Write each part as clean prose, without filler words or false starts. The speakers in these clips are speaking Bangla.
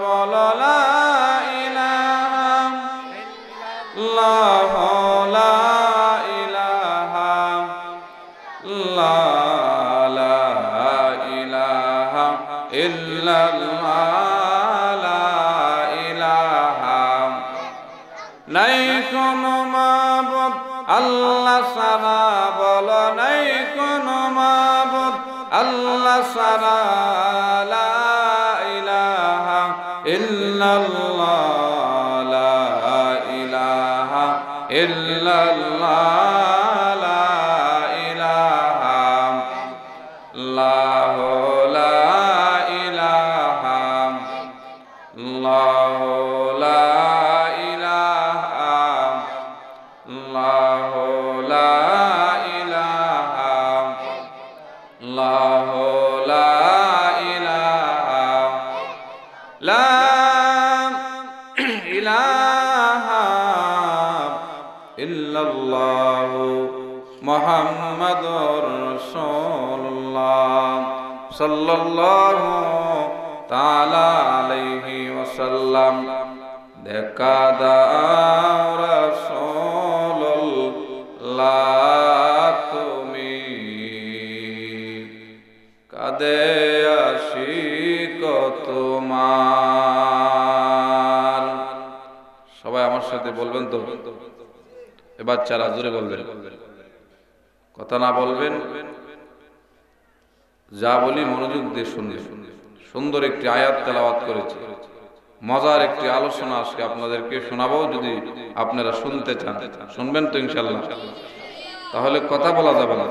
বলো লা ইলাহা ইল্লাল্লাহ লা ইলাহা ইল্লাল্লাহ লা ইলাহা ইল্লাল্লাহ লা ইলাহা নাই কোনো মাবুদ আল্লাহ ছাড়া বলো নাই কোনো মাবুদ আল্লাহ ছাড়া লা ইলাহা ইল্লাল্লাহ লা ইলাহা ইল্লাল্লাহ লা ইলাহা ইল্লাল্লাহ লা ইলাহা ইল্লাল্লাহ লা ইলাহা ইল্লাল্লাহ লা ইলাহা ইল্লাল্লাহ লা ইলাহা লা ইলাহা ইল্লাল্লাহ মুহাম্মাদুর রাসূলুল্লাহ সাল্লাল্লাহু তাআলা আলাইহি ওয়াসাল্লাম দেখা দাও রাসূলুল্লাহ তুমি কাঁদে আশিক তোমার। সবাই আমার সাথে বলবেন তো, এবার বাচ্চারা জোরে বলবেন, কথা না বলবেন, যা বলি মনোযোগ দিয়ে শুনবেন। সুন্দর একটি আয়াত তেলাওয়াত করেছি, মজার একটি আলোচনা আজকে আপনাদেরকে শোনাবো। যদি আপনারা শুনতে চান শুনবেন তো ইনশাল্লাহ। তাহলে কথা বলা যাবে না।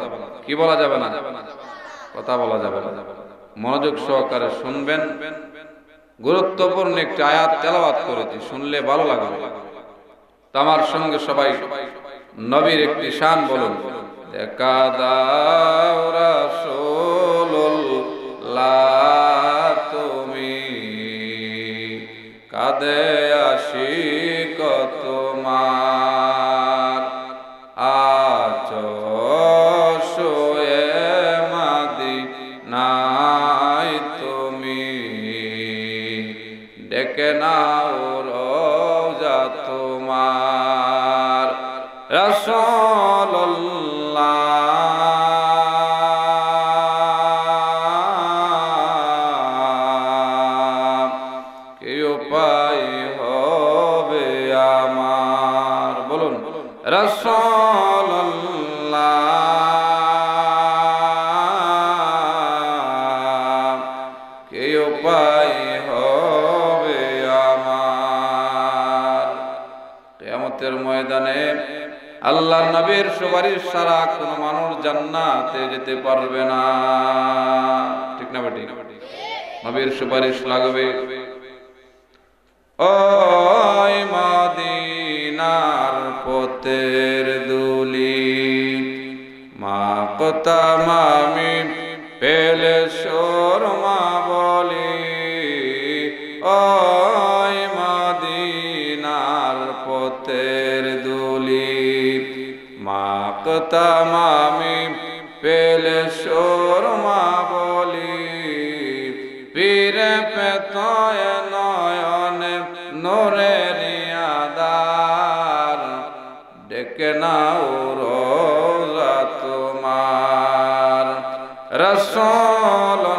কি বলা যাবে না? কথা বলা যাবে না। মনোযোগ সহকারে শুনবেন। গুরুত্বপূর্ণ একটি আয়াত তেলাওয়াত করেছি, শুনলে ভালো লাগবে। আমার সঙ্গে সবাই নবীর একটি শান বলুন। দেখা দাও রাসূলুল্লাহ তুমি কাঁদে আশিক তোমার আছো শুয়ে মাদিনায় তুমি ডেকে নাও রওজা তোমার রাসূলুল্লাহ কি উপায় হবে আমার, বলুন রাসূলুল্লাহ কি উপায় হবে আমার। কিয়ামতের ময়দানে আল্লাহর নবীর সুপারিশ ছাড়া কোনো মানুষ জান্নাতে যেতে পারবে না। ঠিক না বেটি? নবীর সুপারিশ লাগবে। ওই মদিনার পথের দুলি মাকতাম আমি পেলে শর্মা বলি। ওই মদিনার পথের দুলি মাকতাম আমি পেলে শর্মা বলি। পীরে পেতয় নয়নে নূরের আধার ডেকে নাও রওজা তোমার রাসূলুল্লাহ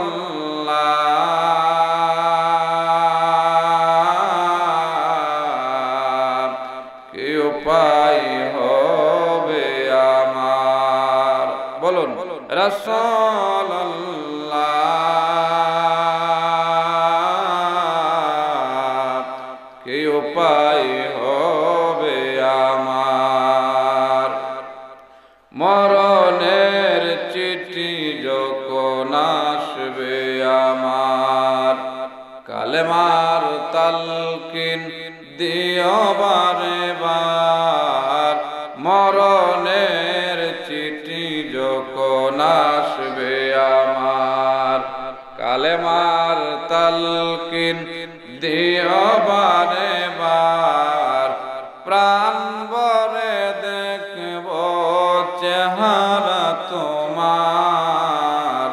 কি উপায় হবে আমার, বলুন রাসূলুল্লাহ কি উপায় হবে আমার। মরণের চিঠি যখন আসবে আমার কালেমার তালকিন দিও বারে বার। মরণের চিঠি যখন আসবে আমার কালেমার তালকিন দিও বারে বার। প্রাণ ভরে দেখব চেহারা তোমার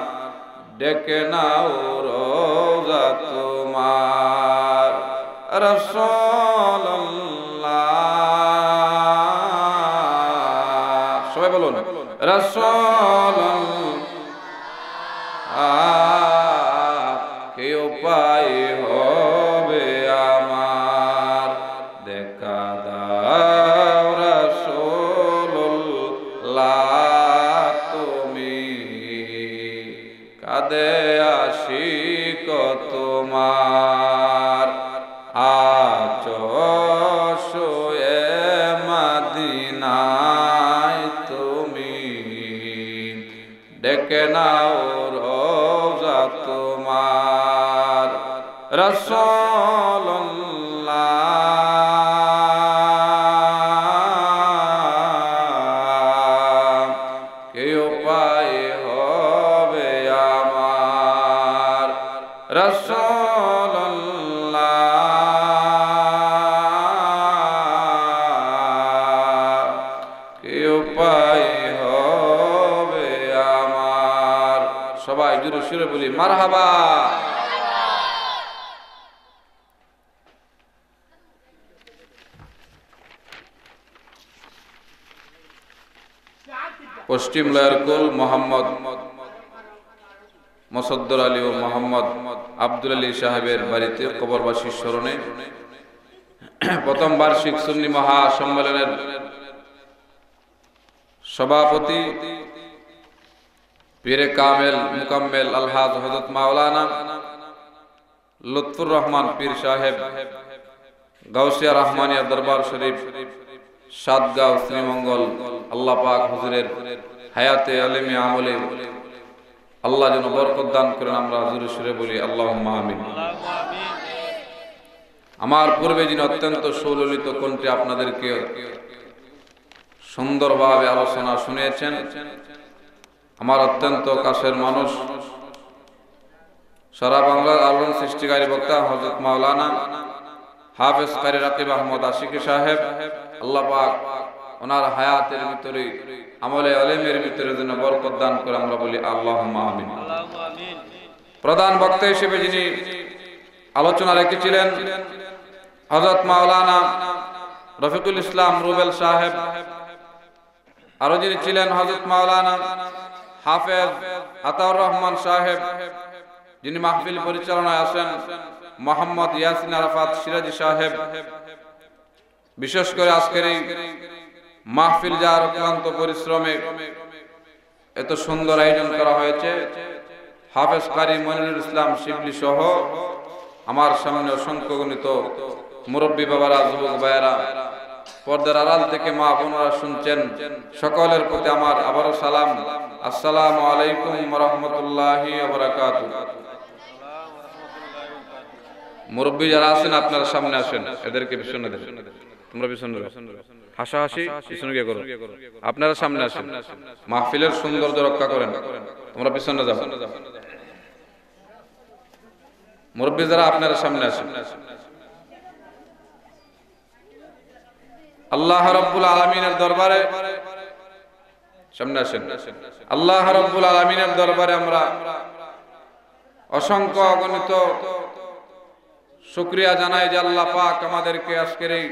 ডেকে নাও রওজা তোমার রাসূলুল্লাহ, সবাই বলুন রাসূলুল্লাহ, কি উপায় হবে আমার, দেখা দাও রাসূলুল্লাহ তুমি, কাঁদে আশিক তোমার, আছো শুয়ে মদিনায় তুমি, ডেকে নাও রোজা তোমার, রাসূলুল্লাহ, কি উপায় হবে আমার, রাসূলুল্লাহ, কি উপায় হবে আমার। সবাই জোরে সুরে বলি মারহাবা। পশ্চিম লয়ারকুল মোহাম্মদ মোসাদ্দর আলী ও মোহাম্মদ আব্দুল আলী সাহেবের বাড়িতে কবরবাসীর স্মরণে প্রথম বার্ষিক সুন্নি মহাসম্মেলনের সভাপতি পীরে কামেল মুকাম্মেল আলহাজ হযরত মাওলানা লুৎফুর রহমান পীর সাহেব গাউসিয়া রহমানিয়া দরবার শরীফ সাতগাঁও শ্রীমঙ্গল, আল্লাহ পাক হুজুরের হায়াতে আলেমে আমলে আল্লাহ যেন বরকত দান করেন। আমরা জোরে সুরে বলি আল্লাহুম্মা আমিন। আমার পূর্বে যিনি অত্যন্ত সুললিত কণ্ঠে আপনাদেরকে সুন্দরভাবে আলোচনা শুনিয়েছেন, আমার অত্যন্ত কাছের মানুষ, সারা বাংলার আলোড়ন সৃষ্টিকারী বক্তা হযরত মাওলানা হাফেজ কারি রাকিব আহমদ আশিকি সাহেব, আল্লাহ পাক ওনার হায়াতের ভিতরে আমলে আলেমের ভিতরে যেন বরকত দান করে। আমরা বলি আল্লাহুম্মা আমিন। প্রধান বক্তা হিসেবে যিনি আলোচনা রেখেছিলেন হযরত মাওলানা রফিকুল ইসলাম রুবেল সাহেব, আরো যিনি ছিলেন হযরত মাওলানা হাফেজ আতাউর রহমান সাহেব, যিনি মাহফিল পরিচালনায় আছেন মোহাম্মদ ইয়াসিন আরাফাত সিরাজি সাহেব। বিশেষ করে আজকের এই মাহফিল যার অক্লান্ত পরিশ্রমে এত সুন্দর আয়োজন করা হয়েছে, হাফেজ কারি মনিরুল ইসলাম শিবলি সহ আমার সামনে অসংখ্য গণিত মুরব্বী বাবারা, যুবক ভাইয়েরা, পর্দার আড়াল থেকে মা বোনরা শুনছেন, সকলের প্রতি আমার আবারও সালাম, আসসালামু আলাইকুম ওয়া রাহমাতুল্লাহি ওয়া বারাকাতুহু। মুরব্বী যারা আছেন আপনারা সামনে আসেন, এদেরকে পিছনে দেন, তোমরা পিছনে হাসাহাসি পিছনে গিয়ে করো, আপনারা সামনে আসেন, মাহফিলের সৌন্দর্য রক্ষা করেন, তোমরা পিছনে যাও। মুরব্বী যারা আপনারা সামনে আসেন। আল্লাহ রাব্বুল আলামিনের দরবারে সামনে আসেন। আল্লাহ রাব্বুল আলামিনের দরবারে আমরা অসংখ্য অগণিত শুকরিয়া জানাই যে আল্লাহ পাক আমাদেরকে আজকের এই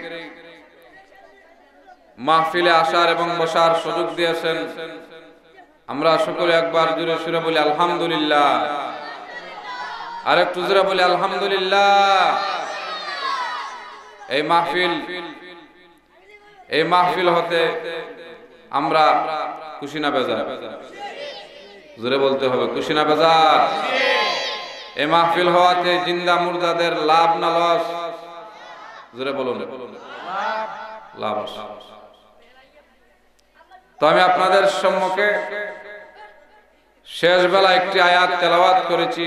মাহফিলে আসার এবং বসার সুযোগ দিয়েছেন। আমরা সকলে একবার জোরে সুরে বলি আলহামদুলিল্লাহ, আর একটু জোরে বলি আলহামদুলিল্লাহ। এই মাহফিল হতে আমরা খুশি না বেজার? জোরে বলতে হবে, খুশি না বেজার? এই মাহফিল হওয়াতে জিন্দা মুর্দাদের লাভ না লস? জোরে বলুন, লাভ। তো আমি আপনাদের সম্মুখে শেষ বেলা একটি আয়াত তেলাওয়াত করেছি।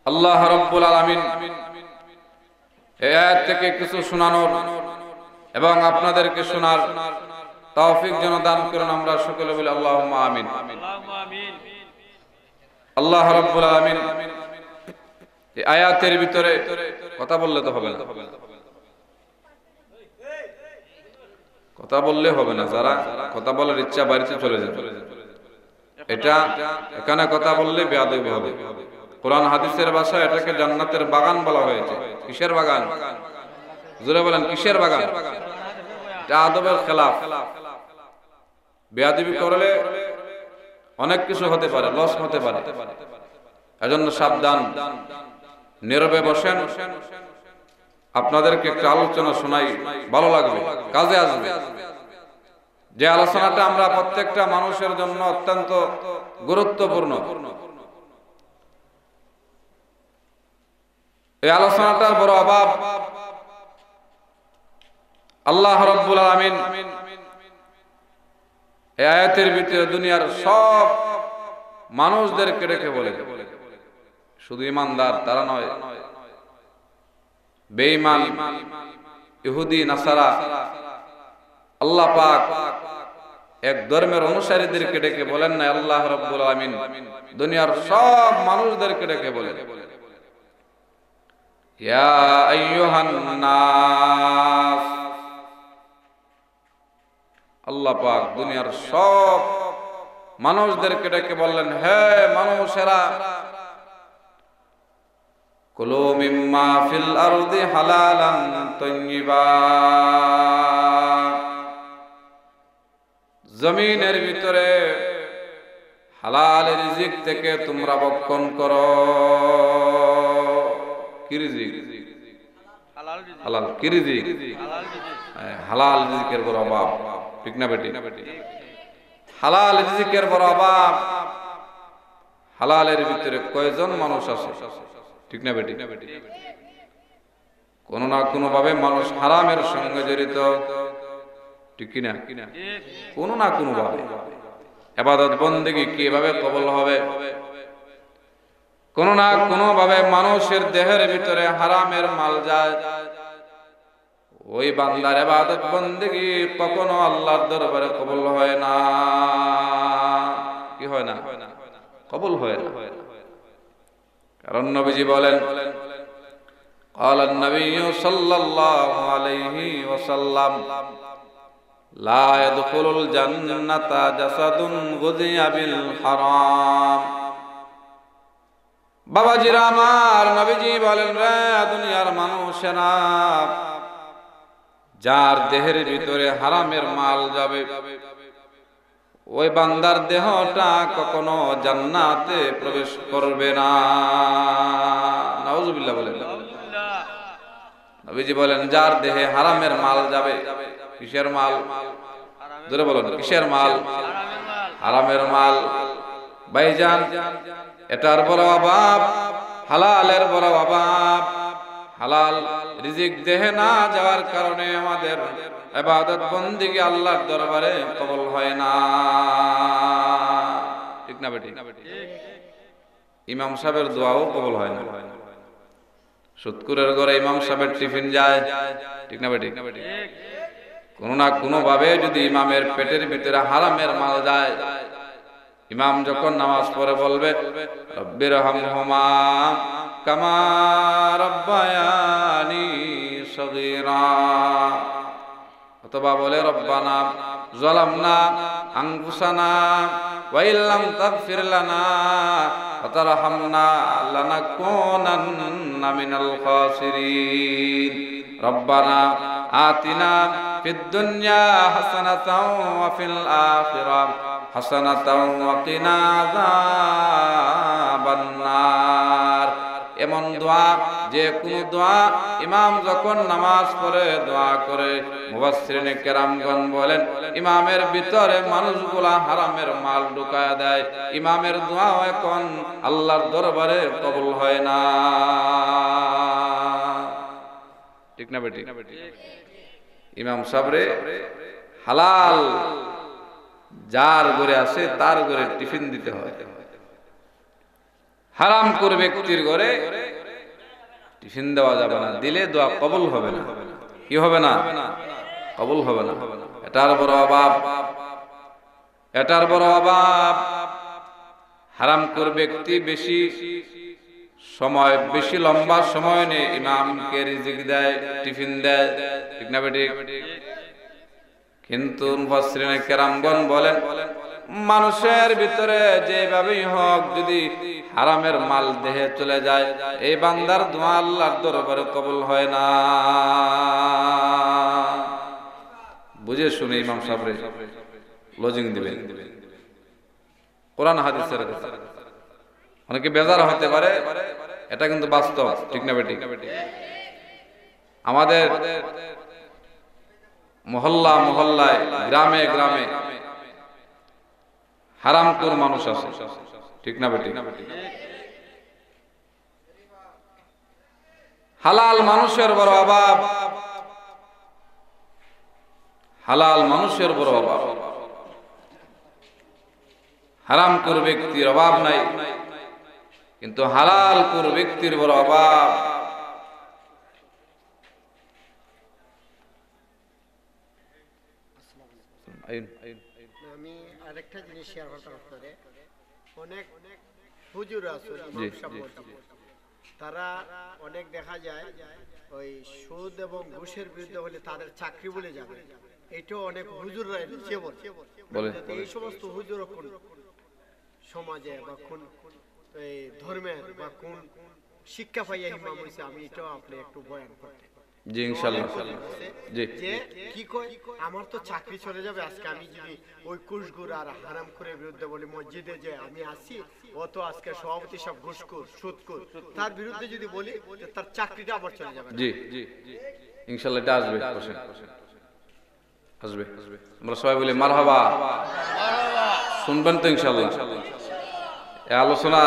আল্লাহ রাব্বুল আলামিন এই আয়াত থেকে কিছু শোনানোর এবং আপনাদেরকে শোনার তৌফিক যেন দান করেন। আমরা সকলে বলি আল্লাহুম্মা আমিন। আল্লাহ রাব্বুল আলামিন এই আয়াতের ভিতরে কথা বললে তো হবে না, কথা বললে হবে না, যারা কথা বলার ইচ্ছা বাড়িতে চলে যাবে। এটা এখানে কথা বললে বেয়াদবি হবে। কোরআন হাদিসের ভাষায় এটাকে জান্নাতের বাগান বলা হয়েছে। কি কিসের বাগান? জোরে বলেন কিসের বাগান? এটা আদবের খেলাফ। বেয়াদবি করলে অনেক কিছু হতে পারে, লস হতে পারে। এজন্য সাবধান, নীরবে বসেন। আপনাদেরকে একটা আলোচনা শোনাই, ভালো লাগবে, কাজে আসবে। যে আলোচনাটা আমরা প্রত্যেকটা মানুষের জন্য অত্যন্ত গুরুত্বপূর্ণ। এই আলোচনাটার বড় অভাব। আল্লাহ রাব্বুল আলামিন এই আয়াতের ভিতরে দুনিয়ার সব মানুষদেরকে রেখে বলে, শুধু ইমানদার তারা নয়, বেঈমান, ইহুদি, নাসারা, আল্লাহ পাক এক ধর্মের অনুসারীদেরকে ডেকে বলেন না, আল্লাহ রাব্বুল আলামিন দুনিয়ার সব মানুষদেরকে ডেকে বলেন, ইয়া আইয়ুহান নাস। আল্লাহ পাক দুনিয়ার সব মানুষদেরকে ডেকে বললেন, হে মানুষেরা, কুলু মিম্মা ফিল আরদি হালালান তাইয়্যিবা। জমিনের ভিতরে হালাল রিজিক থেকে তোমরা ভক্ষণ করো। কি রিজিক? হালাল। কি রিজিক? হালাল রিজিকের বড় অভাব, ঠিক না বেটি? হালাল রিজিকের বড় অভাব। হালালের ভিতরে কয়জন মানুষ আছে, ঠিক না বেটি? কোন না কোন ভাবে মানুষ হারামের সঙ্গে জড়িত, ঠিক কিনা? কোন না কোন ভাবে ইবাদত বন্দেগী কিভাবে কবুল হবে? কোন না কোন ভাবে মানুষের দেহের ভিতরে হারামের মাল যায়। ওই বান্দার ইবাদত বন্দেগী কখনো আল্লাহর দরবারে কবুল হয় না। কি হয় না? কবুল হয় না। কারণ নবীজি বলেন, قال النبي صلى الله عليه وسلم لا يدخل الجنة جسد غذي بالحرام। বাবাজিরা আমার, নবীজি বলেন, রে দুনিয়ার মানুষেরা, যার দেহের ভিতরে হারামের মাল যাবে, ওই বান্দার দেহটা কখনো জান্নাতে প্রবেশ করবে না। নাউজুবিল্লাহ বলেন। নবীজি বলেন, যার দেহে হারামের মাল যাবে। কিসের মাল? জোরে বলেন, কিসের মাল? হারামের মাল। ভাইজান, এটার বড় অভাব, হালালের বড় অভাব। হালাল রিজিক দেহে না যাওয়ার কারণে আমাদের ইবাদত বন্দেগী আল্লাহর দরবারে কবুল হয় না, ঠিক না বেটি? ইমাম সাহেবের দোয়াও কবুল হয় না। সুৎকুরের ঘরে ইমাম সাহেবের টিফিন যায়, ঠিক না বেটি? কোন না কোন ভাবে যদি ইমামের পেটের ভিতরে হারামের মাল যায়, ইমাম যখন নামাজ পড়ে বলবে, রব্বিরহামহুমা কামা রাব্বায়ানি সগীরা, অথবা বলে, রব্বানা যালামনা আনফুসানা ওয়া ইল্লাম তাগফির লানা ওয়া তারহামনা লানাকুনান্না মিনাল খাসিরিন। রব্বানা আতিনা ফিদ দুনিয়া হাসানাতাও ওয়া ফিল আখিরাহ হাসানাতাও ওয়া কিনা আযাবান নার। এমন দোয়া, যে কোন দোয়া ইমাম যখন নামাজ পড়ে দোয়া করে, মুফাসসিরিনে কেরামগণ বলেন, ইমামের ভিতরে মানুষগুলা হারামের মাল ঢুকায় দেয়, ইমামের দোয়াও এখন আল্লাহর দরবারে কবুল হয় না, ঠিক না বেটি? ইমাম সাহেবরে হালাল যার ঘরে আছে তার ঘরে টিফিন দিতে হয়। হারাম করে ব্যক্তির ঘরে টিফিন দেওয়া যাবে না, দিলে দোয়া কবুল হবে না। কি হবে না? কবুল হবে না। এটার বড় অভাব, এটার বড় অভাব। হারাম করে ব্যক্তি বেশি সময়, বেশি লম্বা সময় নিয়ে ইমামকে রিজিক দেয়, টিফিন দেয়, ঠিক না বেটি? কিন্তু মুফাসসিরিনে কেরামগণ বলেন, মানুষের ভিতরে যেভাবেই হোক যদি হারামের মাল দেহে চলে যায়, এই বান্দার দোয়া আল্লাহর দরবারে কবুল হয় না। বুঝে শুনে ইমাম সাহেব লজিং দিবেন, কোরআন হাদিসের কথা। অনেকে বেজার হতে পারে, এটা কিন্তু বাস্তব, ঠিক না বেটি? আমাদের মহল্লা মহল্লায়, গ্রামে গ্রামে হারামখোর মানুষ আছে, ঠিক না বেটি? হালাল মানুষের বড় অভাব, হালাল মানুষের বড় অভাব। হারামখোর ব্যক্তির অভাব নাই, কিন্তু হালালখোর ব্যক্তির বড় অভাব। আমি আরেকটা জিনিস শেয়ার করতে পারি, অনেক হুজুর আছে ইমাম সাহেব, তারা অনেক দেখা যায় ওই সুদ এবং ঘুষের বিরুদ্ধে হলে তাদের চাকরি বলে যাবে, এটাও অনেক হুজুররা বলে। এই সমস্ত হুজুর কোন সমাজে বা কোন ধর্মের বা কোন শিক্ষা পাইয়া ইমাম হইছে, আমি এটাও আপনি একটু বয়ান করতে। জি ইনশাআল্লাহ। জি, যে কি কয়, আমার তো চাকরি চলে যাবে আজকে, আমি যদি ওই ঘুষখোর আর হারামখোরের বিরুদ্ধে বলি মসজিদে যে আমি আসি, ও তো আজকে সভাপতি সব ঘুষখোর সুদখোর, তার বিরুদ্ধে যদি বলি তার চাকরিটা আবার চলে যাবে। জি জি ইনশাআল্লাহ এটা আসবে, আসবে। আমরা সবাই বলি মারহাবা, শুনবেন তো ইনশাআল্লাহ? এই আলোচনা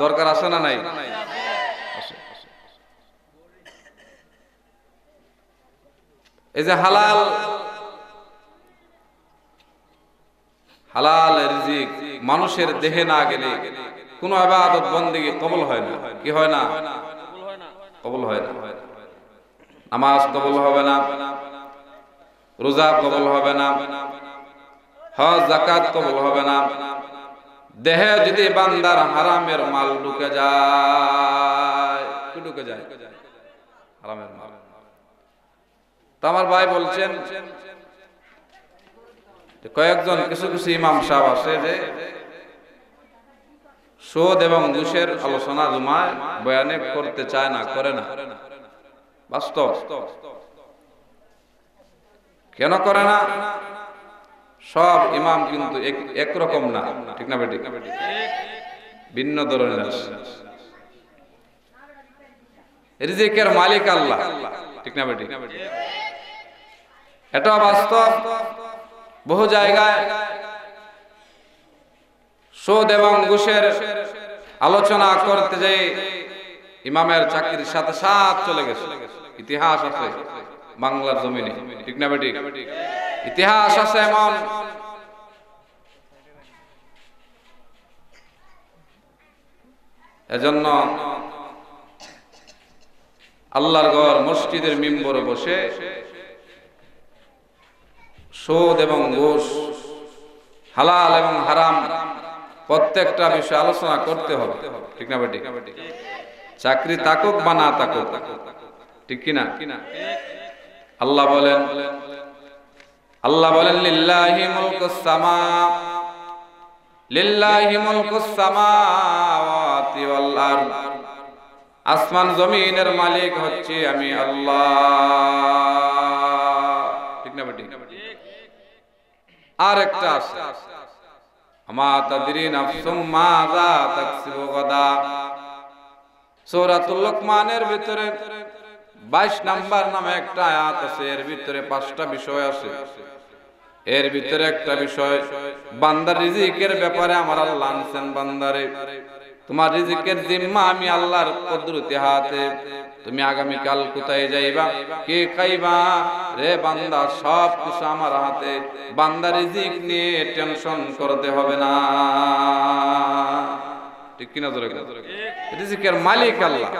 দরকার আছে না নাই? এই যে হালাল হালাল রিজিক মানুষের দেহে না গেলে কোনো ইবাদত বন্দেগী কবুল হয় না। কি হয় না? কবুল হয় না। নামাজ কবুল হবে না, রোজা কবুল হবে না, হজ যাকাত কবুল হবে না। দেহে যদি বান্দার হারামের মাল ঢুকে যায়, কি ঢুকে যায়? হারামের মাল। তো আমার ভাই বলছেন কয়েকজন কিছু কিছু ইমাম সাহেব আছে যে সুদ এবং ঘুষের আলোচনা জুমায় বয়ানে করতে চায় না, করে না। বাস্তব। কেন করে না? সব ইমাম কিন্তু একরকম না, ঠিক না বেটি? ভিন্ন ধরনের আছে। রিজিকের মালিক আল্লাহ, ঠিক না বেটি? এটা বাস্তব। বহু জায়গায় সুদ এবং ঘুষের আলোচনা করতে যাই ইমামের চাকরির সাথে সাথ চলে গেছে। ইতিহাস আছে বাংলার জমিনে, ঠিক না বেটি? ইতিহাস আছে এমন। এজন্য আল্লাহর ঘর মসজিদের মিম্বরে বসে সুদ এবং ঘুষ, হালাল এবং হারাম প্রত্যেকটা বিষয় আলোচনা করতে হবে, ঠিক না বেটি? চাকরি থাকুক বা না থাকুক, ঠিক কিনা? আল্লাহ বলেন লিল্লাহি মুলকুস সামা, লিল্লাহি মুলকুস সামাওয়াতি ওয়াল আরদ। আসমান জমিনের মালিক হচ্ছে আমি আল্লাহ, ঠিক না বেটি? আর একটা আছে, আমা তাদরি নাফসুম মাযা তাকসিবু গাদা। সূরাতুল লুকমানের ভিতরে 22 নাম্বার নামে একটা আয়াত আছে, এর ভিতরে 5টা বিষয় আছে। এর ভিতরে একটা বিষয় বান্দার রিজিকের ব্যাপারে আমার আল্লাহ আনছেন, বান্দারে তোমার রিজিকের জিম্মা আমি আল্লাহর কুদরতি হাতে। তুমি আগামী কাল কোথায় যাইবা, কে খাইবা, রে বান্দা সব কিছু আমার হাতে। বান্দা রিজিক নিয়ে টেনশন করতে হবে না, ঠিক কিনা? রিজিকের মালিক আল্লাহ।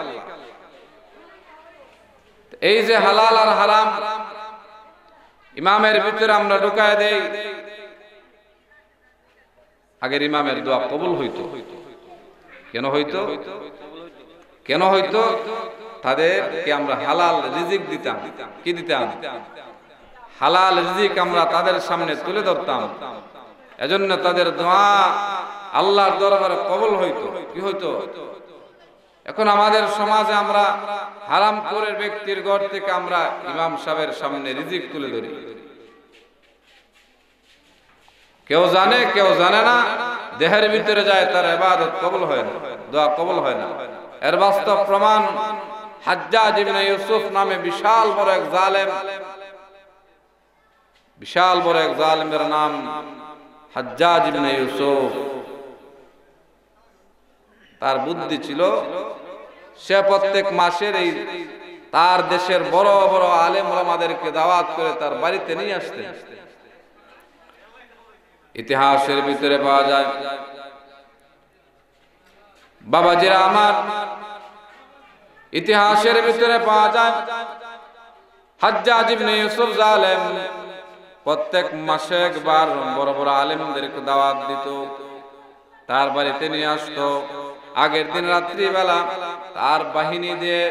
এই যে হালাল আর হারাম ইমামের ভিতরে আমরা ঢুকায় দেই, আগের ইমামের দোয়া কবুল হইতো। কেন হইতো? কেন হইতো? তাদেরকে আমরা হালাল রিজিক দিতাম। কি দিতাম? হালাল রিজিক আমরা তাদের সামনে তুলে ধরতাম। এজন্য তাদের দোয়া আল্লাহর দরবারে কবুল হইতো। কি হইতো? এখন আমাদের সমাজে আমরা হারাম করে ব্যক্তির ঘর থেকে আমরা ইমাম সাহেবের সামনে রিজিক তুলে ধরি। কেউ জানে কেউ জানে না, দেহের ভিতরে যায়, তার ইবাদত কবুল হয় না, দোয়া কবুল হয় না। এর বাস্তব প্রমাণ হাজ্জাজ ইবনে ইউসুফ নামে বিশাল বড় এক জালেম, বিশাল বড় এক জালেমের নাম হাজ্জাজ ইবনে ইউসুফ। তার বুদ্ধি ছিল, সে প্রত্যেক মাসের এই তার দেশের বড় বড় আলেম ওলামাদেরকে দাওয়াত করে তার বাড়িতে নিয়ে আসতেন। ইতিহাসের ভিতরে পাওয়া যায়, বাবাজিরা আমার, ইতিহাসের ভিতরে পাওয়া যায় হাজ্জাজ ইবনে ইউসুফ জালেম প্রত্যেক মাসে একবার বড় বড় আলেমদেরকে দাওয়াত দিত, তার বাড়িতে নিয়ে আসতো। আগের দিন রাত্রি বেলা তার বাহিনী দিয়ে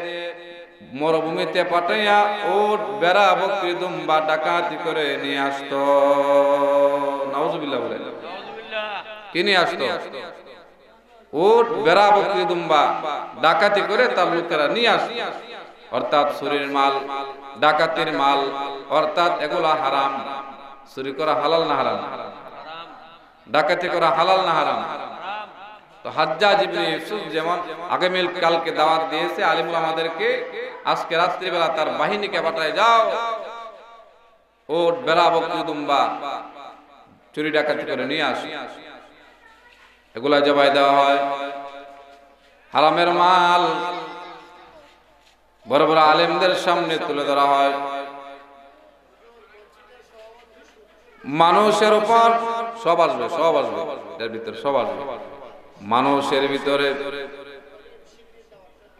মরুভূমিতে পাঠাইয়া উট, বেড়া, বকরি, দুম্বা ডাকাতি করে নিয়ে আসতো। নাউজুবিল্লাহ বলে কি নিয়ে আসতো? উট, বেড়া, বকরি, দুম্বা ডাকাতি করে তার লোকেরা নিয়ে আসতো। অর্থাৎ চুরির মাল, ডাকাতির মাল, অর্থাৎ এগুলা হারাম। চুরি করা হালাল না হারাম? ডাকাতি করা হালাল না হারাম? তো হাজ্জাজ ইবনে ইউসুফ যেমন আগামী কালকে দাওয়াত দিয়েছে আলিম ওলামাদেরকে, আজকে রাত্রিবেলা তার বাহিনীকে পাঠায়, যাও উট, বেড়া, বকরি, দুম্বা চুরি ডাকাতি করে নিয়ে আসে। এগুলা জবাই দেওয়া হয়। হারামের মাল বড় বড় আলেমদের সামনে তুলে ধরা হয়। মানুষের উপর সব আসবে, সব আসবে, এর ভিতরে সব আসবে। মানুষের ভিতরে,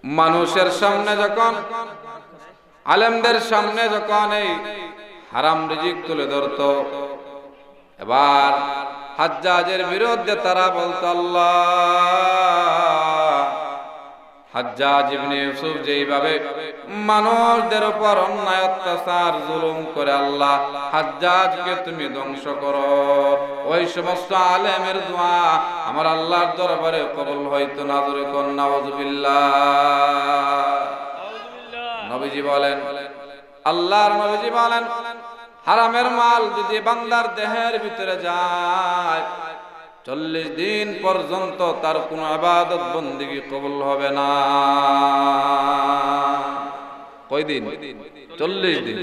মানুষের সামনে যখন, আলেমদের সামনে যখন এই হারাম রিজিক তুলে ধরত, এবার হাজ্জাজের বিরুদ্ধে তারা বলতো, আল্লাহ, হাজ্জাজ ইবনে ইউসুফ যেইভাবে মানুষদের উপর অন্যায় অত্যাচার জুলুম করে, আল্লাহ হাজ্জাজকে তুমি ধ্বংস করো। ওই সমস্ত আলেমের দোয়া আমার আল্লাহর দরবারে কবুল হইতো না। জোরে কোন নাউজুবিল্লাহ। নবীজি বলেন, আল্লাহর নবীজি বলেন, হারামের মাল যদি বান্দার দেহের ভিতরে যায় 40 দিন পর্যন্ত তার কোনো ইবাদত বন্দেগী কবুল হবে না। কয় দিন? 40 দিন।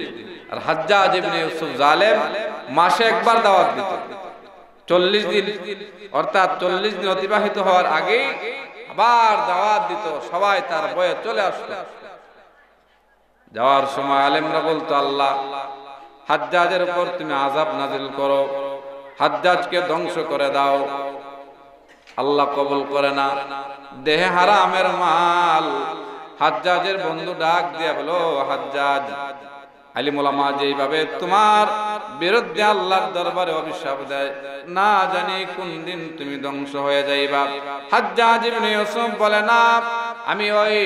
আর হাজ্জাজ ইবনে ইউসুফ জালেম মাসে একবার দাওয়াত দিত। 40 দিন, অর্থাৎ 40 দিন অতিবাহিত হওয়ার আগে আবার দাওয়াত দিত, সবাই তার বয়ে চলে আসতো। যাওয়ার সময় আলেমরা বলতো, আল্লাহ হাজ্জাজের উপর তুমি আযাব নাযিল করো, হাজ্জাজকে ধ্বংস করে দাও। আল্লাহ কবুল করে না। দেহে হারামের মাল। হাজ্জাজের বন্ধু ডাক দিয়া বলো, হাজ্জাজ, আলিম ওলামা যেইভাবে তোমার বিরুদ্ধে আল্লাহর দরবারে অভিশাপ দেয়, না জানি কোন দিন তুমি ধ্বংস হয়ে যাইবা। হাজ্জাজ ইবনে ইউসুফ বলে, না, আমি ওই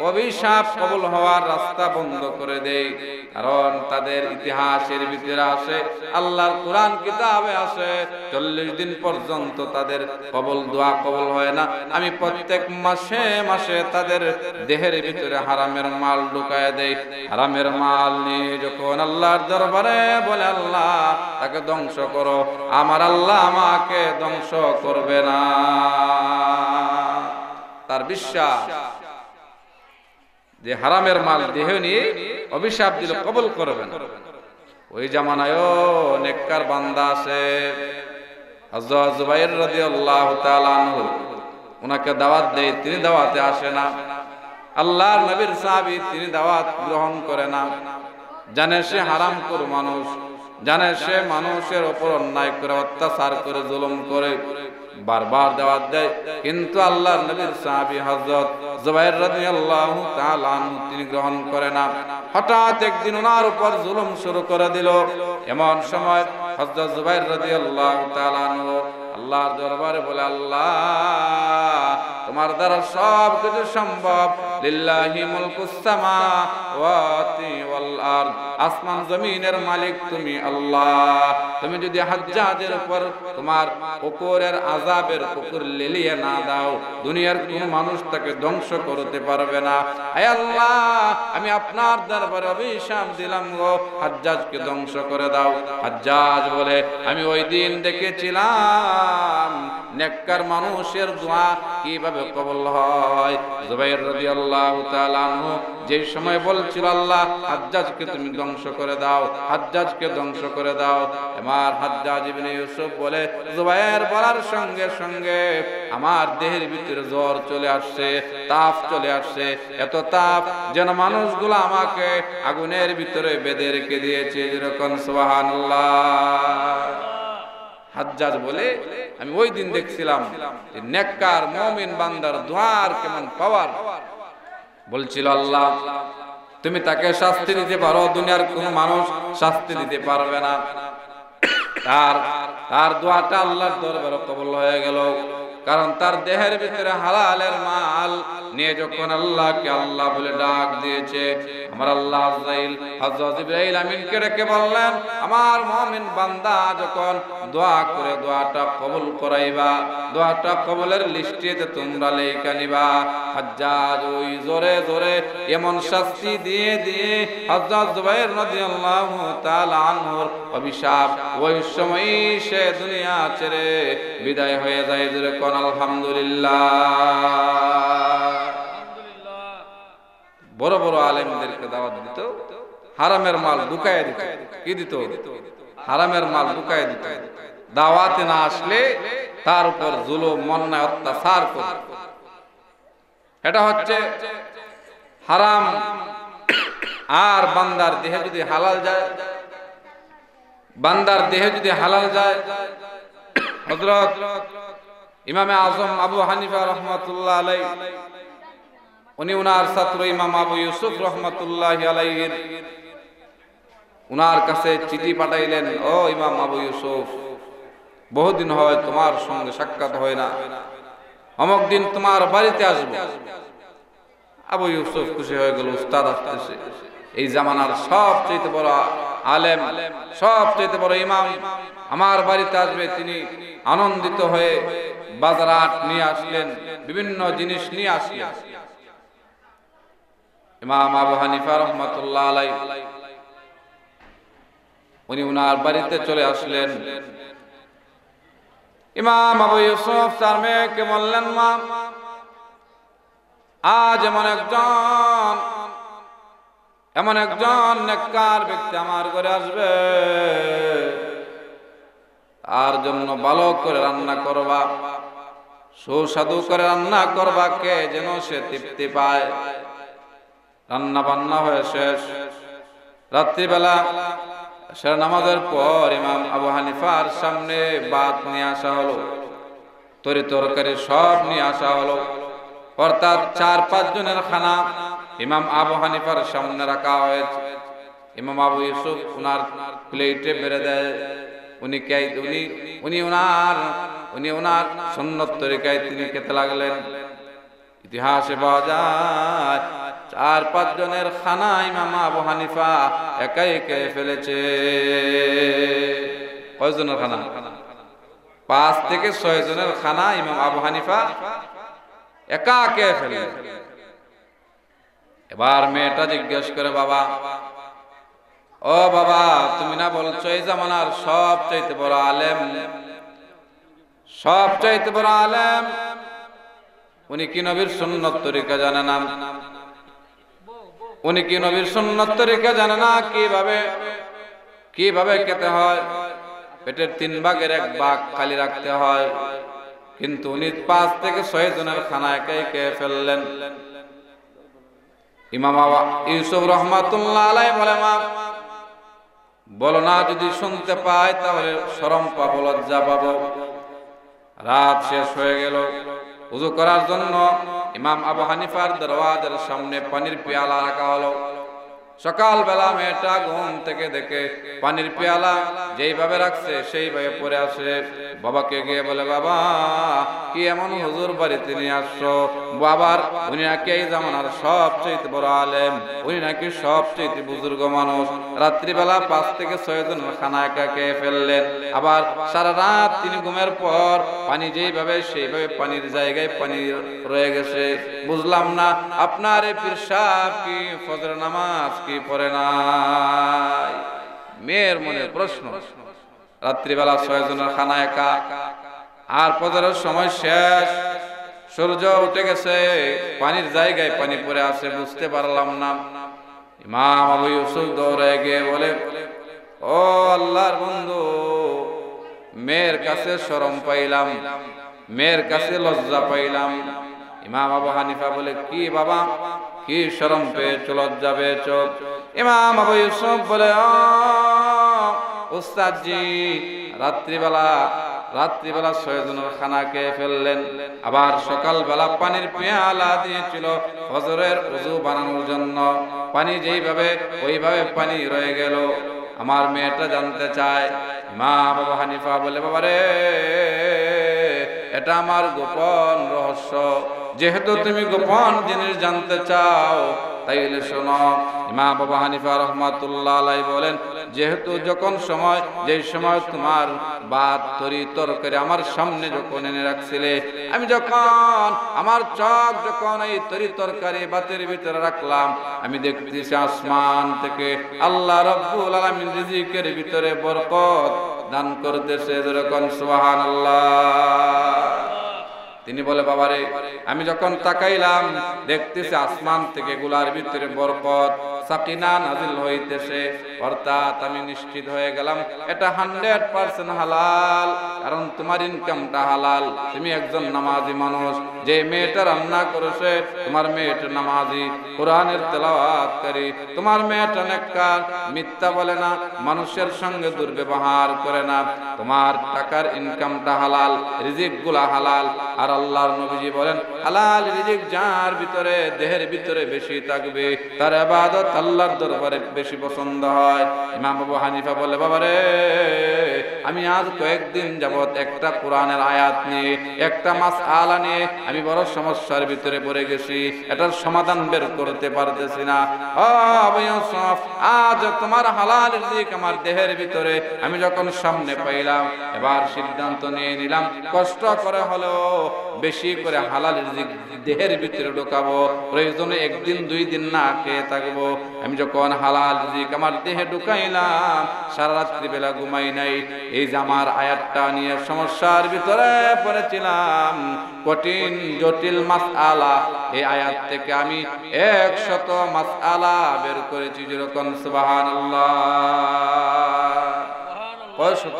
অভিশাপ কবুল হওয়ার রাস্তা বন্ধ করে দেই, কারণ তাদের ইতিহাসের ভিতরে আসে, আল্লাহর কোরআন কিতাবে আসে 40 দিন পর্যন্ত তাদের কবুল দোয়া কবুল হয় না। আমি প্রত্যেক মাসে মাসে তাদের দেহের ভিতরে হারামের মাল ঢুকায় দেই। হারামের মাল নিয়ে যখন আল্লাহর দরবারে বলে, আল্লাহ তাকে ধ্বংস করো, আমার আল্লাহ আমাকে ধ্বংস করবে না। তার বিশ্বাস যে হারামের মাল দেহ নিয়ে অভিশাপ দিল কবুল করবে না। ওই জামানায় নেককার বান্দা আছে, হযরত জুবাইর রাদিয়াল্লাহু তাআলা আনহু, ওনাকে দাওয়াত দেয়, তিনি দাওয়াতে আসে না। আল্লাহর নবীর সাহাবী, তিনি দাওয়াত গ্রহণ করে না। জানে সে হারাম করে মানুষ, জানে সে মানুষের উপর অন্যায় করে, অত্যাচার করে, জুলুম করে, বারবার দাওয়াত দেয়, কিন্তু আল্লাহর নবীর সাহাবী হযরত জুবাইর রাদিয়াল্লাহু তাআলা আনহু তিনি গ্রহণ করে না। হঠাৎ একদিন ওনার উপর জুলুম শুরু করে দিল। এমন সময় হযরত জুবাইর রাদিয়াল্লাহু তাআলা আনহু আল্লাহর দরবারে বলে, আল্লাহ তোমার দ্বারা সব কিছু সম্ভব, লিল্লাহি মুলকুস সামাওয়াতি সামাওয়াতি ওয়াল আরদ, আসমান জমিনের মালিক তুমি আল্লাহ। তুমি যদি হাজ্জাজের উপর তোমার কুকুরের আযাবের কুকুর লেলিয়ে না দাও, দুনিয়ার কোন মানুষ তাকে ধ্বংস করতে পারবে না। হে আল্লাহ, আমি আপনার দরবারে অভিশাপ দিলাম গো, হাজ্জাজকে ধ্বংস করে দাও। হাজ্জাজ বলে, আমি ওই দিন দেখেছিলাম নেককার মানুষের দোয়া কিভাবে কবুল হয়। জুবাইর রাদিয়াল্লাহু তাআলা আনহু যে সময় বলছিল, আল্লাহ হাজ্জাজকে তুমি ধ্বংস করে দাও, হাজ্জাজকে ধ্বংস করে দাও, আমার হাজ্জাজ ইবনে ইউসুফ বলে, জুবাইর বলার সঙ্গে সঙ্গে আমার দেহের ভিতরে জ্বর চলে আসছে, তাপ চলে আসছে, এত তাপ যেন মানুষগুলো আমাকে আগুনের ভিতরে বেঁধে রেখে দিয়েছে। যেরকম সুবহানাল্লাহ। হাজ্জাজ বলে, আমি ওই দিন দেখছিলাম যে নেককার মুমিন বান্দার দোয়ার কেমন পাওয়ার। বলছিল, আল্লাহ তুমি তাকে শাস্তি দিতে পারো, দুনিয়ার কোন মানুষ শাস্তি দিতে পারবে না। তার দোয়াটা আল্লাহর দরবারে কবুল হয়ে গেল, কারণ তার দেহের ভিতরে হালালের মাল নিয়ে যখন আল্লাহকে আল্লাহ বলে ডাক দিয়েছে, আমার আল্লাহ হযরত জিবরাইল আমিনকে রেখে বললেন, আমার মুমিন বান্দা যখন দোয়া করে দোয়াটা কবুল করাইবা, দোয়াটা কবুলের লিস্টে তোমরা লেখা নিবা। হাজ্জাজ ওই জোরে জোরে এমন শাস্তি দিয়ে দিয়ে হযরত জুবাইর রাদিয়াল্লাহু তাআলা আনহুর অভিশাপ, ওই সময় সে দুনিয়া ছেড়ে বিদায় হয়ে যায়। যেরকম আলহামদুলিল্লাহ। বড় বড় আলেমদেরকে দাওয়াত দিত, হারামের মাল ঢুকায় দিত। কি দিত? হারামের মাল ঢুকায় দিত। দাওয়াতে না আসলে তার উপর জুলুম, অন্যায়, অত্যাচার করত। এটা হচ্ছে হারাম। আর বান্দার দেহে যদি হালাল যায়, বান্দার দেহে যদি হালাল যায়, হযরত ইমামে আজম আবু হানিফা রাহমাতুল্লাহ আলাইহি, উনি উনার ছাত্র ইমাম আবু ইউসুফ রাহমাতুল্লাহি আলাইহি উনার কাছে চিঠি পাঠাইলেন, ও ইমাম আবু ইউসুফ, বহুদিন হয় তোমার সঙ্গে সাক্ষাৎ হয় না, অমুক দিন তোমার বাড়িতে আসবো। আবু ইউসুফ খুশি হয়ে গেল, উস্তাদ আসতেছে, এই জামানার সবচেয়ে বড় আলেম, সবচেয়ে বড় ইমাম আমার বাড়িতে আসবে। তিনি আনন্দিত হয়ে বাজারহাট নিয়ে আসলেন, বিভিন্ন জিনিস নিয়ে আসলেন। ইমাম আবু হানিফা রাহমাতুল্লাহ আলাইহি উনি উনার বাড়িতে চলে আসলেন। ইমাম আবু ইউসুফ তার মেয়েকে বললেন, মা, আজ এমন একজন নেককার ব্যক্তি আমার ঘরে আসবে, তার জন্য ভালো করে রান্না করবা, সুস্বাদু করে রান্না করবা, কে যেন সে তৃপ্তি পায়। রান্না বান্না হয়ে শেষ, রাত্রিবেলা সে নামাজের পর ইমাম আবু হানিফার সামনে ভাত নিয়ে আসা হলো, তরি তরকারি সব নিয়ে আসা হলো, অর্থাৎ 4-5 জনের খানা ইমাম আবু হানিফার সামনে রাখা হয়েছে। ইমাম আবু ইউসুফ উনার প্লেটে বেড়ে দেয়। উনি উনার সুন্নত তরিকায় তিনি খেতে লাগলেন। ইতিহাসে পাওয়া যায় 4-5 জনের খানা ইমাম আবু হানিফা একাই খেয়ে ফেলেছে। কয়জনের খানা? 5 থেকে 6 জনের খানা ইমাম আবু হানিফা একা খেয়ে ফেলে। এবার মেয়েটা জিজ্ঞেস করে, বাবা, ও বাবা, তুমি না বলছো এই জামানার সবচাইতে বড় আলেম, সবচাইতে বড় আলেম, উনি কি নবীর সুন্নত তরিকা জানে না? উনি কি নবীর সুন্নত তরিকা জানে না? কিভাবে খেতে হয়? পেটের 3 ভাগের 1 ভাগ খালি রাখতে হয়। কিন্তু উনি 5 থেকে 6 জনের খানা একাই খেয়ে ফেললেন। ইমাম আবু ইউসুফ রাহমাতুল্লাহ আলাইহি বলে, মা, বলো না, যদি শুনতে পাই তাহলে শরম পাবো, লজ্জা পাবো। রাত শেষ হয়ে গেল। ওযু করার জন্য ইমাম আবু হানিফার দরওয়াজার সামনে পানির পেয়ালা রাখা হলো। সকালবেলা মেয়েটা ঘুম থেকে দেখে পানির পেয়ালা যেইভাবে রাখছে সেইভাবে পড়ে আসে। বাবাকে গিয়ে বলে, বাবা কি এমন হুজুর বাড়িতে নিয়ে আসছো? বাবার উনি নাকি এই জামানার সবচেয়ে বড় আলেম, উনি নাকি সবচেয়ে বুজুর্গ মানুষ। রাত্রিবেলা 5 থেকে 6 জনের খানা একা খেয়ে ফেললেন। আবার সারা রাত তিনি ঘুমের পর পানি যেইভাবে সেইভাবে পানির জায়গায় পানি রয়ে গেছে। বুঝলাম না আপনার এই পীর সাহেব কি ফজর নামাজ কি পড়ে নাই? মেয়ের মনে প্রশ্ন। রাত্রিবেলা 6 জনের খানা একা, আর ফজরের সময় শেষ, সূর্য উঠে গেছে, পানির জায়গায় পানি পড়ে আছে, বুঝতে পারলাম না। ইমাম আবু ইউসুফ দৌড়ে গিয়ে বলে, ও আল্লাহর বন্ধু, মেয়ের কাছে শরম পাইলাম, মেয়ের কাছে লজ্জা পাইলাম। ইমাম আবু হানিফা বলে, কি বাবা, কি শরম পেয়েছ, লজ্জা পেয়েছ? ইমাম আবু ইউসুফ বলে, উস্তাদ জি, রাত্রিবেলা 6 জনের খানা খেয়ে ফেললেন, আবার সকালবেলা পানির পেয়ালা দিয়েছিল ফজরের ওযু বানানোর জন্য, পানি যেইভাবে ওইভাবে পানি রয়ে গেল। আমার মেয়েটা জানতে চায়। ইমাম আবু হানিফা বলে, বাবারে, এটা আমার গোপন রহস্য, যেহেতু তুমি গোপন জিনিস জানতে চাও তাইলে শোনো। ইমাম আবু হানিফা রাহমাতুল্লাহ আলাইহি বলেন, যেহেতু যেই সময় তোমার ভাত তরকারি আমার সামনে যখন এনে রাখছিলে, আমি যখন আমার চোখ যখন এই তরকারি ভাতের ভিতরে রাখলাম, আমি দেখতেছি আসমান থেকে আল্লাহ রাব্বুল আলামিন রিজিকের ভিতরে বরকত দান করতেছে। যেরকম সুবহানাল্লাহ। তিনি বলে, বাবারে, আমি যখন তাকাইলাম দেখতেছি আসমান থেকে গুলার ভিতরে বরকত সাকিনা নাজিল হইতেছে, অর্থাৎ আমি নিশ্চিত হয়ে গেলাম এটা 100% হালাল, কারণ তোমার ইনকামটা হালাল। তুমি একজন নামাজি মানুষ, যে মেয়েটা রান্না করেছে তোমার মেয়েটা নামাজি, কোরআনের তেলাওয়াতকারী, তোমার মেয়েটা নেককার, মিথ্যা বলে না, মানুষের সঙ্গে দুর্ব্যবহার করে না, তোমার টাকার ইনকামটা হালাল, রিজিকগুলা হালাল। আর আল্লাহর নবীজি বলেন, হালাল রিজিক যার ভিতরে দেহের ভিতরে বেশি থাকবে তার ইবাদত আল্লাহর দরবারে বেশি পছন্দ হয়। ইমাম আবু হানিফা বলে, বাবারে, আমি আজ কয়েকদিন যাবত একটা কোরআনের আয়াত নিয়ে, একটা মাসআলা নিয়ে আমি বড় সমস্যার ভিতরে পড়ে গেছি, এটার সমাধান বের করতে পারতেছি না। ও আবু ইউসুফ, আজ তোমার হালাল রিজিক আমার দেহের ভিতরে আমি যখন সামনে পাইলাম, এবার সিদ্ধান্ত নিয়ে নিলাম কষ্ট করে হলেও বেশি করে হালাল রিজিক দেহের ভিতরে ঢোকাবো, প্রয়োজনে 1 দিন 2 দিন না খেয়ে থাকবো। আমি যখন হালাল রিজিক আমার দেহে ঢুকাইলাম, সারা রাত্রি বেলা ঘুমাই নাই। এই যে আমার আয়াতটা নিয়ে সমস্যার ভিতরে পড়েছিলাম, কঠিন জটিল মাসআলা, এই আয়াত থেকে আমি 100 মাসআলা বের করেছি। যেরকম সুবহানাল্লাহ। কয়শত?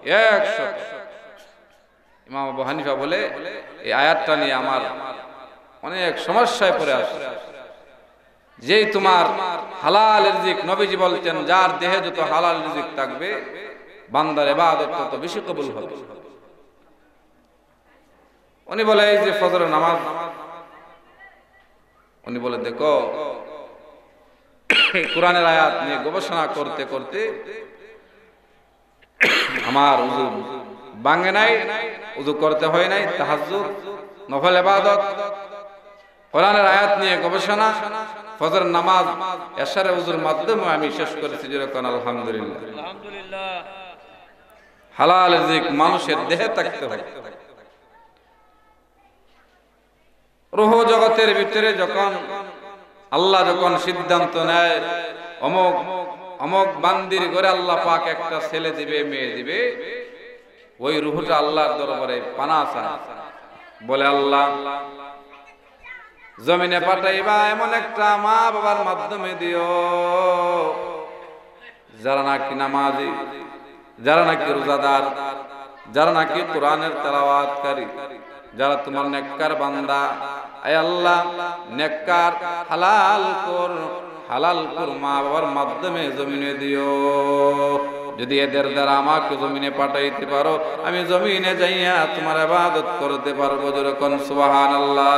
100। ইমাম আবু হানিফা বলে, এই আয়াতটা নিয়ে আমার অনেক সমস্যায় পড়ে আছে। যেই তোমার হালাল রিজিক, নবীজি বলতেন যার দেহে যত হালাল রিজিক থাকবে বান্দার ইবাদত তত বেশি কবুল হবে। উনি বলে, এই যে ফজরের নামাজ, উনি বলে, দেখো কোরআনের আয়াত নিয়ে গবেষণা করতে করতে আমার উযু ভাঙে নাই, উযু করতে হয় নাই, তাহাজ্জুদ নফল ইবাদত, কোরআনের আয়াত নিয়ে গবেষণা, ফজর নামাজ, এশারে উযুর মাধ্যমে আমি শেষ করেছি। যেরকম আলহামদুলিল্লাহ। হালাল রিজিক মানুষের দেহে থাকতে হয়। রূহ জগতের ভিতরে যখন আল্লাহ যখন সিদ্ধান্ত নেয় অমুক অমুক বান্দির ঘরে আল্লাহ পাক একটা ছেলে দিবে, মেয়ে দিবে, ওই রূহটা আল্লাহর দরবারে পানা চায়, বলে, আল্লাহ জমিনে পাঠাইবা এমন একটা মা বাবার মাধ্যমে দিও যারা নাকি নামাজি, যারা নাকি রোজাদার, যারা নাকি কোরআনের তেলাওয়াতকারী, যারা তোমার নেককার বান্দা। আয় আল্লাহ, নেককার হালাল কর মা বাবার মাধ্যমে জমিনে দিও। যদি এদের দ্বারা আমাকে জমিনে পাঠাইতে পারো, আমি জমিনে যাইয়া তোমার ইবাদত করতে পারবো। যেরকম সুবহানাল্লাহ।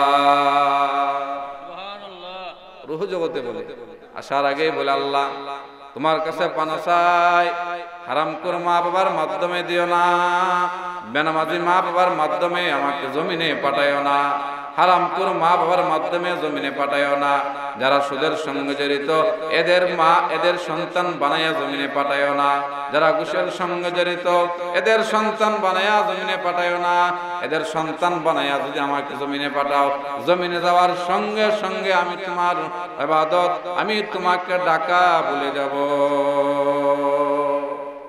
রূহ জগতে বলে আসার আগেই বলে, আল্লাহ তোমার কাছে পানা চাই, হারামখোর মা বাবার মাধ্যমে দিও না, বেনামাজি মা বাবার মাধ্যমে আমাকে জমিনে পাঠায়ও না, হারামখোর মা বাবার মাধ্যমে জমিনে পাঠায়ও না, যারা সুদের সঙ্গে জড়িত এদের মা এদের সন্তান বানায়া জমিনে পাঠায়ও না, যারা ঘুষের সঙ্গে জড়িত এদের সন্তান বানায়া জমিনে পাঠায়ও না, এদের সন্তান বানায়া যদি আমাকে জমিনে পাঠাও, জমিনে যাওয়ার সঙ্গে সঙ্গে আমি তোমার ইবাদত, আমি তোমাকে ডাকা ভুলে যাব।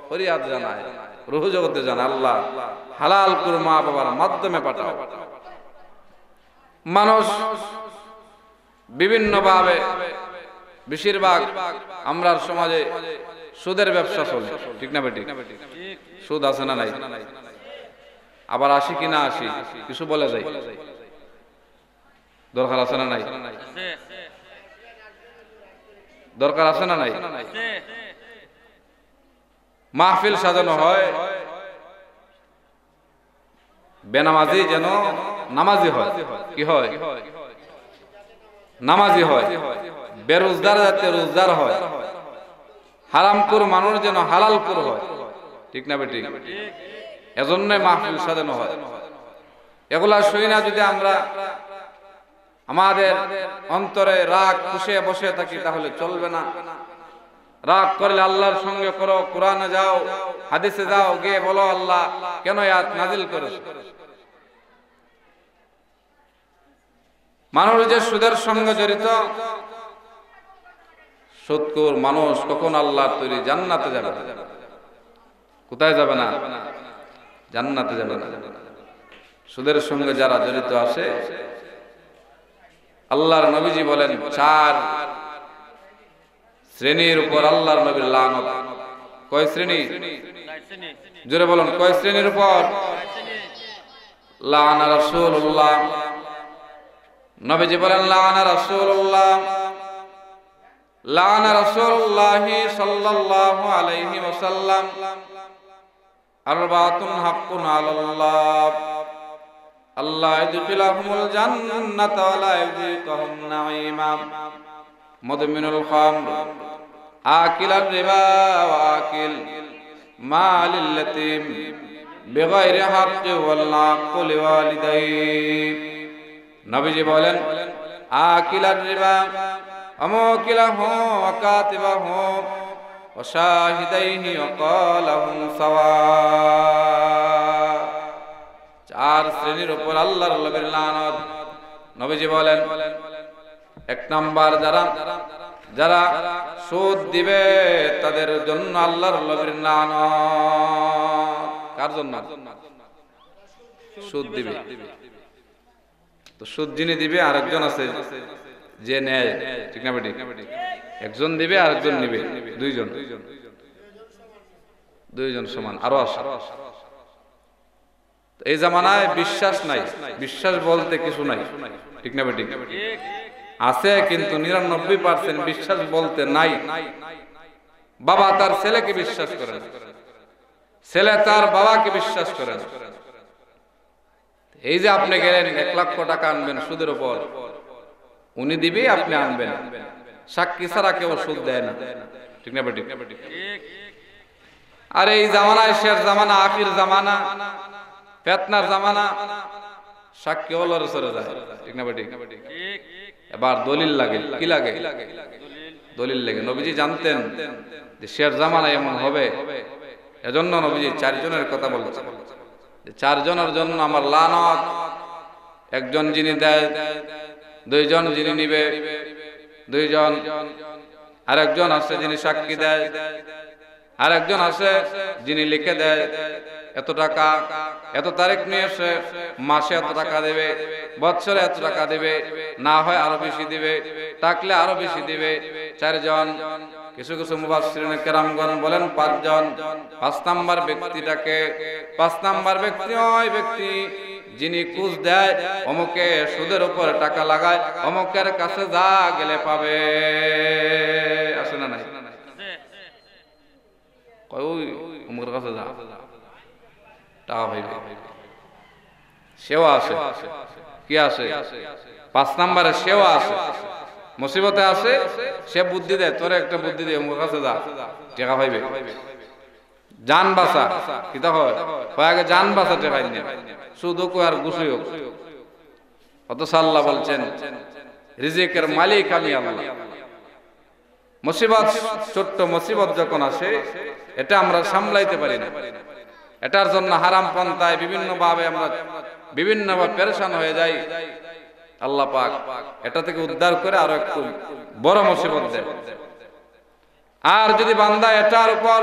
ফরিয়াদ জানায়, রুহ জগতে জানায়, আল্লাহ হালাল করে মা বাবার মাধ্যমে পাঠাও। মানুষ বিভিন্ন ভাবে, বেশিরভাগ আমরা সমাজে সুদের ব্যবসা চলে, ঠিক না বেটি? সুদ আছে না নাই? আবার আসি কি না আসি কিছু বলে যায়, দরকার আছে না নাই? দরকার আছে না নাই? মাহফিল সাজানো হয়, বেনামাজি যেন নামাজি হয়, কি হয়? নামাজি হয়, বেরোজগার যাতে রোজগার হয়, হারামখোর মানুষ যেন হালালখোর হয়, ঠিক না বেটি? এজন্য মাহফিল সাজানো হয়। এগুলা শুই না যদি আমরা আমাদের অন্তরে রাগ পুষে বসে থাকি তাহলে চলবে না। রাগ করলে আল্লাহর সঙ্গে করো, কোরআনে যাও, হাদিসে যাও, গিয়ে বলো আল্লাহ কেন আয়াত নাজিল করেছে। মানুষ যে সুদের সঙ্গে জড়িত, সুদখোর মানুষ কখন আল্লাহর তৈরি জান্নাতে যাবে? কোথায় যাবে না? জান্নাতে যাবে না। সুদের সঙ্গে যারা জড়িত আছে, আল্লাহর নবীজি বলেন 4 শ্রেণীর উপর আল্লাহর নবীর লানত। কয় শ্রেণী? জোরে বলুন, কয় শ্রেণীর উপর? লানা রাসূলুল্লাহ, নবীজি বলেন লানা রাসূলুল্লাহ, লানা রাসূলুল্লাহি সাল্লাল্লাহু আলাইহি ওয়াসাল্লাম আরবাতুন হাক্কুন আলাল্লাহ, আল্লাহ ইদখিলাহুমুল জান্নাতা ওয়া লা ইযিকুহুম নাঈমা, মুদমিনুল খামর, আকিলার রিবা ওয়া আকিল মালিল ইয়াতীম বিগাইরি হাক্কি ওয়াল আকুল ওয়ালিদাইহি। নবীজি বলেন আকিলার রিবা আমকিলাহু ওয়া কাতিবাহু ওয়া শাহিদাইহি ওয়া ক্বালাহুম সাওয়া। 4 শ্রেণীর উপর আল্লাহর নবীর লানত। নবীজি বলেন 1 নাম্বার যারা সুদ দিবে তাদের জন্য আল্লাহর নবীর লানত। কার জন্য? সুদ দিবে। তো সুদ যিনি দিবে আরেকজন আছে যে নেয়, ঠিক না বেটি? একজন দিবে আরেকজন নিবে, দুইজন সমান। আরো আছে। এই জামানায় বিশ্বাস নাই, বিশ্বাস বলতে কিছু নাই, ঠিক না বেটি? আছে কিন্তু 99% বিশ্বাস বলতে নাই। বাবা তার ছেলেকে বিশ্বাস করে না, ছেলে তার বাবাকে বিশ্বাস করে না। এই যে আপনি গেলেন 1 লক্ষ টাকা আনবেন সুদের উপর, উনি দিবে আপনি আনবেন, সাক্ষী ছাড়া কেউ সুদ দেয় না, ঠিক না বেটি? আর এই জামানায় শেষ জামানা, আখির জামানা, ফিতনার জামানা, সাক্ষী ওলার সরে যায়, ঠিক না বেটি? এবার দলিল লাগে। কি লাগে? দলিল লাগে। নবীজি জানতেন যে শেষ জামানায় এমন হবে, এজন্য নবীজি 4 জনের কথা বলছেন। 4 জনের জন্য আমার লানত। একজন যিনি দেয়, 2 জন যিনি নিবে, 2 জন, আরেকজন আছে যিনি সাক্ষী দেয়, আরেকজন আছে যিনি লিখে দেয় এত টাকা, এত তারিখ নিয়ে এসে মাসে এত টাকা দেবে, বছরে এত টাকা দেবে, না হয় আরো বেশি দিবে, থাকলে আরো বেশি দিবে। 4 জন। কিছু কিছু মুফাসসিরিনে কেরামগণ বলেন 5 জন। 5 নাম্বার ব্যক্তিটাকে, 5 নাম্বার ব্যক্তি ওই ব্যক্তি যিনি কুজ দেয়, অমুকে সুদের উপর টাকা লাগায়, অমুকের কাছে যা গেলে পাবে। আছে না নাই? কই ওই অমুকের কাছে যা টাকা পাইবে, সেও আছে। কি আছে? 5 নাম্বারে সেও আছে। মুসিবতে আছে সে বুদ্ধি দেয়, তোরে একটা বুদ্ধি দিয়ে আমার কাছে যা, টাকা পাইবে। জান বাঁচা কিতা হয়, আগে জান বাঁচা টাকা নিয়ে সুদ হোক আর ঘুষই হোক। অথচ আল্লাহ বলছেন রিজিকের মালিক আমি আল্লাহ। মুসিবত, ছোট্ট মুসিবত যখন আসে এটা আমরা সামলাইতে পারি না, এটার জন্য হারাম পন্থায় বিভিন্নভাবে আমরা বিভিন্নভাবে পেরেশান হয়ে যাই। আল্লাহ পাক এটা থেকে উদ্ধার করে আরো একটু বড় মুসিবত দেয়। আর যদি বান্দা এটার উপর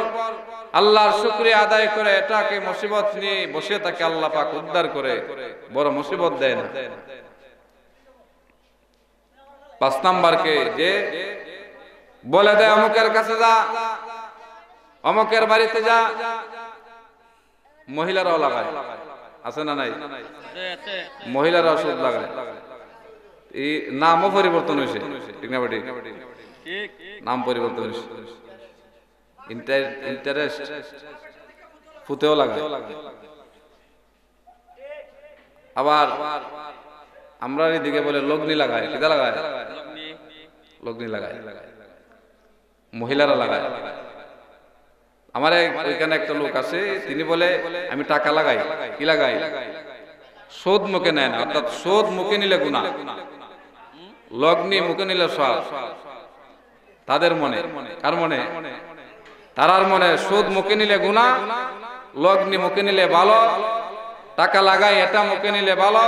আল্লাহর শুকরিয়া আদায় করে এটাকে মুসিবত নিয়ে বসে থাকে, আল্লাহ পাক উদ্ধার করে বড় মুসিবত দেয় না। 5 নাম্বারকে যে বলে দেয় অমুকের কাছে যা, অমুকের বাড়িতে যা, মহিলারাও লাগায়, আছে না নাই? মহিলারাও সুদ লাগায়, এই নামও পরিবর্তন হয়েছে, ঠিক না বেটি? নাম পরিবর্তন হয়েছে, ইন্টারেস্ট ফুতেও লাগায়। আবার আমরা এদিকে বলে লগ্নি লাগায়, কিতা লাগায়? লগ্নি লাগায়, মহিলারা লাগায়। আমার ওইখানে একটা লোক আছে, তিনি বলে আমি টাকা লাগাই, কি লাগাই? সুদ মুখে নেয় না, অর্থাৎ সুদ মুখে নিলে গুনাহ, লগ্নি মুখে নিলে সওয়াব। তাদের মনে, কার মনে? তারার মনে সুদ মুখে নিলে গুনাহ, লগ্নি মুখে নিলে ভালো, টাকা লাগাই এটা মুখে নিলে ভালো,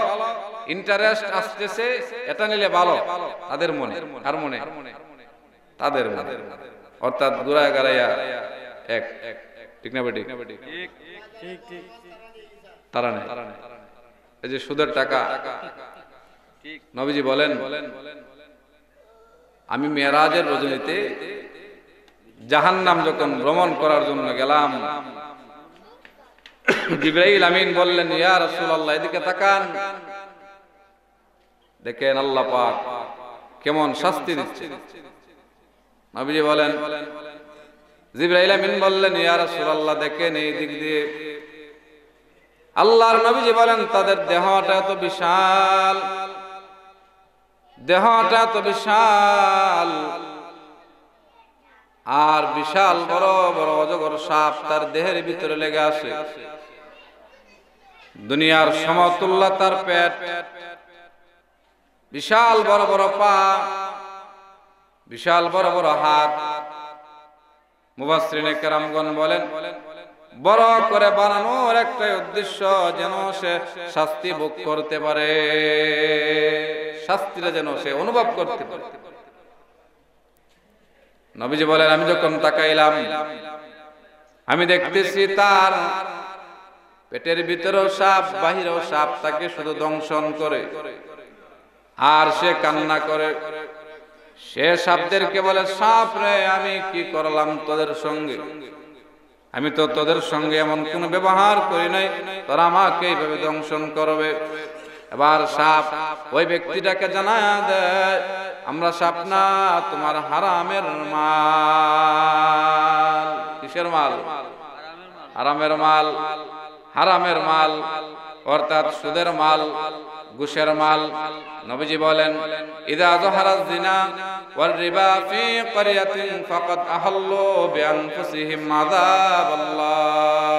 ইন্টারেস্ট আসতেছে এটা নিলে ভালো। তাদের মনে, কার মনে? তাদের মনে। অর্থাৎ গুড়ায় গাড়াইয়া এক, ঠিক না বেটি? তারা নেই। এই যে সুদের টাকা, নবীজি বলেন আমি মেরাজের রজনীতে জাহান্নাম যখন ভ্রমণ করার জন্য গেলাম, জিবরাইল আমিন বললেন ইয়া রাসূলুল্লাহ এদিকে তাকান, দেখেন আল্লাহ পাক কেমন শাস্তি দিচ্ছে। নবীজি বলেন, জিবরাইল আমিন বললেন ইয়া রাসূলুল্লাহ দেখেন এই দিক দিয়ে। আল্লাহর নবীজি বলেন তাদের দেহটা এত বিশাল, দেহটা এত বিশাল, আর বিশাল বড় বড় অজগর সাপ তার দেহের ভিতরে লেগে আছে। দুনিয়ার সমতুল্য তার পেট, বিশাল বড় বড় পা, বিশাল বড় বড় হাত। মুফাসসিরিনে কেরামগণ বলেন বড় করে বানানোর একটাই উদ্দেশ্য, যেন সে শাস্তি ভোগ করতে পারে, শাস্তিটা যেন সে অনুভব করতে পারে। নবীজি বলেন আমি যখন তাকাইলাম আমি দেখতেছি তার পেটের ভিতরেও সাপ, বাহিরেও সাপ, তাকে শুধু দংশন করে আর সে কান্না করে। সে সাপদেরকে বলে সাপ রে আমি কি করলাম তোদের সঙ্গে, আমি তো তোদের সঙ্গে এমন কোন ব্যবহার করি নাই, তোরা আমাকে এইভাবে দংশন করবে। এবার সাপ ওই ব্যক্তিটাকে জানায় দেয় আমরা সাপ না, তোমার হারামের মাল। কিসের মাল? হারামের মাল। হারামের মাল অর্থাৎ সুদের মাল, ঘুষের মাল। নবীজি বলেন ইযা যাহারাজ জিনা ওয়াল রিবা ফি ক্বরিয়াতিন ফাকাদ আহাল্লু বিআনফুসিহিম আযাবাল্লাহ।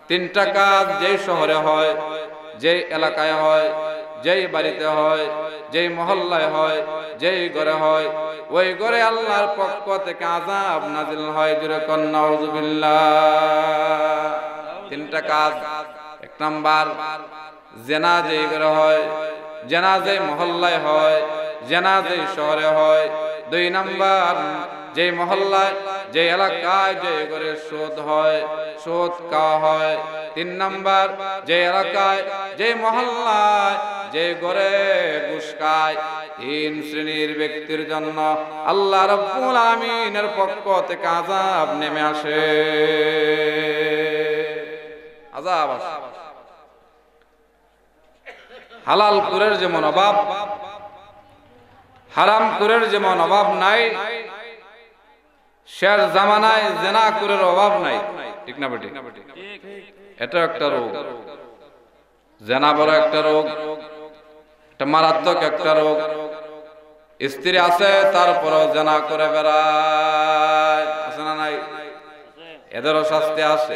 তিনটা কাজ যেই শহরে হয়, যেই এলাকায় হয়, যেই বাড়িতে হয়, যেই মহল্লায় হয়, যেই ঘরে হয়, ওই ঘরে আল্লাহর পক্ষ থেকে আযাব নাযিল হয়। জোরে কোন নাউযুবিল্লাহ। তিনটা কাজ। 1 নাম্বার জিনা যেই ঘরে হয়, জিনা যেই মহল্লায় হয়, জিনা যেই শহরে হয়। 2 নাম্বার যেই মহল্লায়, যে এলাকায়, যে ঘরে সুদ হয়, সুদ খাওয়া হয়। 3 নাম্বার যে এলাকায়, যে মহল্লায়, যে ঘরে ঘুষ খায়। 3 শ্রেণীর ব্যক্তির জন্য আল্লাহ রাব্বুল আলামিনের পক্ষ থেকে আযাব নেমে আসে। আযাব আসে। হালাল কুরের যেমন অভাব, হারাম কুরের যেমন অভাব নাই, শের জামানায় জিনা কুরের অভাব নাই। ঠিক না বেটি? এটা একটা রোগ। জিনা বড় একটা রোগ, একটা মারাত্মক একটা রোগ। স্ত্রী আছে তারপরেও জেনা করে বেড়ায়, আছে না নাই? এদেরও শাস্তি আছে।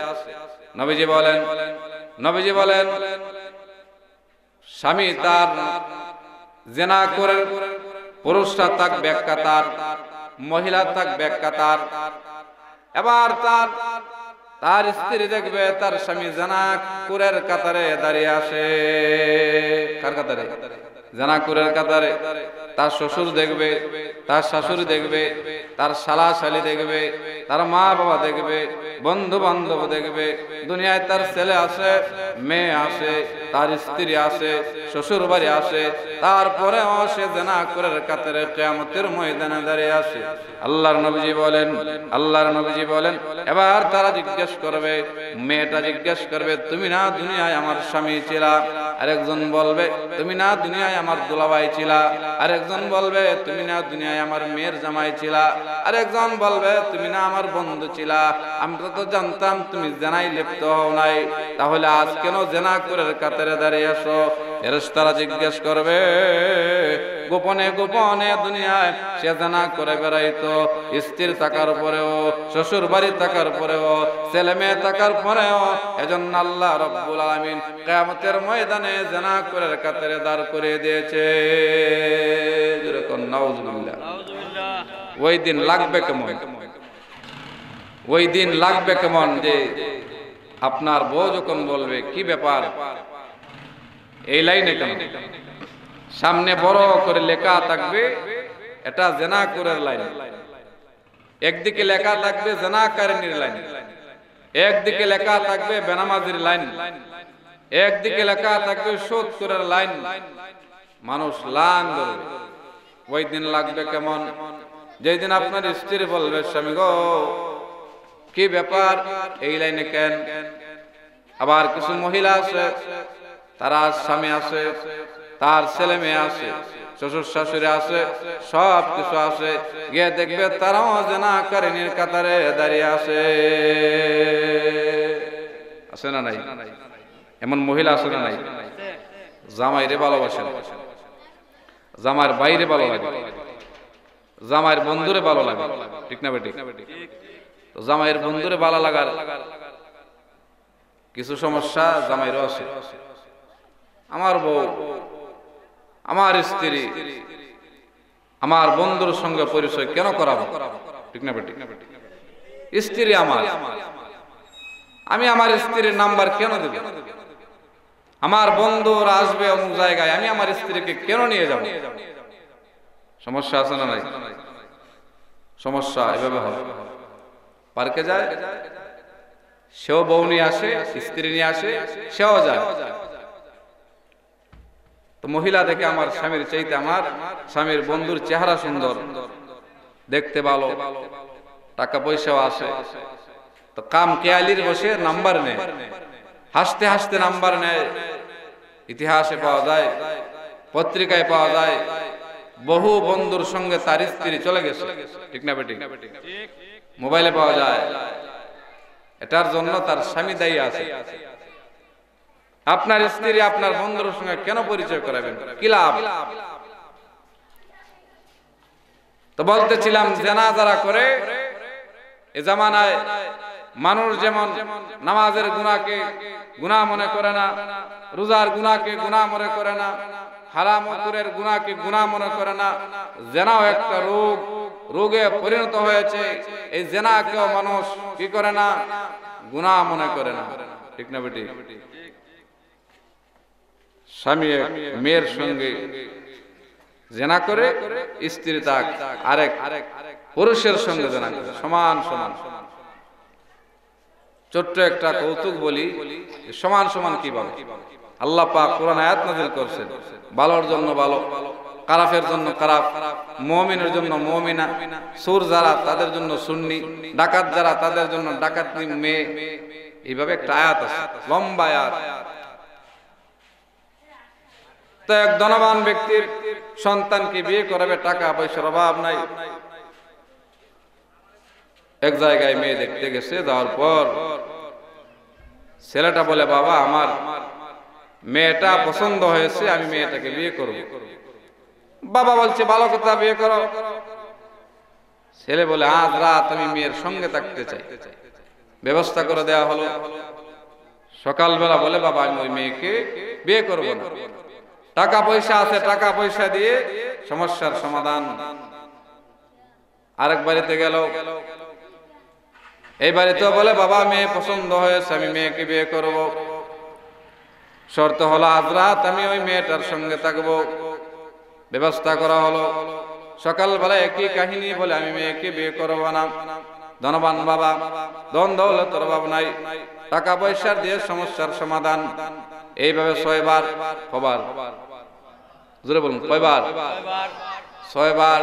নবীজি বলেন স্বামী তার জেনা করে, পুরুষরা থাকবে এক কাতার, মহিলা থাকবে এক কাতার। এবার তার স্ত্রী দেখবে তার স্বামী জানাকুরের কাতারে দাঁড়িয়ে আসে। কার কাতারে? জানাকুরের কাতারে। তার শ্বশুর দেখবে, তার শাশুড়ি দেখবে, তার শালা শালি দেখবে, তার মা বাবা দেখবে, বন্ধু বান্ধব দেখবে। দুনিয়ায় তার ছেলে আসে, মেয়ে আসে, তার স্ত্রী আসে, শ্বশুর বাড়ি আসে, তারপরেও সে জানাকুরের কাতারে কিয়ামতের ময়দানে দাঁড়িয়ে আসে। আল্লাহর নবীজি বলেন এবার তারা জিজ্ঞেস করবে, মেয়েটা জিজ্ঞেস করবে, তুমি না দুনিয়ায় আমার স্বামী ছিলা? আরেকজন বলবে, তুমি না দুনিয়ায় আমার দুলাভাই ছিলা? আরেকজন বলবে, তুমি না দুনিয়ায় আমার মেয়ের জামাই ছিলা? আরেকজন বলবে, তুমি না আমার বন্ধু ছিলা? আমরা তো জানতাম তুমি জেনায় লিপ্ত হও নাই, তাহলে আজ কেন জানাকুরের কাতারে দাঁড়িয়ে আসো? ফেরেশতারা জিজ্ঞেস করবে, গোপনে গোপনে দুনিয়ায় সে জানা করে বেড়াইতো, স্ত্রী থাকার পরেও, শ্বশুর বাড়ি থাকার পরেও, ছেলে মেয়ে থাকার পরেও। এজন্য আল্লাহ রাব্বুল আলামিন কিয়ামতের ময়দানে জানাকুরের কাতারে দাঁড় করিয়ে দিয়েছে। যেরকম নাউজুবিল্লাহ। ওই দিন লাগবে কেমন? ওই দিন লাগবে কেমন যে আপনার বউ যখন বলবে, কি ব্যাপার এই লাইনে কেন? সামনে বড় করে লেখা থাকবে এটা জানাকুরের লাইন, একদিকে লেখা থাকবে জানাকারিনীর লাইন, একদিকে লেখা থাকবে বেনামাজির লাইন, একদিকে লেখা থাকবে সুদখোরের লাইন। মানুষ লাইন ধরবে। ওই দিন লাগবে কেমন? যেই দিন আপনার স্ত্রী বলবে, স্বামী গো কি ব্যাপার এই লাইনে কেন? আবার কিছু মহিলা আছে, তারা স্বামী আছে, তার ছেলে মেয়ে আছে, শ্বশুর শাশুড়ি আছে, সব কিছু আছে, গিয়ে দেখবে তারাও জানাকারিনীর কাতারে দাঁড়িয়ে আছে। আছে না নাই? এমন মহিলা আছে না নাই? জামাইরে ভালোবাসেন, জামাইয়ের বাইরে ভালো লাগে, জামাইয়ের বন্ধুরে ভালো লাগে, ঠিক না বেটি? তো জামাইয়ের বন্ধুরে ভালো লাগার কিছু সমস্যা জামাইরও আছে। আমার বউ, আমার স্ত্রী, আমার বন্ধুর সঙ্গে পরিচয় কেন করাবো, ঠিক না বেটি? স্ত্রী আমার, আমি আমার স্ত্রীর নাম্বার কেন দেব? আমার বন্ধুরা আসবে অমুক জায়গায়, আমি আমার স্ত্রীকে কেন নিয়ে যাব? সমস্যা আছে না নাই? সমস্যা এভাবে হবে। পার্কে যায়, সেও বউ নিয়ে আসে, স্ত্রী নিয়ে আসে, সেও যায়। তো মহিলা দেখে আমার স্বামীর চাইতে আমার স্বামীর বন্ধুর চেহারা সুন্দর, দেখতে ভালো, টাকা পয়সাও আসে, তো কাম কেয়ালির বসে নাম্বার নেয়, হাসতে হাসতে নাম্বার নেয়। ইতিহাসে পাওয়া যায়, পত্রিকায় পাওয়া যায়, বহু বন্ধুর সঙ্গে তার স্ত্রী চলে গেছে, ঠিক না বেটি? মোবাইলে পাওয়া যায়। এটার জন্য তার স্বামী দায়ী আছে। আপনার স্ত্রী আপনার বন্ধুর সঙ্গে কেন পরিচয় করাবেন? কি লাভ? তো বলতেছিলাম, জেনা যারা করে এ জামানায় মানুষ যেমন নামাজের গুনাহকে গুনাহ মনে করে না, রোজার গুনাহকে গুনাহ মনে করে না, হারাম অকুরের গুনাহকে গুনাহ মনে করে না, জেনাও একটা রোগ, রোগে পরিণত হয়েছে। এই জেনাকেও মানুষ কি করে না? গুনাহ মনে করে না, ঠিক না বেটি? স্বামী মেয়ের সঙ্গে জেনা করে, স্ত্রী তাক আরেক পুরুষের সঙ্গে জেনা করে, সমান সমান। ছোট্ট একটা কৌতুক বলি, সমান সমান কিভাবে? আল্লাহ পাক কোরআন আয়াত নাযিল করেছেন, ভালোর জন্য ভালো, খারাপের জন্য খারাপ, মুমিনের জন্য মুমিনা, সুর যারা তাদের জন্য সুন্নি, ডাকাত যারা তাদের জন্য ডাকাতনি মেয়ে। এইভাবে একটা আয়াত আছে, লম্বা আয়াত। তো এক ধনবান ব্যক্তির সন্তানকে বিয়ে করাবে, টাকা পয়সার অভাব নাই। এক জায়গায় মেয়ে দেখতে গেছে, যাওয়ার পর ছেলেটা বলে, বাবা আমার মেয়েটা পছন্দ হয়েছে, আমি মেয়েটাকে বিয়ে করব। বাবা বলছে ভালো কথা, বিয়ে করো। ছেলে বলে আজ রাত আমি মেয়ের সঙ্গে থাকতে চাই। ব্যবস্থা করে দেওয়া হলো। সকালবেলা বলে বাবা আমি ওই মেয়েকে বিয়ে করব না, টাকা পয়সা আছে, টাকা পয়সা দিয়ে সমস্যার সমাধান। আরেক বাড়িতে গেল, এই বাড়িতেও বলে বাবা মেয়ে পছন্দ হয়েছে, আমি মেয়েকে বিয়ে করব। শর্ত হলো আজ রাত আমি ওই মেয়েটার সঙ্গে থাকবো। ব্যবস্থা করা হলো। সকালবেলা একই কাহিনী বলে আমি মেয়েকে বিয়ে করব না। ধনবান বাবা, ধন দৌলতের অভাব নাই, টাকা পয়সা দিয়ে সমস্যার সমাধান। এইভাবে 6 বার, কবার জোরে বলুন, কয়বার? 6 বার।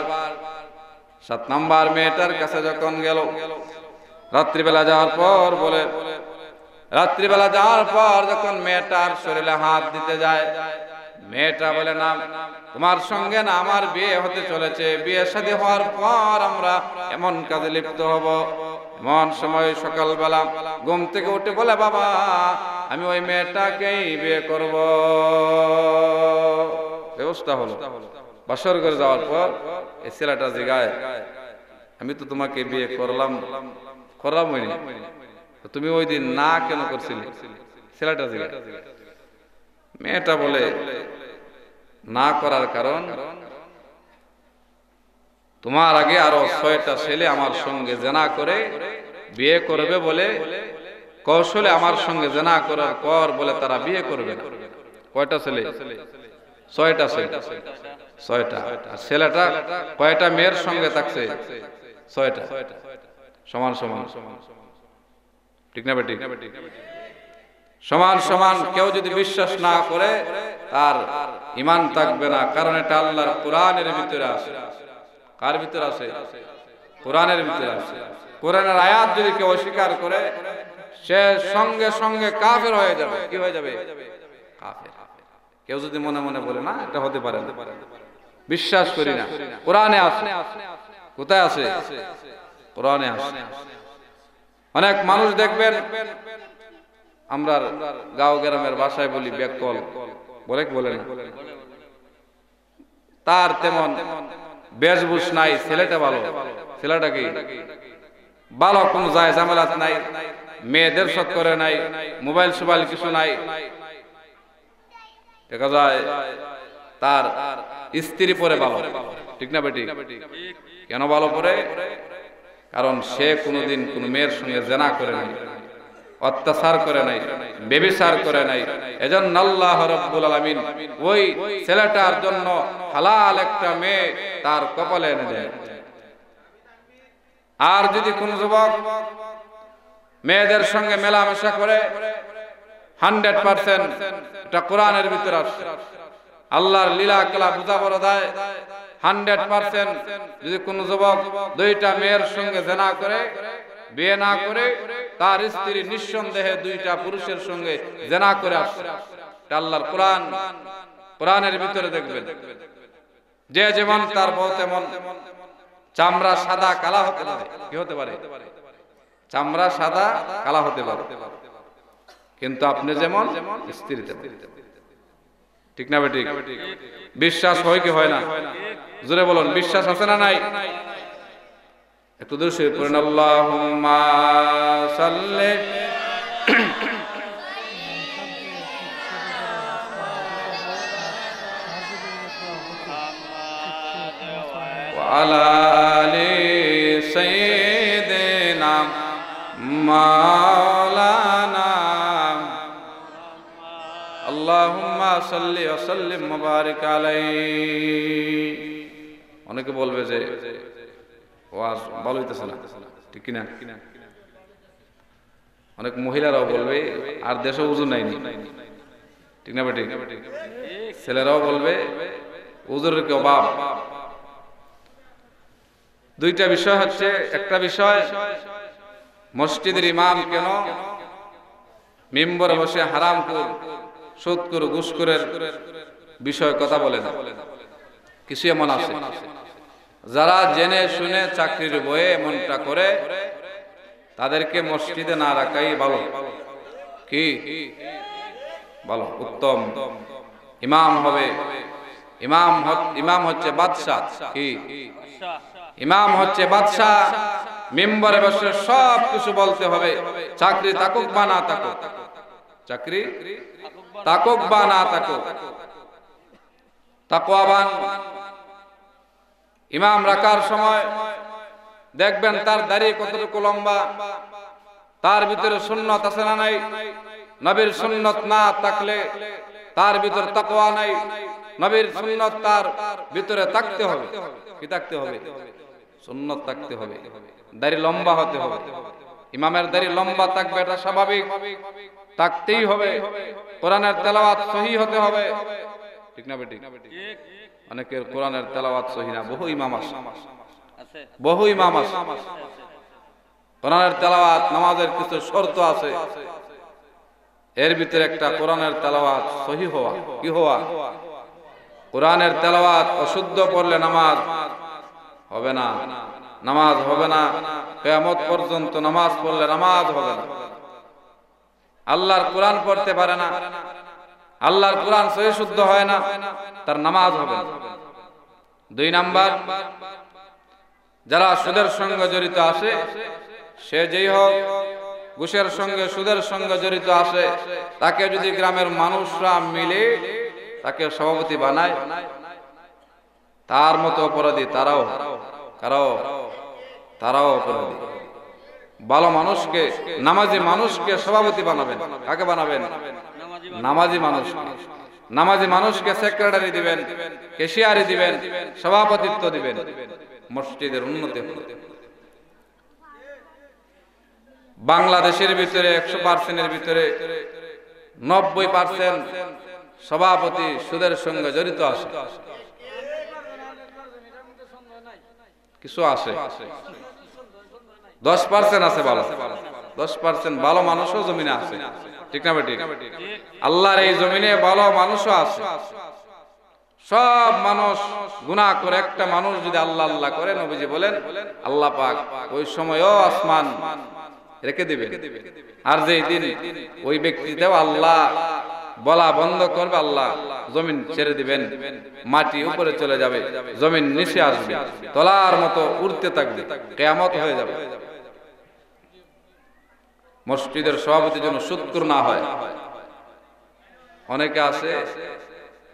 7 নাম্বার মেয়েটার কাছে যখন গেল, রাত্রিবেলা যাওয়ার পর বলে, রাত্রিবেলা যাওয়ার পর যখন মেয়েটার শরীরে হাত দিতে যায়, মেয়েটা বলে না, তোমার সঙ্গে না আমার বিয়ে হতে চলেছে, বিয়ে শাদী হওয়ার পর আমরা এমন কাজে লিপ্ত হব। এমন সময় সকালবেলা ঘুম থেকে উঠে বলে বাবা আমি ওই মেয়েটাকেই বিয়ে করব। ব্যবস্থা হলো। বাসর করে যাওয়ার পর এই ছেলেটা জিগায়, আমি তো তোমাকে বিয়ে করলামই না, তুমি ওই দিন না কেন করছিলে? ছেলেটা জিগায়। মেয়েটা বলে না করার কারণ, তোমার আগে আরো 6টা ছেলে আমার সঙ্গে জেনা করে বিয়ে করবে বলে কৌশলে আমার সঙ্গে জেনা করার পর বলে তারা বিয়ে করবে না। কয়টা ছেলে? 6টা ছেলে। 6টা। আর ছেলেটা কয়টা মেয়ের সঙ্গে থাকছে? 6টা। সমান সমান, ঠিক না বেটি? সমান সমান। কেউ যদি বিশ্বাস না করে তার ঈমান থাকবে না, কারণ এটা আল্লাহর কোরআনের ভিতরে আছে। কার ভিতরে আছে? কোরআনের ভিতরে আছে। কোরআনের আয়াত যদি কেউ অস্বীকার করে সে সঙ্গে সঙ্গে কাফের হয়ে যাবে। কি হয়ে যাবে? কাফের। কেউ যদি মনে মনে বলে না এটা হতে পারে না, বিশ্বাস করি না, কোরআনে আছে। কোথায় আছে? কোরআনে আছে। অনেক মানুষ দেখবেন, আমরা গাঁও গ্রামের ভাষায় বলি বেকল, বলে না, তার তেমন বেশভূষ নাই, ছেলেটা ভালো। ছেলেটা কি ভালো, কোন যায় ঝামেলাত নাই, মেয়েদের শখ করে নাই, মোবাইল সোবাইল কিছু নাই। দেখা যায় তার স্ত্রী পরে ভালো, ঠিক না বেটি? কেন ভালো পরে? কারণ সে কোনোদিন কোন মেয়ের সঙ্গে জেনা করে নাই, অত্যাচার করে নাই, ব্যভিচার করে নাই। এজন্য আল্লাহ রাব্বুল আলামিন ওই ছেলেটার জন্য হালাল একটা মেয়ে তার কপালে এনে দেয়। আর যদি কোন যুবক মেয়েদের সঙ্গে মেলামেশা করে, 100% এটা কোরআনের ভিতরে আছে। আল্লাহর লীলা খেলা বুঝা বড় দেয়। 100% যদি কোন যুবক 2টা মেয়ের সঙ্গে জেনা করে, বিয়ে না করে, তার স্ত্রী নিঃসন্দেহে 2টা পুরুষের সঙ্গে জেনা করে আসছে। আল্লাহর কোরআনের ভিতরে দেখবেন, যে যেমন তার বউ তেমন। চামড়া সাদা কালা হতে পারে, কি হতে পারে? চামড়া সাদা কালা হতে পারে, কিন্তু আপনি যেমন স্ত্রী তেমন, ঠিক না বেটি? বিশ্বাস হয় কি হয় না? জোরে বলুন, বিশ্বাস আছে না নাই? একটু দূর সে পড়েন, আল্লাহুম্মা সাল্লি ওয়া আলা আলি সাইয়্যিদিনা মাওলানা আল্লাহুম্মা সাল্লি ওয়া সাল্লিম ওয়া বারিক আলাইহি। অনেকে বলবে যে ওয়াজ ভালো হইতেছে না, ঠিক কিনা? অনেক মহিলারাও বলবে আর দেশে ওযু নাই, ঠিক না বেটি? ছেলেরাও বলবে ওযুর কি অভাব। 2টা বিষয় হচ্ছে, একটা বিষয় মসজিদের ইমাম কেন মিম্বরে বসে হারামখোর, সুদখোর, ঘুষখোরের বিষয়ে কথা বলে না। কিছু এমন আছে যারা জেনে শুনে চাকরির বয়ে এমনটা করে, তাদেরকে মসজিদে না রাখাই ভালো। কি ভালো উত্তম ইমাম হবে। ইমাম হচ্ছে বাদশা। কি ইমাম হচ্ছে বাদশা। মিম্বরে বসে সব কিছু বলতে হবে, চাকরি থাকুক বা না থাকুক, চাকরি থাকুক বা না থাকুক। তাকওয়াবান ইমাম রাখার সময় দেখবেন তার দাড়ি কতটুকু লম্বা, তার ভিতরে সুন্নত আছে না নাই। নবীর সুন্নত না থাকলে তার ভিতরে তাকওয়া নাই। নবীর সুন্নত তার ভিতরে থাকতে হবে। কি থাকতে হবে? সুন্নত থাকতে হবে। দাড়ি লম্বা হতে হবে। ইমামের দাড়ি লম্বা থাকবে, এটা স্বাভাবিক, থাকতেই হবে। কোরআনের তেলাওয়াত সহিহ হতে হবে, ঠিক না বেটি? অনেকের কোরআনের তেলাওয়াত সহিহ না, বহু ইমাম আছে, বহু ইমাম আছে। কোরআনের তেলাওয়াত নামাজের কিছু শর্ত আছে, এর ভিতরে একটা কোরআনের তেলাওয়াত সহিহ হওয়া। কি হওয়া? কোরআনের তেলাওয়াত অশুদ্ধ পড়লে নামাজ হবে না, নামাজ হবে না। কিয়ামত পর্যন্ত নামাজ পড়লে নামাজ হবে না। আল্লাহর কোরআন পড়তে পারে না, আল্লাহর কোরআন সহিহ শুদ্ধ হয় না, তার নামাজ হবে না। 2 নাম্বার, যারা সুদের সঙ্গে জড়িত আছে, সে যেই হোক, ঘুষের সঙ্গে সুদের সঙ্গে জড়িত আছে, তাকে যদি গ্রামের মানুষরা মিলে তাকে সভাপতি বানায়, তার মতো অপরাধী তারাও অপরাধী। ভালো মানুষকে, নামাজি মানুষকে সভাপতি বানাবেন। কাকে বানাবেন? নামাজি মানুষকে। নামাজি মানুষকে সেক্রেটারি দিবেন, কেশিয়ারি দিবেন, সভাপতিত্ব দিবেন, মসজিদের উন্নতি হবে। বাংলাদেশের ভিতরে 100%-এর ভিতরে 90% সভাপতি সুদের সঙ্গে জড়িত আছে। কিছু আছে 10% আছে ভালো, 10% ভালো মানুষও জমিনে আছে, ঠিক না বেটি? আল্লাহর এই জমিনে ভালো মানুষও আছে। সব মানুষ গুনাহ করে, একটা মানুষ যদি আল্লাহ আল্লাহ করে, নবীজি বলেন আল্লাহ পাক ওই সময়ও আসমান রেখে দিবেন। আর যেই দিন ওই ব্যক্তিটাও আল্লাহ বলা বন্ধ করবে, আল্লাহ জমিন ছেড়ে দিবেন, মাটি উপরে চলে যাবে, জমিন নিচে আসবে, তলার মতো উড়তে থাকবে, কিয়ামত হয়ে যাবে। মসজিদের সভাপতির জন্য সুদখোর না হয়। অনেকে আছে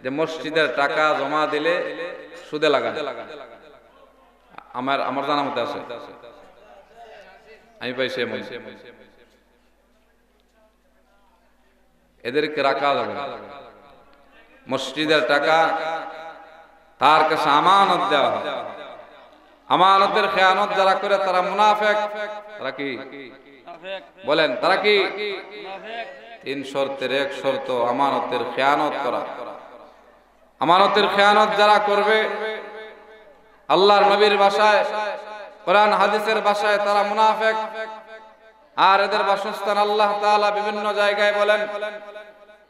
যে মসজিদের টাকা জমা দিলে সুদে লাগায়। আমার জানা মতে আছে, আমি পাইছি এমন। এদেরকে রাখা যাবে না। মসজিদের টাকা তার কাছে আমানত দেওয়া হয়। আমানতের খেয়ানত যারা করে তারা মুনাফিক। তারা কি বলেন? তারা কি? 3 শর্তের 1 শর্ত আমানতের খেয়ানত করা। আমানতের খেয়ানত যারা করবে, আল্লাহর নবীর ভাষায়, কোরআন হাদিসের ভাষায় তারা মুনাফিক। আর এদের বাসস্থান আল্লাহ তাআলা বিভিন্ন জায়গায় বলেন।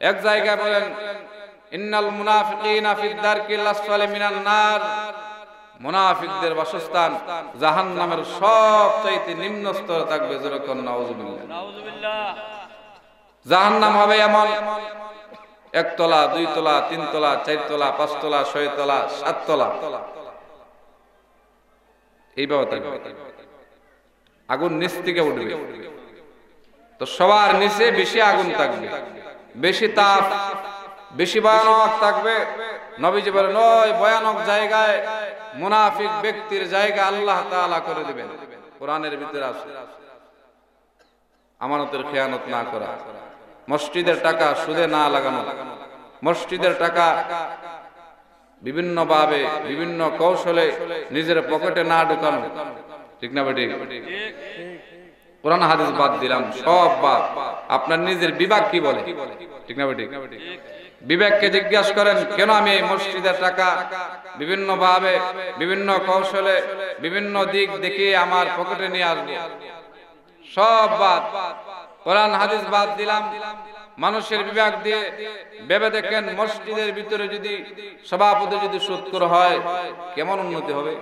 এক জায়গায় বলেন ইন্নাল মুনাফিকিনা ফিদ দারকিল আসফালি মিনান নার, মুনাফিকদের বাসস্থান জাহান্নামের সবচাইতে নিম্ন স্তরে থাকবে। যেরকম নাউজুবিল্লাহ, জাহান্নাম হবে এমন 1 তলা, 2 তলা, 3 তলা, 4 তলা, 5 তলা, 6 তলা, 7 তলা, এইভাবে থাকবে। আগুন নিচ থেকে উঠবে, তো সবার নিচে বেশি আগুন থাকবে, বেশি তাপ, বেশি ভয়ানক থাকবে। নবীজি বলেন ওই ভয়ানক জায়গায় মুনাফিক ব্যক্তির জায়গা আল্লাহ তাআলা করে দিবেন। কোরআনের ভিতরে আছে আমানতের খেয়ানত না করা, মসজিদের টাকা সুদে না লাগানো, মসজিদের টাকা বিভিন্ন ভাবে বিভিন্ন কৌশলে নিজের পকেটে না ঢোকানো, ঠিক না বেটি? কোরআন হাদিস বাদ দিলাম, সব বাদ। আপনার নিজের বিবেক কি বলে, ঠিক না বেটি? বিবেককে জিজ্ঞাসা করেন, কেন আমি এই মসজিদের টাকা বিভিন্ন ভাবে বিভিন্ন কৌশলে বিভিন্ন দিক দেখিয়ে আমার পকেটে নিয়ে আসবো? সব বাদ। কোরআন হাদিস বাদ দিলাম, মানুষের বিবেক দিয়ে ভেবে দেখেন মসজিদের ভিতরে যদি সভাপতি যদি সুদখোর হয়, কেমন উন্নতি হবে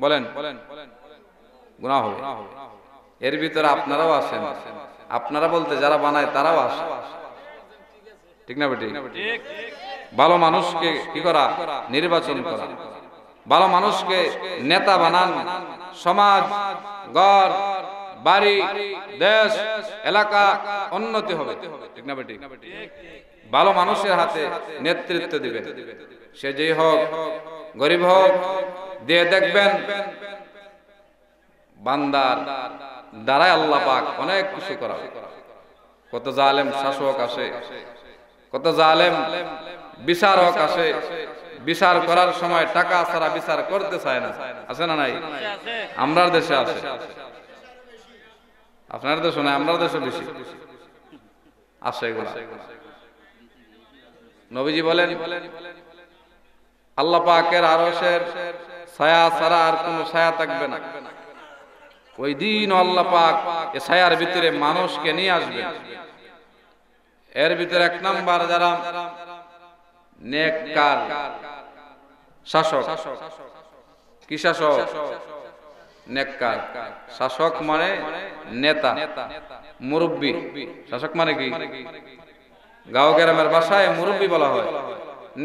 বলেন? গুনাহ হবে। এর ভিতরে আপনারাও আছেন, আপনারা বলতে যারা বানায় তারাও আসে, ঠিক না বেটি? ভালো মানুষকে কি করা? নির্বাচন করা। ভালো মানুষকে নেতা বানান। সমাজ, ঘর, বাড়ি, দেশ, এলাকা উন্নতি হবে, ঠিক না বেটি? ভালো মানুষের হাতে নেতৃত্ব দিবেন, সে যেই হোক, গরিব হোক, দিয়ে দেখবেন বান্দার দ্বারাই আল্লাহ পাক অনেক কিছু করা। কত জালেম শাসক আসে, কত জালেম বিচারক আসে, বিচার করার সময় টাকা ছাড়া বিচার করতে চায় না, আছে না নাই? আমরার দেশে আছে, আপনার দেশে নাই, আমরার দেশে বেশি আছে এগুলা। নবীজি বলেন আল্লাহ পাকের আরশের ছায়া ছাড়া আর কোনো ছায়া থাকবে না। ওই দিন আল্লাহ পাক এই ছায়ার ভিতরে মানুষকে নিয়ে আসবেন। এর ভিতরে এক নাম্বার যারা নেককার শাসক। কি শাসক? নেককার শাসক মানে নেতা, মুরব্বী। শাসক মানে কি? গাঁও গ্রামের ভাষায় মুরব্বী বলা হয়,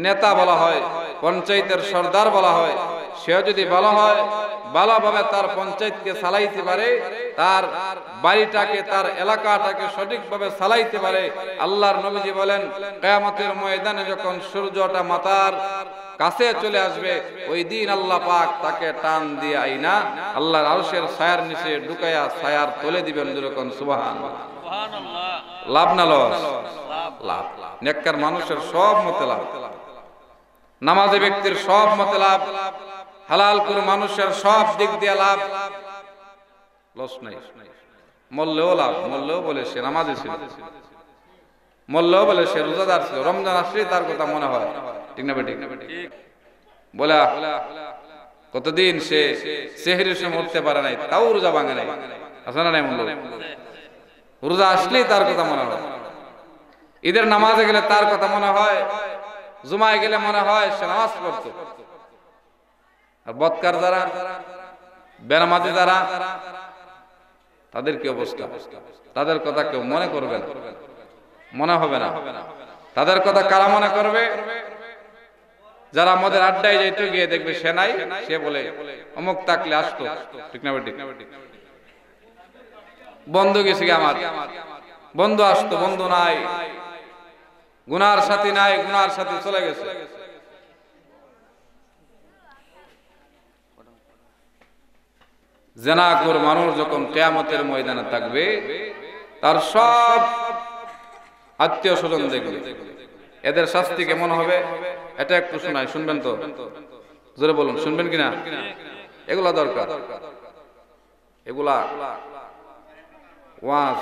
নেতা বলা হয়, পঞ্চায়েতের সর্দার বলা হয়। সেও যদি ভালো হয়, ভালোভাবে তার পঞ্চায়েতকে চালাইতে পারে, তার বাড়িটাকে, তার এলাকাটাকে সঠিকভাবে চালাইতে পারে, আল্লাহর নবীজি বলেন কিয়ামতের ময়দানে যখন সূর্যটা মাথার কাছে চলে আসবে, ওই দিন আল্লাহ পাক তাকে টান দিয়ে আইনা আল্লাহর আরশের ছায়ার নিচে ঢুকাইয়া ছায়ার তলে দিবেন। যেরকম সুবহানাল্লাহ। লাভ না লস? লাভ। নেককার মানুষের সব মতে লাভ, নামাজি ব্যক্তির সব মতে লাভ, হালাল করে মানুষের সব দিক দিয়ে লাভ, লস নাই। মরলেও লাভ, মরলেও বলে সে নামাজি ছিল, মরলেও বলে সে রোজাদার ছিল, রমজান আসলে তার কথা মনে হয়, ঠিক না বেটি? বলে কতদিন সে সেহরির সময় উঠতে পারে নাই, তাও রোজা ভাঙে নাই, আছে না নাই? রোজা আসলেই তার কথা মনে হয়, ঈদের নামাজে গেলে তার কথা মনে হয়, জুমায় গেলে মনে হয় সে নামাজ পড়তো। আর বদকার যারা, বেনামাজি যারা, তাদের কি অবস্থা? তাদের কথা কেউ মনে করবে না, মনে হবে না। তাদের কথা কারা মনে করবে? যারা মদের আড্ডায় যাইতো, গিয়ে দেখবে সে নাই, সে বলে অমুক থাকলে আসতো, ঠিক না বেটি? বন্ধু গেছে আমার, বন্ধু আসতো, বন্ধু নাই, গুনার সাথী নাই, গুনার সাথী চলে গেছে। জেনাখোর মানুষ যখন কিয়ামতের ময়দানে থাকবে, তার সব আত্মীয় স্বজন দেখবে, এদের শাস্তি কেমন হবে এটা একটু শোনাই, শুনবেন তো? জোরে বলুন, শুনবেন কিনা? এগুলা দরকার, এগুলা ওয়াজ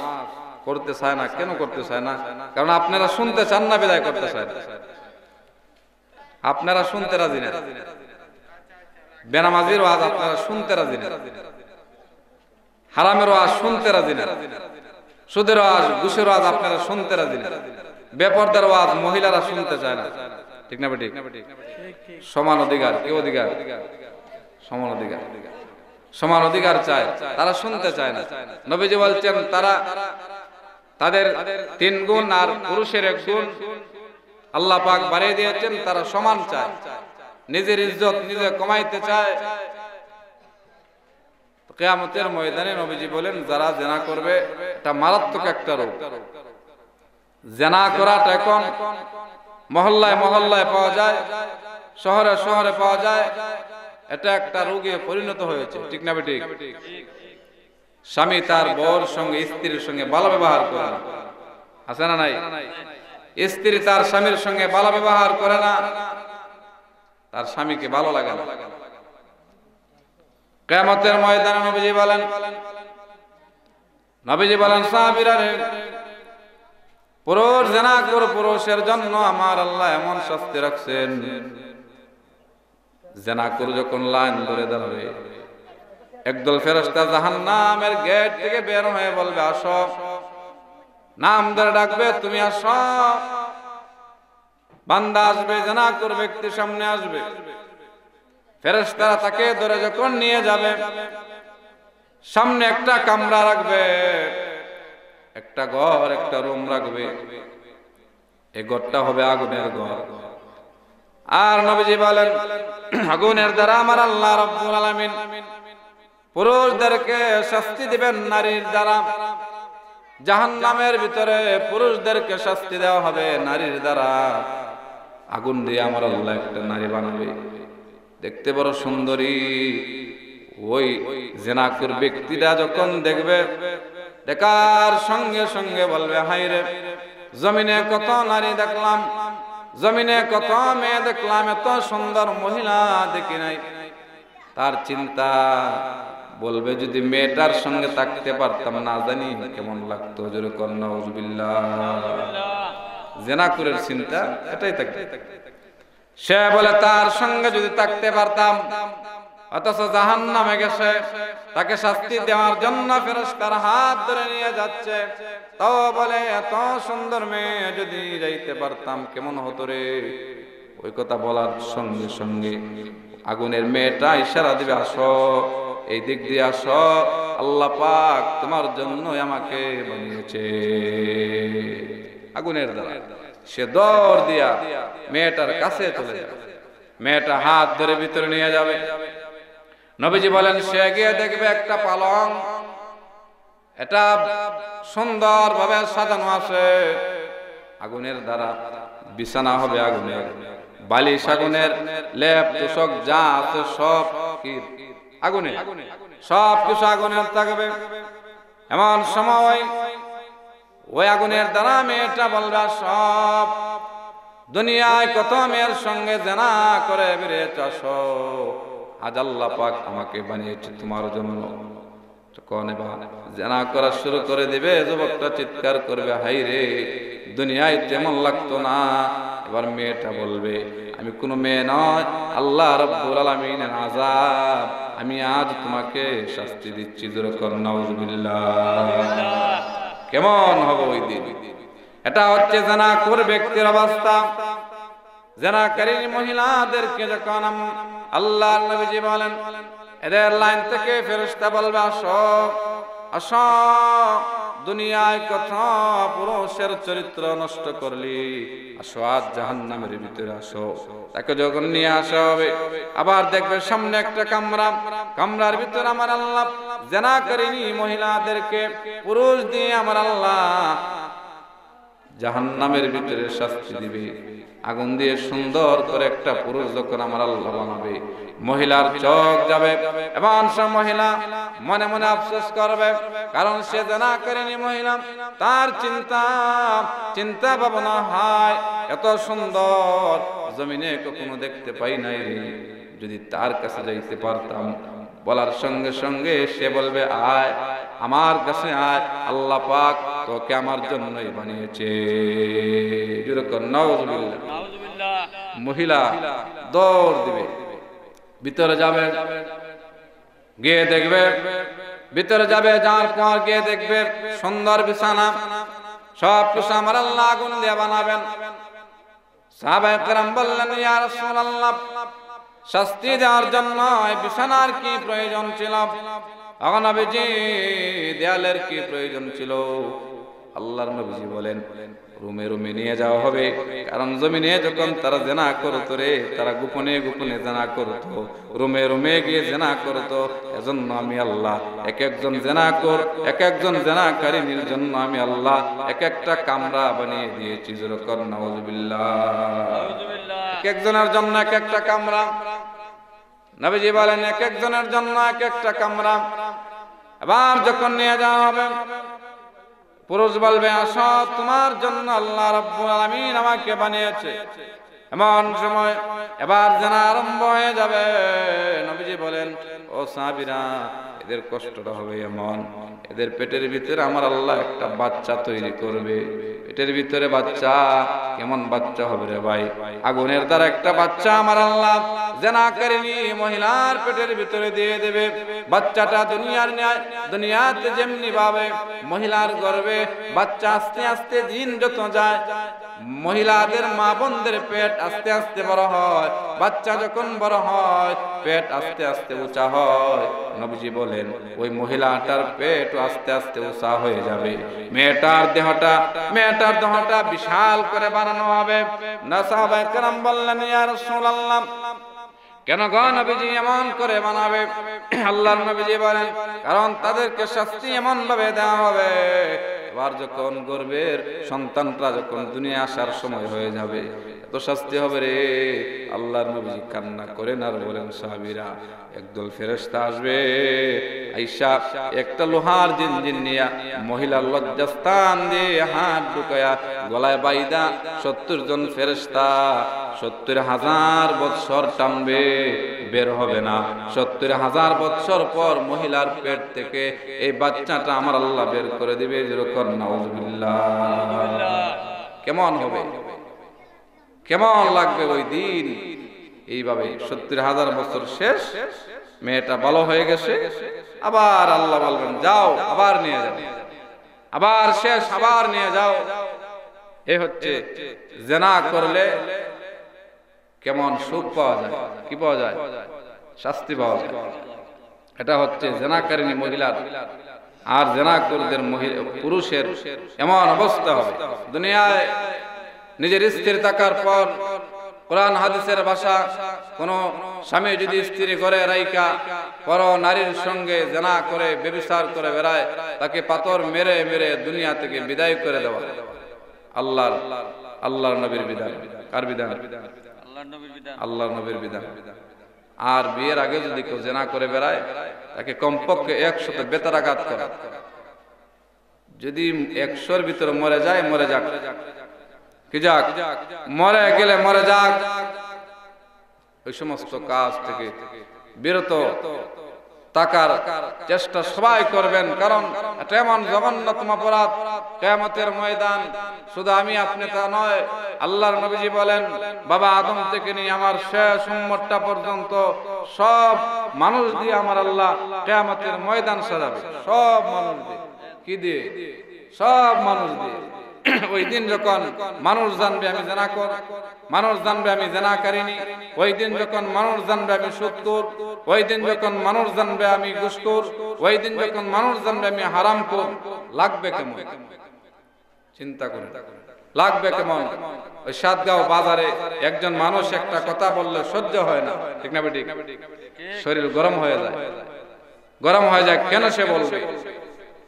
করতে চায় না। কেন করতে চায় না? কারণ আপনারা শুনতে চান না, বিদায় করতে চায় না। আপনারা শুনতে রাজি না, বেনামাজির ওয়াজ আপনারা শুনতে রাজি না, হারামের ওয়াজ শুনতে রাজি না, সুদের ওয়াজ, ঘুষের ওয়াজ আপনারা শুনতে রাজি না, বেপরদার ওয়াজ মহিলারা শুনতে চায় না, ঠিক না বেটি? সমান অধিকার, কি অধিকার? সমান অধিকার, সমান অধিকার চায়, তারা শুনতে চায় না। নবীজি বলছেন তারা, তাদের 3 গুণ আর পুরুষের 1 গুণ আল্লাহ পাক বাড়িয়ে দিয়েছেন। তারা সমান চায়, নিজের ইজ্জত নিজে কমাইতে চায়। কিয়ামতের ময়দানে নবীজি বলেন যারা জিনা করবে, এটা মারাত্মক একটা রোগ। জিনা করাটা এখন মহল্লায় মহল্লায় পাওয়া যায়, শহরে শহরে পাওয়া যায়। এটা একটা রোগে পরিণত হয়েছে, ঠিক না বেটি? স্বামী তার বউর সঙ্গে, স্ত্রীর সঙ্গে ভালো ব্যবহার করে না, আছে না নাই? স্ত্রী তার স্বামীর সঙ্গে ভালো ব্যবহার করে না, তার স্বামীকে ভালো লাগে না। কিয়ামতের ময়দানে নবীজি বলেন সাহাবীরা রে, পুরুষ জিনা করে পুরুষের জন্য আমার আল্লাহ এমন শাস্তি রাখছেন, জিনা করে যখন লাইন ধরে দাঁড়াবে, একদল ফেরেশতা জাহান্নামের গেট থেকে বের হয়ে বলবে আসো, নাম ধরে ডাকবে, তুমি আসো। বান্দা আসবে, জিনা করে ব্যক্তি সামনে আসবে, ফেরেশতারা তাকে ধরে যখন নিয়ে যাবে, সামনে একটা কামরা রাখবে, একটা ঘর, একটা রুম রাখবে। এই ঘরটা হবে আগুনের ঘর। আর নবীজি বলেন আগুনের দ্বারা আমার আল্লাহ রাব্বুল আলামিন পুরুষদেরকে শাস্তি দিবেন নারীর দ্বারা। জাহান্নামের ভিতরে পুরুষদেরকে শাস্তি দেওয়া হবে নারীর দ্বারা। আগুন দিয়ে আমার আল্লাহ একটা নারী বানাবে, দেখতে বড় সুন্দরী। ওই জেনাকুর ব্যক্তিটা যখন দেখবে, দেখার সঙ্গে সঙ্গে বলবে, হায় রে, জমিনে কত নারী দেখলাম, জমিনে কত মেয়ে দেখলাম, এত সুন্দর মহিলা দেখি নাই। তার চিন্তা বলবে, যদি মেয়েটার সঙ্গে থাকতে পারতাম না জানি কেমন লাগতো। জোরে কর নাউযুবিল্লাহ। জেনাকুরের চিন্তা এটাই থাকে। সে বলে তার সঙ্গে যদি থাকতে পারতাম, অথচ জাহান্নামে গেছে, তাকে শাস্তি দেওয়ার জন্য ফেরেশতার হাত ধরে নিয়ে যাচ্ছে। তাও বলে, এত সুন্দর মেয়ে যদি যাইতে পারতাম কেমন হতো রে। ওই কথা বলার সঙ্গে সঙ্গে আগুনের মেয়েটা ইশারা দিবে, আসো, এই দিক দিয়ে আসো, আল্লাহ পাক তোমার জন্য আমাকে বানিয়েছে। আগুনের দ্বারা সে দৌড় দিয়া মেয়েটার কাছে চলে যাবে, মেয়েটা হাত ধরে ভিতরে নিয়ে যাবে। নবীজি বলেন, সে গিয়ে দেখবে একটা পালং, এটা সুন্দর ভাবে সাজানো আছে। আগুনের দ্বারা বিছানা হবে আগুনের, বালিশ আগুনের, লেপ তোষক যা আছে সব আগুনে, সব কিছু আগুনের থাকবে। এমন সময় ওই আগুনের দ্বারা মেয়েটা বলবে, সব দুনিয়ায় কত মেয়ের সঙ্গে জেনা করে বেরিয়েছ, আসো, আজ আল্লাহ পাক আমাকে বানিয়েছে তোমার জন্য। তখন এবার জেনা করা শুরু করে দিবে। যুবকটা চিৎকার করবে, হাই রে, দুনিয়ায় তেমন লাগতো না। এবার মেয়েটা বলবে, আমি কোনো মেয়ে নয়, আল্লাহ রাব্বুল আলামিনের আযাব, আমি আজ তোমাকে শাস্তি দিচ্ছি। জোরে কর নাউযুবিল্লাহ। কেমন হবে ওই দিন? এটা হচ্ছে জেনাখোর ব্যক্তির অবস্থা। জেনাকারী মহিলাদেরকে যখন আল্লাহর নবীজি বলেন, এদের লাইন থেকে ফেরেশতা বলবে, আসো, আসো, দুনিয়ায় কত পুরুষের চরিত্র নষ্ট করলি, আসো আজ জাহান্নামের ভিতরে আসো। তাকে যখন নিয়ে আসা হবে, আবার দেখবে সামনে একটা কামরা, কামরার ভিতরে আমার আল্লাহ জেনাকারী মহিলাদেরকে পুরুষ দিয়ে আমার আল্লাহ জাহান্নামের ভিতরে শাস্তি দিবে। আগুন দিয়ে সুন্দর করে একটা পুরুষ যখন আমার আল্লাহ বানাবে, মহিলার চোখ যাবে এবং সে মহিলা মনে মনে আফসোস করবে, কারণ সে জেনা করেনি মহিলা। তার চিন্তা ভাবনা হয়, এত সুন্দর জমিনে কখনো দেখতে পাই নাই রে, যদি তার কাছে যাইতে পারতাম। বলার সঙ্গে সঙ্গে সে বলবে, আয় আমার কাছে আয়, আল্লাহ পাক তোকে আমার জন্যই বানিয়েছে। মহিলা দৌড় দিবে, ভিতরে যাবে, গিয়ে দেখবে, ভিতরে যাবে, যাওয়ার পর গিয়ে দেখবে সুন্দর বিছানা, সব কিছু আমার আল্লাহ আগুন দিয়ে বানাবেন। সাহাবায়ে কেরাম বললেন, ইয়া রাসূলুল্লাহ, শাস্তি দেওয়ার জন্য এই বিছানার কি প্রয়োজন ছিল? নবীজি, দেয়ালের কি প্রয়োজন ছিল? আল্লাহর নবীজি বলেন, রুমে রুমে নিয়ে যাওয়া হবে, কারণ জমিনে যখন তারা জেনা করতো রে, তারা গোপনে গোপনে জেনা করতো, রুমে রুমে গিয়ে জেনা করতো। এজন্য আমি আল্লাহ এক একজন জেনাকর, এক একজন জেনাকারীর জন্য আমি আল্লাহ এক একটা কামরা বানিয়ে দিয়েছি। জোরে কর নাউযুবিল্লাহ। এক একজনের জন্য এক একটা কামরা। নবীজি বলেন, এক একজনের জন্য এক একটা কামরা। এবার যখন নিয়ে যাওয়া হবে, পুরুষ বলবে, আসো, তোমার জন্য আল্লাহ রাব্বুল আলামিন আমাকে বানিয়েছে। এমন সময় এবার জানা আরম্ভ হয়ে যাবে। নবীজি বলেন, ও সাহাবীরা, এদের কষ্টটা হবে এমন, এদের পেটের ভিতরে আমার আল্লাহ একটা বাচ্চা তৈরি করবে। পেটের ভিতরে বাচ্চা, কেমন বাচ্চা হবে রে ভাই? আগুনের দ্বারা একটা বাচ্চা আমার আল্লাহ জেনাকারিনী মহিলার পেটের ভিতরে দিয়ে দেবে। বাচ্চাটা দুনিয়ার ন্যায়, দুনিয়াতে যেমনি ভাবে মহিলার গর্ভে বাচ্চা আস্তে আস্তে দিন যত যায়, মহিলাদের মা বোনদের পেট আস্তে আস্তে বড় হয়। বাচ্চা যখন বড় হয়, পেট আস্তে আস্তে উঁচা হয়। নবীজি বলেন, বলেন ওই মহিলাটার পেট আস্তে আস্তে উঁচা হয়ে যাবে, মেয়েটার দেহটা বিশাল করে বানানো হবে। না সাহাবায়ে কেরাম বললেন ইয়া রাসূলুল্লাহ কেন গো নবীজি এমন করে বানাবে? আল্লাহর নবীজি বলেন কারণ তাদেরকে শাস্তি এমন ভাবে দেওয়া হবে, এবার যখন গর্ভের সন্তানটা যখন দুনিয়া আসার সময় হয়ে যাবে এত শাস্তি হবে রে। আল্লাহর নবীজি কান্না করেন আর বলেন সাহাবীরা একদল ফেরেশতা আসবে, আয়েশা একটা লোহার জিনজিন নিয়া মহিলার লজ্জাস্থান দিয়ে হাত ঢুকায়া গলায় বাইদা 70 জন ফেরেশতা 70,000 বৎসর টানবে, বের হবে না। 70,000 বৎসর পর মহিলার পেট থেকে এই বাচ্চাটা আমার আল্লাহ বের করে দিবে। যেরকম নাউজুবিল্লাহ। কেমন হবে, কেমন লাগবে ওই দিন? এইভাবে 70,000 বছর শেষ, মেয়েটা ভালো হয়ে গেছে, আবার আল্লাহ বলবেন যাও আবার নিয়ে যাও, আবার শেষ আবার নিয়ে যাও। এ হচ্ছে জিনা করলে কেমন সুখ পাওয়া যায়, কি পাওয়া যায়? শাস্তি পাওয়া যায়। এটা হচ্ছে জিনাকারিনী মহিলার আর জিনাকারীদের পুরুষের এমন অবস্থা হবে। দুনিয়ায় নিজের স্ত্রী থাকার পর কোরআন হাদিসের ভাষা কোন স্বামী যদি স্ত্রী করে রাইকা পর নারীর সঙ্গে জিনা করে ব্যভিচার করে বেড়ায়, তাকে পাথর মেরে মেরে দুনিয়া থেকে বিদায় করে দেওয়া আল্লাহর নবীর বিধান। কার বিধান? আল্লাহর নবীর বিধান। আর বিয়ের আগে যদি কেউ জিনা করে বেড়ায় তাকে কমপক্ষে 100 বেতারাঘাত করা। যদি 100-র ভিতরে মরে যায় মরে যাক, কি যাক, মরে গেলে মরে যাক। ওই সমস্ত কাজ থেকে বিরত থাকার চেষ্টা সবাই করবেন, কারণ এটা এমন জঘন্যতম অপরাধ। কিয়ামতের ময়দান শুধু আমি আপনি তা নয়, আল্লাহর নবীজি বলেন বাবা আদম থেকে নিয়ে আমার শেষ উম্মতটা পর্যন্ত সব মানুষ দিয়ে আমার আল্লাহ কিয়ামতের ময়দান সাজাবে। সব মানুষ দিয়ে, কি দিয়ে? সব মানুষ দিয়ে। ওই দিন যখন মানুষ জানবে আমি জিনাখোর, মানুষ জানবে আমি জিনাকারিনী, ওই দিন যখন মানুষ জানবে আমি সুদখোর, ওই দিন যখন মানুষ জানবে আমি ঘুষখোর, ওই দিন যখন মানুষ জানবে আমি হারামখোর, লাগবে কেমন? চিন্তা করুন, লাগবে কেমন? ওই সাতগাঁও বাজারে একজন মানুষ একটা কথা বললে সহ্য হয় না, ঠিক না বেঠিক? শরীর গরম হয়ে যায়, গরম হয়ে যায়। কেন সে বলবে?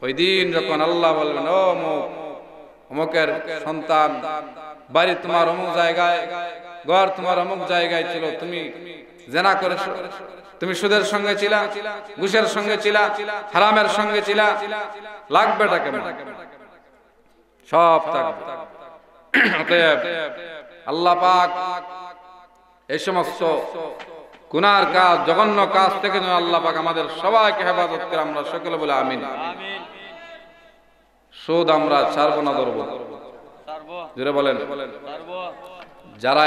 ওই দিন যখন আল্লাহ বলবেন ও অমুকের সন্তান, বাড়ি তোমার অমুক জায়গায়, ঘর তোমার অমুক জায়গায় ছিল, তুমি জিনা করেছো, তুমি সুদের সঙ্গে ছিলা, ঘুষের সঙ্গে ছিলা, হারামের সঙ্গে ছিলা, লাগবেটা কেমন? সব থাকবে। অতএব আল্লাহ পাক এই সমস্ত গুনার কাজ, জঘন্য কাজ থেকে যেন আল্লাহ পাক আমাদের সবাইকে হেফাজত করে। আমরা সকলে বলে আমিন। সুদ আমরা ছাড়বো না, ধরবো? জোরে বলেন। যারা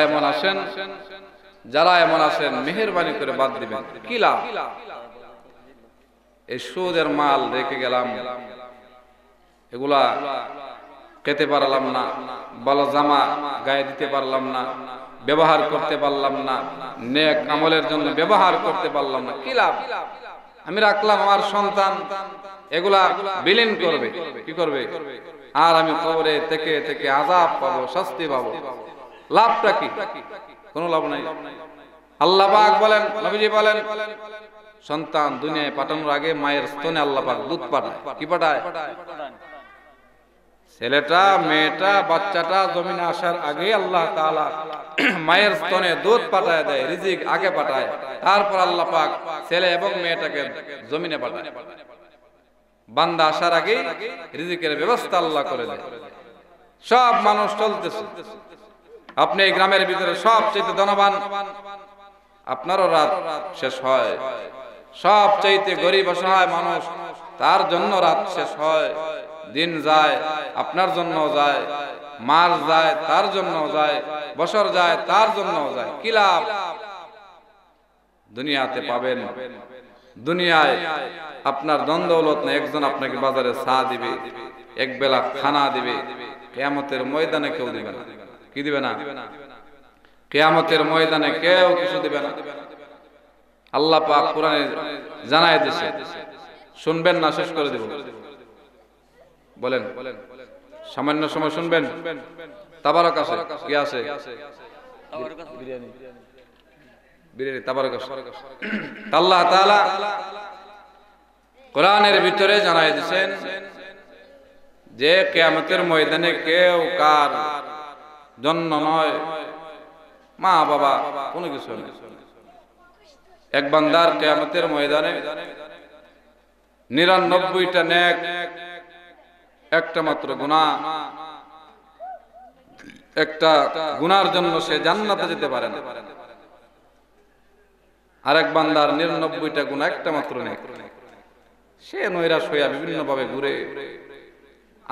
এমন আছেন মেহেরবানি করে বাদ দিবেন। কি লাভ? এই সুদের মাল রেখে গেলাম, এগুলা খেতে পারলাম না, ভালো জামা গায়ে দিতে পারলাম না, ব্যবহার করতে পারলাম না, নেক আমলের জন্য ব্যবহার করতে পারলাম না, কি লাভ? আমি রাখলাম, আমার সন্তান এগুলা বিলীন করবে, কি করবে? আর আমি কবরে থেকে থেকে আযাব পাবো, শাস্তি পাবো। লাভটা কি? কোনো লাভ নাই। আল্লাহ পাক বলেন, নবীজি বলেন, সন্তান দুনিয়ায় পাঠানোর আগে মায়ের স্তনে আল্লাহ পাক দুধ পাঠায়। কি পাঠায়? ছেলেটা, মেয়েটা, বাচ্চাটা জমিনে আসার আগে আল্লাহ তাআলা মায়ের স্তনে দুধ পাঠায় দেয়, রিজিক আগে পাঠায়, তারপর আল্লাহ পাক ছেলে এবং মেয়েটাকে জমিনে পাঠায়। বান্দা আসার আগে রিজিকের ব্যবস্থা আল্লাহ করে দেয়। সব মানুষ চলতেছে, আপনি এই গ্রামের ভিতরে সবচেয়ে ধনবান, আপনারও রাত শেষ হয়। সবচেয়ে গরিব অসহায় মানুষ, তার জন্য রাত শেষ হয়। দিন যায়, আপনার জন্য যায়, মাস যায়, তার জন্য যায়, বছর যায়, তার জন্য যায়। কি লাভ? দুনিয়াতে পাবেন, দুনিয়ায় আপনার ধন দৌলত না, একজন আপনাকে বাজারে চা দিবে, এক বেলা খানা দিবে। কিয়ামতের ময়দানে কেউ দিবে না। কি দিবে না? কিয়ামতের ময়দানে কেউ কিছু দিবে না। আল্লাহ পাক কোরআনে জানায় দিয়েছে, শুনবেন না শেষ করে দেব? বলেন, সামান্য সময় শুনবেন। তাবারক আছে, কি আছে? বিরিয়ানি, তাবারক আছে। আল্লাহ তাআলা কোরআনের ভিতরে জানাই দিয়েছেন যে কিয়ামতের ময়দানে কেউ কার জন্য নয়, মা বাবা কোনো কিছু নেই। এক বান্দার কিয়ামতের ময়দানে 99টা নেক, একটা মাত্র গুনাহ, একটা গুনার জন্য সে জান্নাতে যেতে পারে না। আরেক বান্দার 99টা গুনাহ, একটা মাত্র নেক, সে নৈরাশ হইয়া বিভিন্ন ভাবে ঘুরে।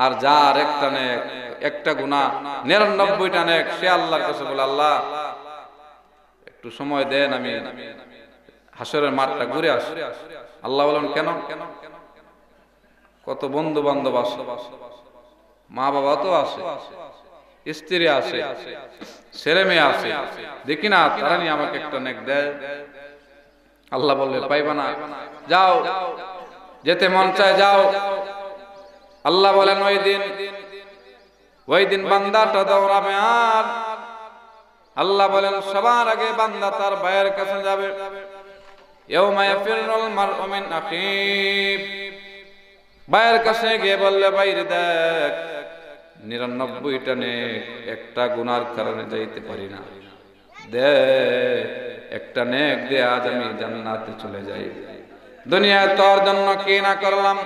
আর যার একটা নেক, একটা গুনাহ, 99টা নেক, সে আল্লাহর কাছে বলে, আল্লাহ একটু সময় দেন, আমি হাসরের মাঠটা ঘুরে আসি। আল্লাহ বলেন, কেন? কত বন্ধু বান্ধব আছে, মা বাবা তো আছে, স্ত্রী আছে, ছেলে মেয়ে আছে, দেখি না তারা নিয়ে আমাকে একটা নেক দেয়। আল্লাহ বললে, পাইবা না, যাও, যেতে মন চায় যাও। আল্লাহ বলেন, ওই দিন বান্দাটা দৌড়াবে। আর আল্লাহ বলেন, সবার আগে বান্দা তার ভাইয়ের কাছে যাবে। ইয়াউমা ইয়াফিরুল মারউ মিন আখিহি, ভাইয়ের কাছে গিয়ে বললে, ভাইরে দেখ 99টা নেক, একটা গুনার কারণে যাইতে পারি না, দে একটা নেক দে, আজ আমি জান্নাতে চলে যাই। দুনিয়ায় তোর জন্য কি না করলাম,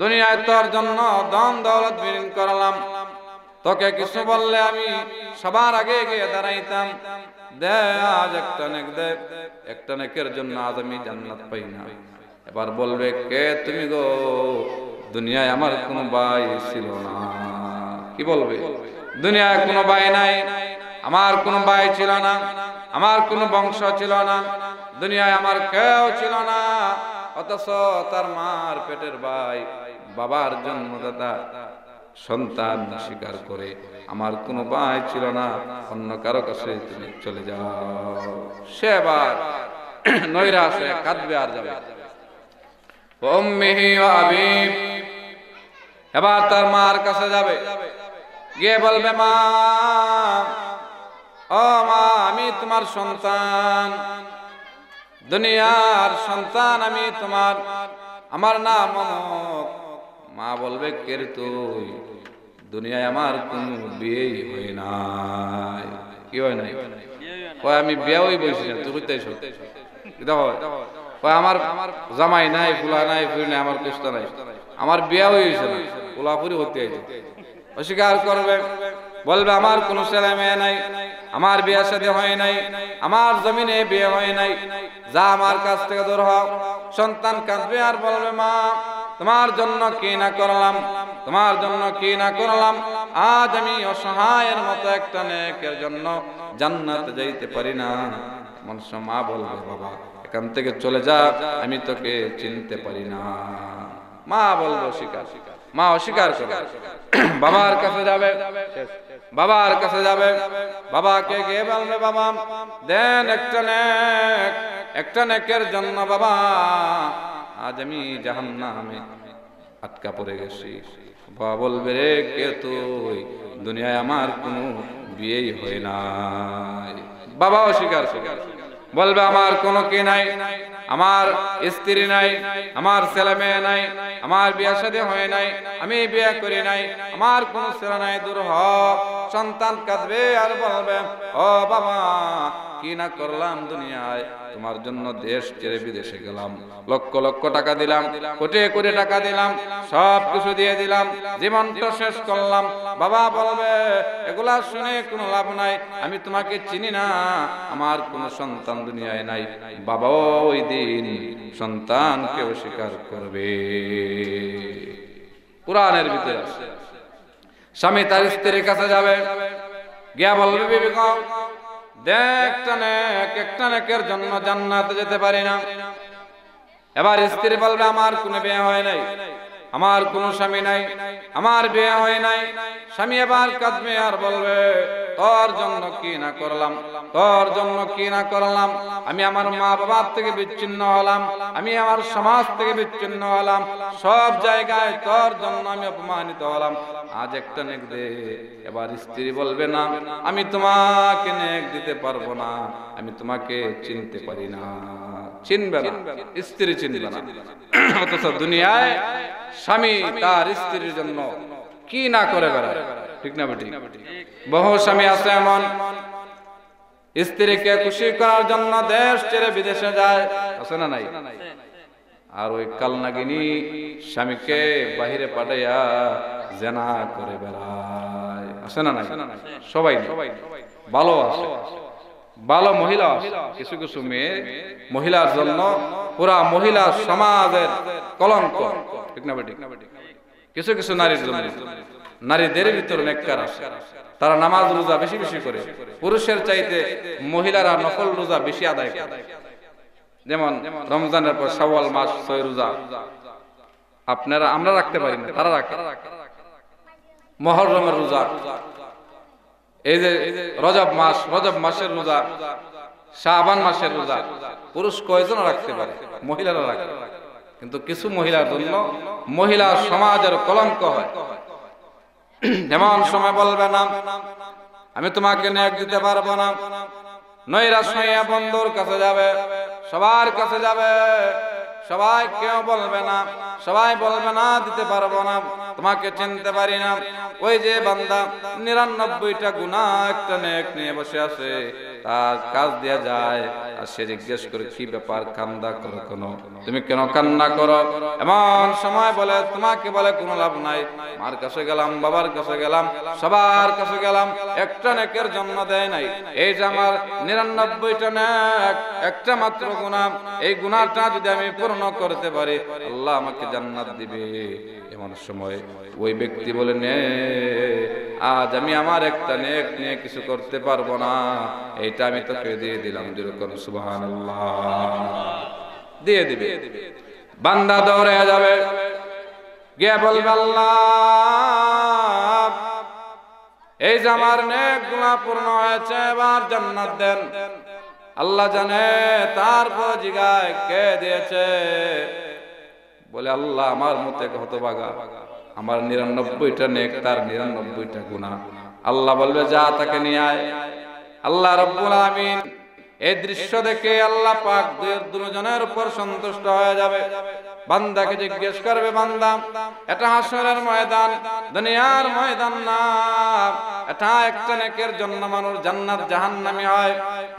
দুনিয়ায় তোর জন্য ধন দৌলত বিলীন করলাম, তোকে কিছু বললে আমি সবার আগে গিয়ে দাঁড়াইতাম, দে আজ একটা নেক দে, একটা নেকের জন্য আজ আমি জান্নাত পাই না। এবার বলবে, কে তুমি গো? দুনিয়ায় আমার কোনো ভাই ছিল না। কি বলবে? দুনিয়ায় কোনো ভাই নাই, আমার কোনো ভাই ছিল না, আমার কোনো বংশ ছিল না, দুনিয়ায় আমার কেউ ছিল না। অথচ তার মার পেটের ভাই, বাবার জন্মদাতা সন্তান স্বীকার করে, আমার কোনো ভাই ছিল না, অন্য কারো কাছে তুমি চলে যাও। সে আবার নৈরাশ হয়ে কাঁদবে আর যাবে। উম্মিহি ওয়া আবি, এবার তার মার কাছে যাবে, গিয়ে বলবে, মা, ও মা, আমি তোমার সন্তান, দুনিয়ার সন্তান আমি তোমার, আমার নাম অমুক। মা বলবে, কে রে তুই? দুনিয়ায় আমার কোনো বিয়েই হয় নাই। কি হয় নাই? কয় আমি বিয়েই বসি না, তুই বুঝতেছ? আমার জামাই নাই, ফুলা নাই, ফুল নাই, আমার কুস্তা নাই, আমার বিয়ে হয়েছে না, ফুলাফুরি হতে হয়েছে। অস্বীকার করবে, বলবে, আমার কোনো ছেলে মেয়ে নাই, আমার বিয়ে সাথে হয় নাই, আমার জমিনে বিয়ে হয় নাই, যা আমার কাছ থেকে দূর হও। সন্তান কাঁদবে আর বলবে, মা, তোমার জন্য কি না করলাম, তোমার জন্য কি না করলাম, আজ আমি অসহায়ের মতো একটা নেকের জন্য জান্নাতে যাইতে পারি না। মানুষ মা বলবে, বাবা এখান থেকে চলে যা, আমি তোকে চিনতে পারি না। মা বলবো, স্বীকার। মা অস্বীকার করে বাবার কাছে যাবে, বাবার কাছে যাবে, বাবাকে গিয়ে বলবে, বাবা দেন একটা নেক, একটা নেকের জন্য বাবা আজ আমি জাহান্নামে আটকা পড়ে গেছি। বাবা বলবে, রে কে তুই? দুনিয়ায় আমার কোনো বিয়েই হয় নাই। বাবা অস্বীকার করে বলবে, আমার কোনো কি নাই, আমার স্ত্রী নাই, আমার ছেলে মেয়ে নাই, আমার বিয়ে শাদী হয় নাই, আমি বিয়ে করি নাই, আমার কোনো ছেলে নাই, দূর হ। সন্তান কাঁদবে আর বলবে, ও বাবা, কি না করলাম দুনিয়ায়, তোমার জন্য দেশ ছেড়ে বিদেশে গেলাম, লক্ষ লক্ষ টাকা দিলাম, কোটি কোটি টাকা দিলাম, সব কিছু দিয়ে দিলাম, জীবনটা শেষ করলাম। বাবা বলবে, এগুলা শুনে কোনো লাভ নাই, আমি তোমাকে চিনি না, আমার কোনো সন্তান দুনিয়ায় নাই। বাবা ওই দিন সন্তানকে অস্বীকার করবে। কুরআনের ভিতরে আছে, স্বামী তার স্ত্রীর কাছে যাবে, গিয়া বলবে, বিবি গো, দেখ একটা নেকের জন্য জান্নাতে যেতে পারি না। এবার স্ত্রী বলবে, আমার কোনো বিয়ে হয় নাই, আমার কোনো স্বামী নাই, আমার বিয়ে হয় নাই, স্বামী এবার কাঁদবে আর বলবে তোর জন্য কি না করলাম, তোর জন্য কি না করলাম, আমি আমার মা বাবার থেকে বিচ্ছিন্ন হলাম, আমি আমার সমাজ থেকে বিচ্ছিন্ন হলাম, সব জায়গায় তোর জন্য আমি অপমানিত হলাম, আজ একটা নেক দে। এবার স্ত্রী বলবে না, আমি তোমাকে নেক দিতে পারবো না, আমি তোমাকে চিনতে পারি না। চিনবে না, স্ত্রী চিনবে না। অথচ দুনিয়ায় স্বামী তার স্ত্রীর জন্য কি না করে বেড়ায়, ঠিক না বেটি? বহু স্বামী আছে এমন, স্ত্রীকে খুশি করার জন্য দেশ ছেড়ে বিদেশে যায়, আছে না নাই? আর ওই কালনাগিনী স্বামীকে বাহিরে পাঠাইয়া জেনা করে বেড়ায়, আছে না নাই? সবাই ভালো আছে, ভালো মহিলা আছে, কিছু কিছু মেয়ে মহিলার জন্য পুরা মহিলা সমাজের কলঙ্ক, ঠিক না বেটি? কিছু কিছু নারীর জন্য, নারীদের ভিতরে নেককার আছে, তারা নামাজ রোজা বেশি বেশি করে, পুরুষের চাইতে মহিলারা নফল রোজা বেশি আদায় করে। যেমন রমজানের পর শাওয়াল মাস 6 রোজা আপনারা, আমরা রাখতে পারি না, তারা রাখে। মুহররমের রোজা, এই যে রজব মাস, রজব মাসের রোজা, শাবান মাসের রোজা পুরুষ কয়জন রাখতে পারে? মহিলারা রাখে। কিন্তু কিছু মহিলার জন্য মহিলা সমাজের কলঙ্ক হয়। এমন সময় বলবে না আমি তোমাকে নেক দিতে পারবো না, নৈরাশ হইয়া বন্ধুর কাছে যাবে, সবার কাছে যাবে, সবাই কেউ বলবে না, সবাই বলবে না দিতে পারবো না, তোমাকে চিনতে পারি না। ওই যে বান্দা 99টা গুনাহ একটা নেক নিয়ে বসে আছে, তার কাজ দেয়া যায়, আর সে জিজ্ঞেস করে কি ব্যাপার, কান্না করো কেন, তুমি কেন কান্না করো? এমন সময় বলে, তোমাকে বলে কোনো লাভ নাই, মার কাছে গেলাম, বাবার কাছে গেলাম, সবার কাছে গেলাম, একটা নেকের জন্য দেয় নাই। এই যে আমার 99টা নেক, একটা মাত্র গুনাহ, এই গুনাহটা যদি আমি পূর্ণ করতে পারি আল্লাহ আমাকে জান্নাত দিবে। এমন সময় ওই ব্যক্তি বলে, নে আজ আমি আমার একটা নেক নিয়ে কিছু করতে পারবো না, এইটা আমি তোকে দিয়ে দিলাম। যেরকম সুবহানাল্লাহ দিয়ে দিবে। বান্দা দৌড়ে যাবে, গিয়ে বলবে আল্লাহ এই যে আমার নেক গুনাহ পূর্ণ হয়েছে, এবার জান্নাত দেন। আল্লাহ জানে, তারপর জিগায় কে দিয়েছে? বলে আল্লাহ আমার মতে হতভাগা, আমার 99টা নেক, তার 99টা গুনাহ। আল্লাহ বলবে যা তাকে নিয়ে আয়। আল্লাহ রাব্বুল আমিন এই দৃশ্য দেখে আল্লাহ পাক দুজনের উপর সন্তুষ্ট হয়ে যাবে। বান্দাকে জিজ্ঞেস করবে, বান্দা এটা হাসরের ময়দান, দুনিয়ার ময়দান না, এটা একটা নেকের জন্য মানুষ জান্নাত জাহান্নামী হয়,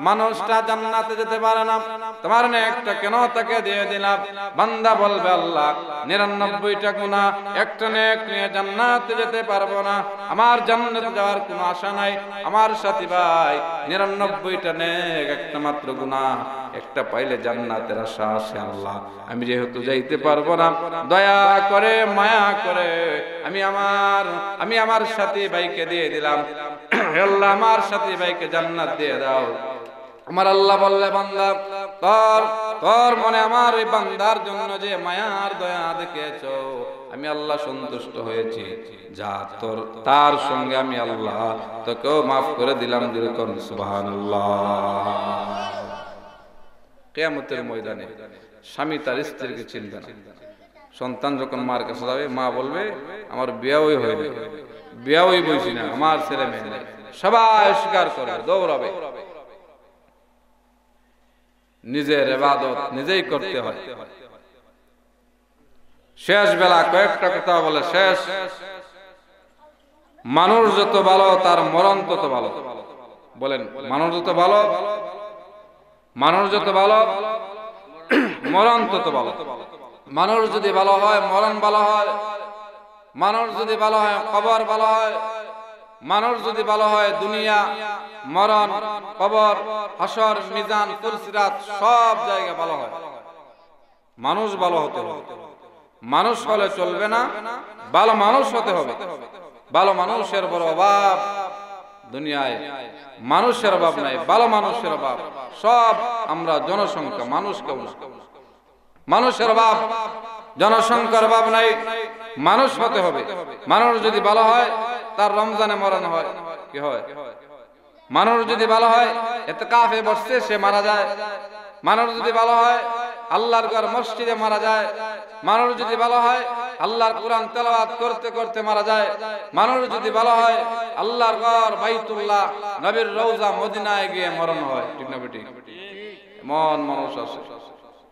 মানুষটা জান্নাতে যেতে পারে না, তোমার নেকটা কেন তাকে দিয়ে দিলাম? বান্দা বলবে আল্লাহ 99টা গুনাহ, একটা নেক নিয়ে জান্নাতে যেতে পারবো না, আমার জান্নাতে যাওয়ার কোনো আশা নাই। আমার সাথী ভাই 99টা নেক, একটা মাত্র গুনাহ, একটা পাইলে জান্নাতের আশা আছে। আল্লাহ আমি যেহেতু যাইতে পারবো না, দয়া করে মায়া করে আমি আমার সাথী ভাইকে দিয়ে দিলাম। আল্লাহ আমার সাথী ভাইকে জান্নাত দিয়ে দাও। আমার আল্লাহ বললে, বান্দা তোর মনে আমার ওই বান্দার জন্য যে মায়ার দয়া দেখেছো, আমি আল্লাহ সন্তুষ্ট হয়েছি, যা তার সঙ্গে আমি আল্লাহ তোকেও মাফ করে দিলাম। যেরকম সুবহানাল্লাহ। কিয়ামতের ময়দানে স্বামী তার স্ত্রীকে চিনবে না। সন্তান যখন মার কাছে যাবে, মা বলবে আমার বিয়াওই হয়নি, বিয়াওই বইছি না, আমার ছেলে মেয়ে নেই, সবাই স্বীকার করে দৌড়াবে। নিজের ইবাদত নিজেই করতে হয়। শেষ বেলা কয়েকটা কথা বলে শেষ, মানুষ যত ভালো তার মরণ তত ভালো। বলেন মানুষ যত ভালো, মানুষ যত ভালো মরণ তত ভালো। মানুষ যদি ভালো হয় মরণ ভালো হয়, মানুষ যদি ভালো হয় কবর ভালো হয়, মানুষ যদি ভালো হয় দুনিয়া, মরণ, কবর, হাসর, মিজান, ফুলসিরাত সব জায়গা ভালো হয়। মানুষ ভালো হতে হবে। মানুষ হলে চলবে না, ভালো মানুষ হতে হবে। ভালো মানুষের বড় অভাব দুনিয়ায়, মানুষের অভাব নাই, ভালো মানুষের অভাব। সব আমরা জনসংখ্যা, মানুষ কেউ না, মানুষের অভাব জনসংখ্যার অভাব নাই, মানুষ হতে হবে। মানুষ যদি ভালো হয় তার রমজানে মরণ হয়, কি হয়? মানুষ যদি ভালো হয় ইতিকাফে বসছে সে মারা যায়। মানুষ যদি ভালো হয় আল্লাহর ঘর মসজিদে মারা যায়। মানুষ যদি ভালো হয় আল্লাহর কোরআন তেলাওয়াত করতে করতে মারা যায়। মানুষ যদি ভালো হয় আল্লাহর ঘর বাইতুল্লাহ নবীর রওজা মদিনায় গিয়ে মরণ হয়, ঠিক না বেটি? এমন মানুষ আছে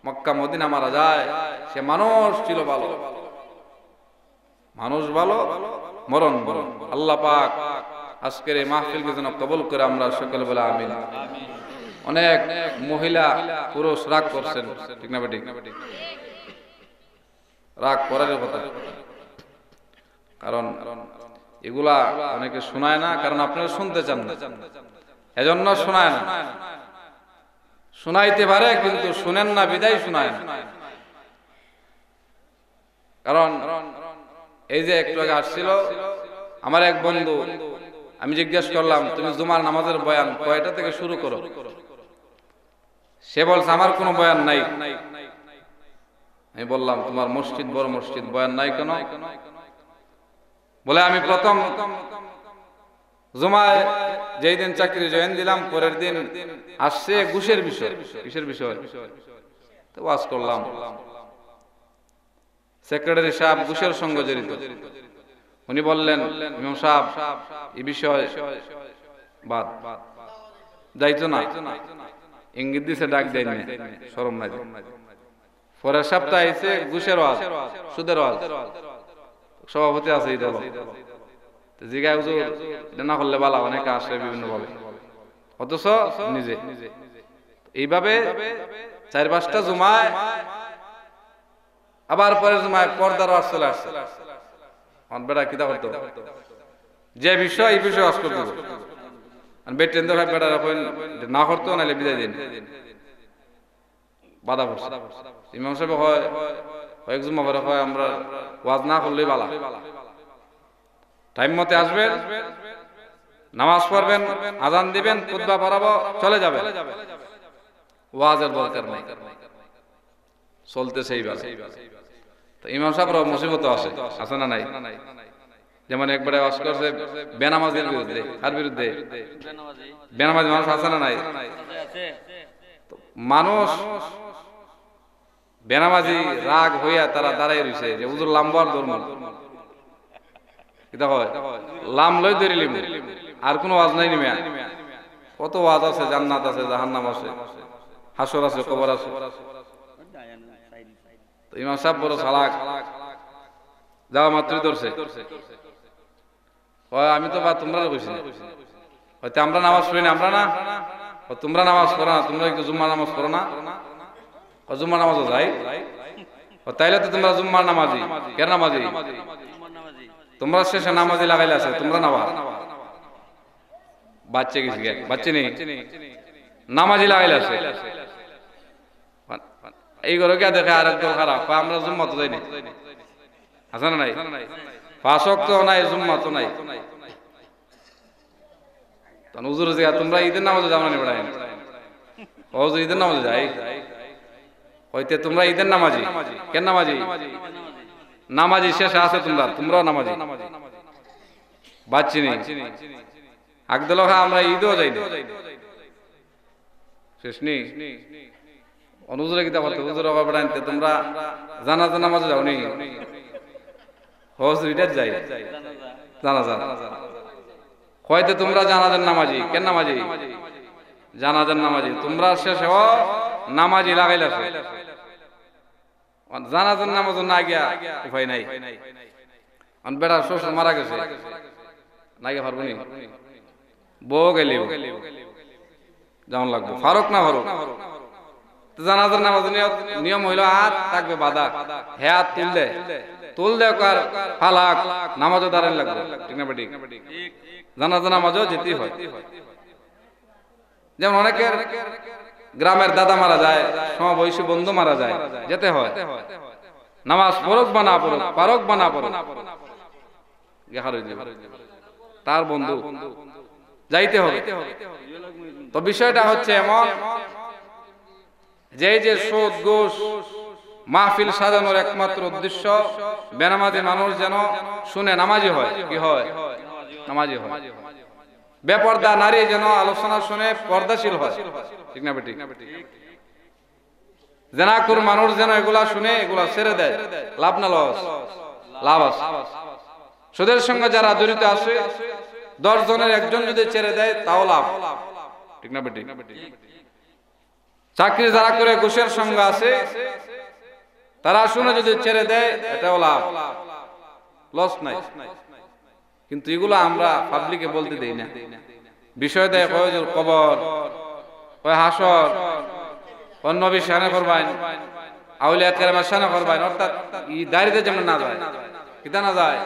মক্কা মদিনা মারা যায়, সে মানুষ ছিল ভালো, মানুষ ভালো, মরণ ভালো। আল্লাহ পাক আজকের এই মাহফিলকে যেন কবুল করে আমরা সকলে বলে আমিন। অনেক মহিলা পুরুষ রাগ করছেন, ঠিক না বেটি? রাগ করার কথা, কারণ এগুলা অনেকে শোনায় না, কারণ আপনারা শুনতে চান না, এজন্য শোনায় না। শোনাইতে পারে কিন্তু শুনেন না বিদায় শোনায় না। কারণ এই যে একটু আগে আসছিল আমার এক বন্ধু, আমি জিজ্ঞেস করলাম তুমি জুমার নামাজের বয়ান কয়টা থেকে শুরু করো? সে বলছে আমার কোনো বয়ান নাই। আমি বললাম তোমার মসজিদ বড় মসজিদ, বয়ান নাই কেন? বলে আমি প্রথম জুমায় যেই দিন চাকরি জয়েন দিলাম পরের দিন আসছে ঘুষের বিষয়। কিসের বিষয়? তো ওয়াজ করলাম, সেক্রেটারি সাহেব ঘুষের সঙ্গে জড়িত। উনি বললেন ইমাম সাহেব এই বিষয় বাদ, যাইতো না, ইঙ্গিত দিছে, ডাক দেয় না, শরম নাই। পরের সপ্তাহে এসে ঘুষের ওয়াজ, সুদের ওয়াজ, সভাপতি আছে এই দল। জিগায় হুজুর এটা না করলে বালা, অনেকে আসে বিভিন্ন ভাবে, অথচ নিজে এইভাবে 4-5টা জুমায়, আবার পরের জুমায় পর্দার ওয়াজ চলে আসছে। বেটা কিতা করতো, যে বিষয় এই বিষয় ওয়াজ করতো, বেটেন তো বেটা না করতো, নাহলে বিদায় দিন, বাধা পড়ছে। ইমাম সাহেব হয় কয়েক জুমা পরে হয় আমরা ওয়াজ না করলেই বালা, টাইম মতে আসবেন, নামাজ পড়বেন, আজান দিবেন, খুতবা পড়াবো, চলে যাবে, ওয়াজের দরকার নাই, চলতেছে এইভাবে। তো ইমাম সাহেবরা মুসিবত আছে, আছে না নাই? যেমন একবারে ওয়াজ করছে বেনামাজির বিরুদ্ধে, আর বিরুদ্ধে বেনামাজি মানুষ আছে না নাই? মানুষ বেনামাজি রাগ হইয়া তারা দাঁড়াই রয়েছে যে হুজুর লাম্বার ধর্ম, কিতা হয় লাম লই ধরিলিম, আর কোনো ওয়াজ নাই নিমে। কত ওয়াজ আছে, জান্নাত আছে, জাহান্নাম আছে, হাসর আছে, কবর আছে। ইমাম সাহেব বড় চালাক, যাওয়া মাত্রই ধরছে, আমি তো বা তোমরা কইছি হয়তো আমরা নামাজ পড়ি না, আমরা না, তোমরা নামাজ পড়ো না, তোমরা একটু জুম্মা নামাজ পড়ো না, জুম্মা নামাজও যাই, তাইলে তো তোমরা জুম্মার নামাজি, কেন নামাজি? তোমরা শেষে নামাজি লাগাইলে আছে, তোমরা নামা বাচ্চা গেছি, বাচ্চা নেই, নামাজি লাগাইলে আছে। এই ঘরে কে দেখে আর একদম খারাপ, আমরা জুম্মা তো যাইনি, আছে না নাই? 5 ওয়াক্ত নাই, জুম্মা তো নাই। হুজুর জিয়া তোমরা ঈদের নামাজে যাও না? বেড়াই ও ঈদের নামাজে যাই, হইতে তোমরা ঈদের নামাজি, কেন নামাজি? নামাজি শেষে আছে তোমরা, তোমরাও নামাজি, বাচ্চি নেই। আগদল আমরা ঈদও যাই না, শেষ নেই। অনুজুরে কিতা করতে হুজুর বেড়াইতে তোমরা জানাজা নামাজে যাও নি? হুজুর ঈদের যাই, জানাজা হয়তো তোমরা জানাজার নামাজি, কেন নামাজি? জানাজার নামাজি, তোমরা শেষে নামাজি লাগাইলে জানাজার নামাজ না গিয়া উপায় নাই। বেড়া শ্বশুর মারা গেছে, না গিয়ে পারবো নি, বউ গেলি যেমন লাগবে, ফারুক না ফারুক। জানাজার নামাজ নিয়ম হইল হাত থাকবে বাধা, হে হাত তুললে ফালাক নামাজও দাঁড়ান লাগবে, ঠিক না বেটি? জানাজা নামাজও যেতেই হয়। যেমন অনেকের গ্রামের দাদা মারা যায়, সমবয়সী বন্ধু মারা যায়, যেতে হয়। নামাজ পড়ুক বা না পড়ুক, পারক বা না পড়ুক, তার বন্ধু যাইতে হবে। তো বিষয়টা হচ্ছে এমন যে সুদ ঘুষ মাহফিল সাজানোর একমাত্র উদ্দেশ্য বেনামাজি মানুষ যেন শুনে নামাজি হয়। কি হয়? নামাজি হয়। বেপর্দা নারী যেন আলোচনা শুনে পর্দাশীল হয়। ঠিক না বেটি? জেনাকুর মানুষ যেন এগুলা শুনে এগুলা ছেড়ে দেয়। লাভ না লস? লাভ আছে। সুদের সঙ্গে যারা জড়িত আছে 10 জনের একজন যদি ছেড়ে দেয় তাও লাভ। ঠিক না বেটি? চাকরি যারা করে ঘুষের সঙ্গে আছে তারা শুনে যদি ছেড়ে দেয় এটাও লাভ, লস নাই। কিন্তু এগুলো আমরা পাবলিকে বলতে দেই না। বিষয় দেয় কয়জোর কবর, কয় হাসর, নবী শানে করবেন, আউলিয়া কেরামের শানে করবেন, অর্থাৎ এই দাঁড়িয়ে যেমন না যায়, কিতা না যায়,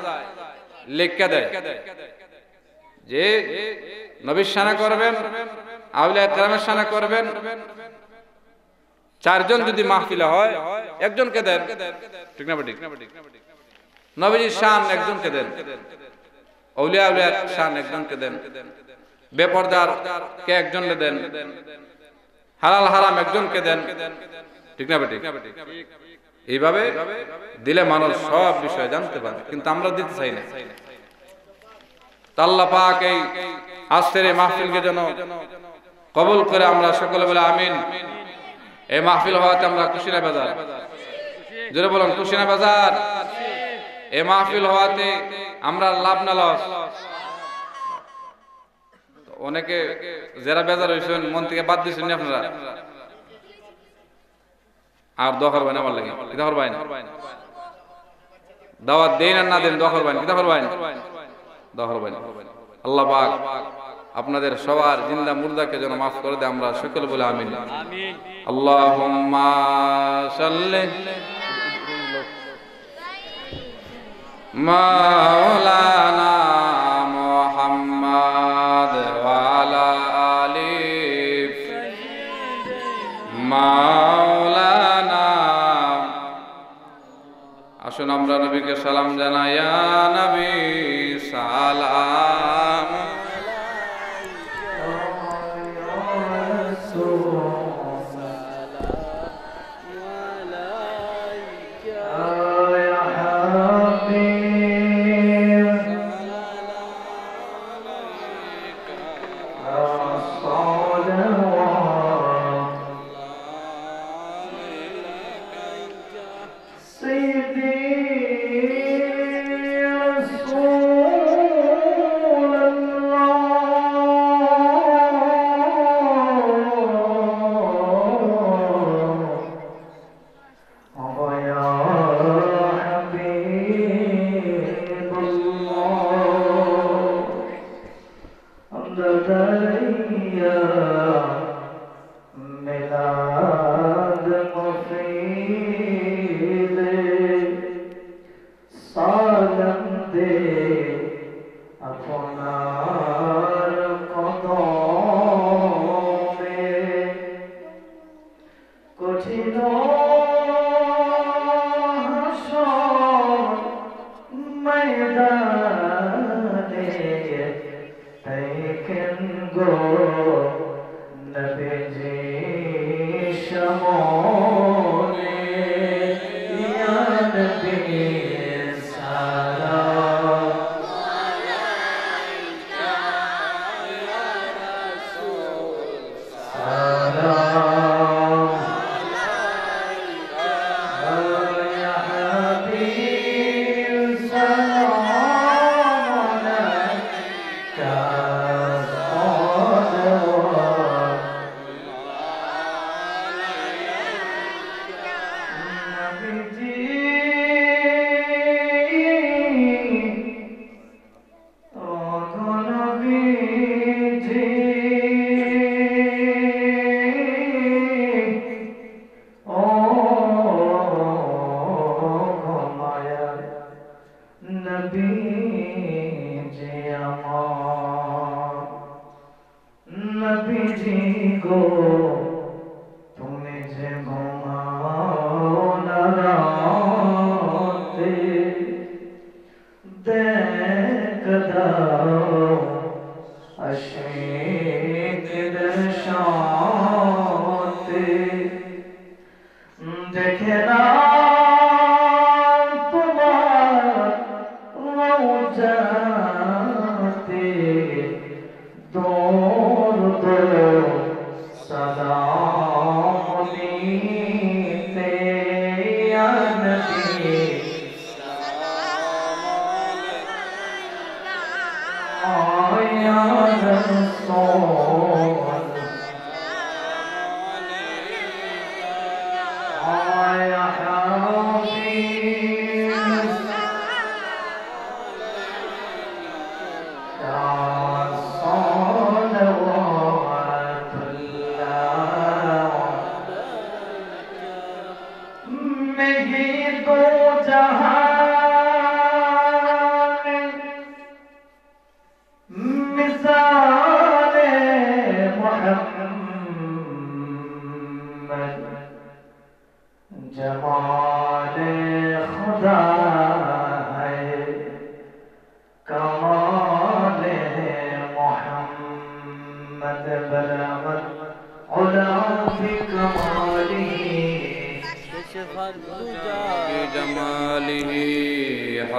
লেখা দেয় যে নবীর শানে করবেন, আউলিয়া কেরামের শানে করবেন। 4 জন যদি মাহফিলে হয় একজনকে দেন। ঠিক না বেটি? নবীজির শান একজনকে দেন, আউলিয়া আউলিয়ার শান একজনকে দেন, বেপরদার কে একজনকে দেন, হালাল হারাম একজনকে দেন। ঠিক না বেটি? এইভাবে দিলে মানুষ সব বিষয় জানতে পারে, কিন্তু আমরা দিতে চাই না। আল্লাহ পাক এই আজকের এই মাহফিলকে যেন কবুল করে আমরা সকলে বলে আমিন। এই মাহফিল হওয়াতে আমরা খুশি না বেজার? জোরে বলুন, খুশি না বেজার? এই মাহফিল হওয়াতে আমরা লাভ না লস? অনেকে যারা বেজার হয়েছেন মন থেকে বাদ দিয়েছেন আপনারা, আর দোয়া করবেন আমার লাগে। কিতা করবেন? দাওয়াত দেন আর না দেন দোয়া করবেন। কিতা করবেন? দোয়া করবেন। আল্লাহ পাক আপনাদের সবার জিন্দা মুর্দাকে যেন মাফ করে দেয়, আমরা সকলে বলে আমিন। আল্লাহুম্মা সাল্লি মাওলানা মুহাম্মাদ ওয়া আলা আলি মাওলানা। আসুন আমরা নবীকে সালাম জানাই, ইয়া নবী সালাম। দেখে না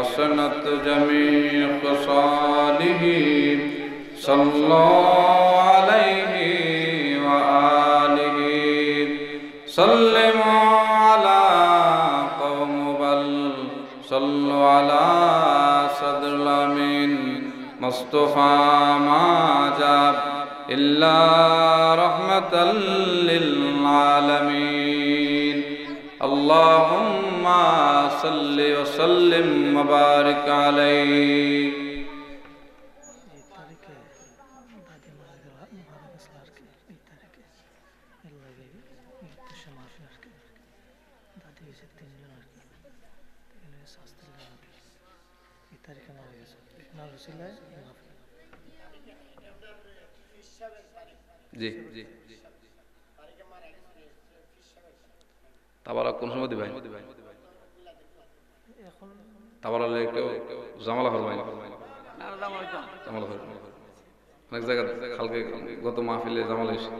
حسنت جميع خصاله صلى عليه وآله سلموا على قوم بل صلوا على صدر الأمين مصطفى ما جاب إلا رحمة للعالمين اللهم صل وسلم وبارك عليه জি জি তাবারা কোন সময় দিবেন তাবারা কেউ জামালা করবেন জামালা করবেন অনেক জায়গা কালকে গত মাহফিলে জামালা এসে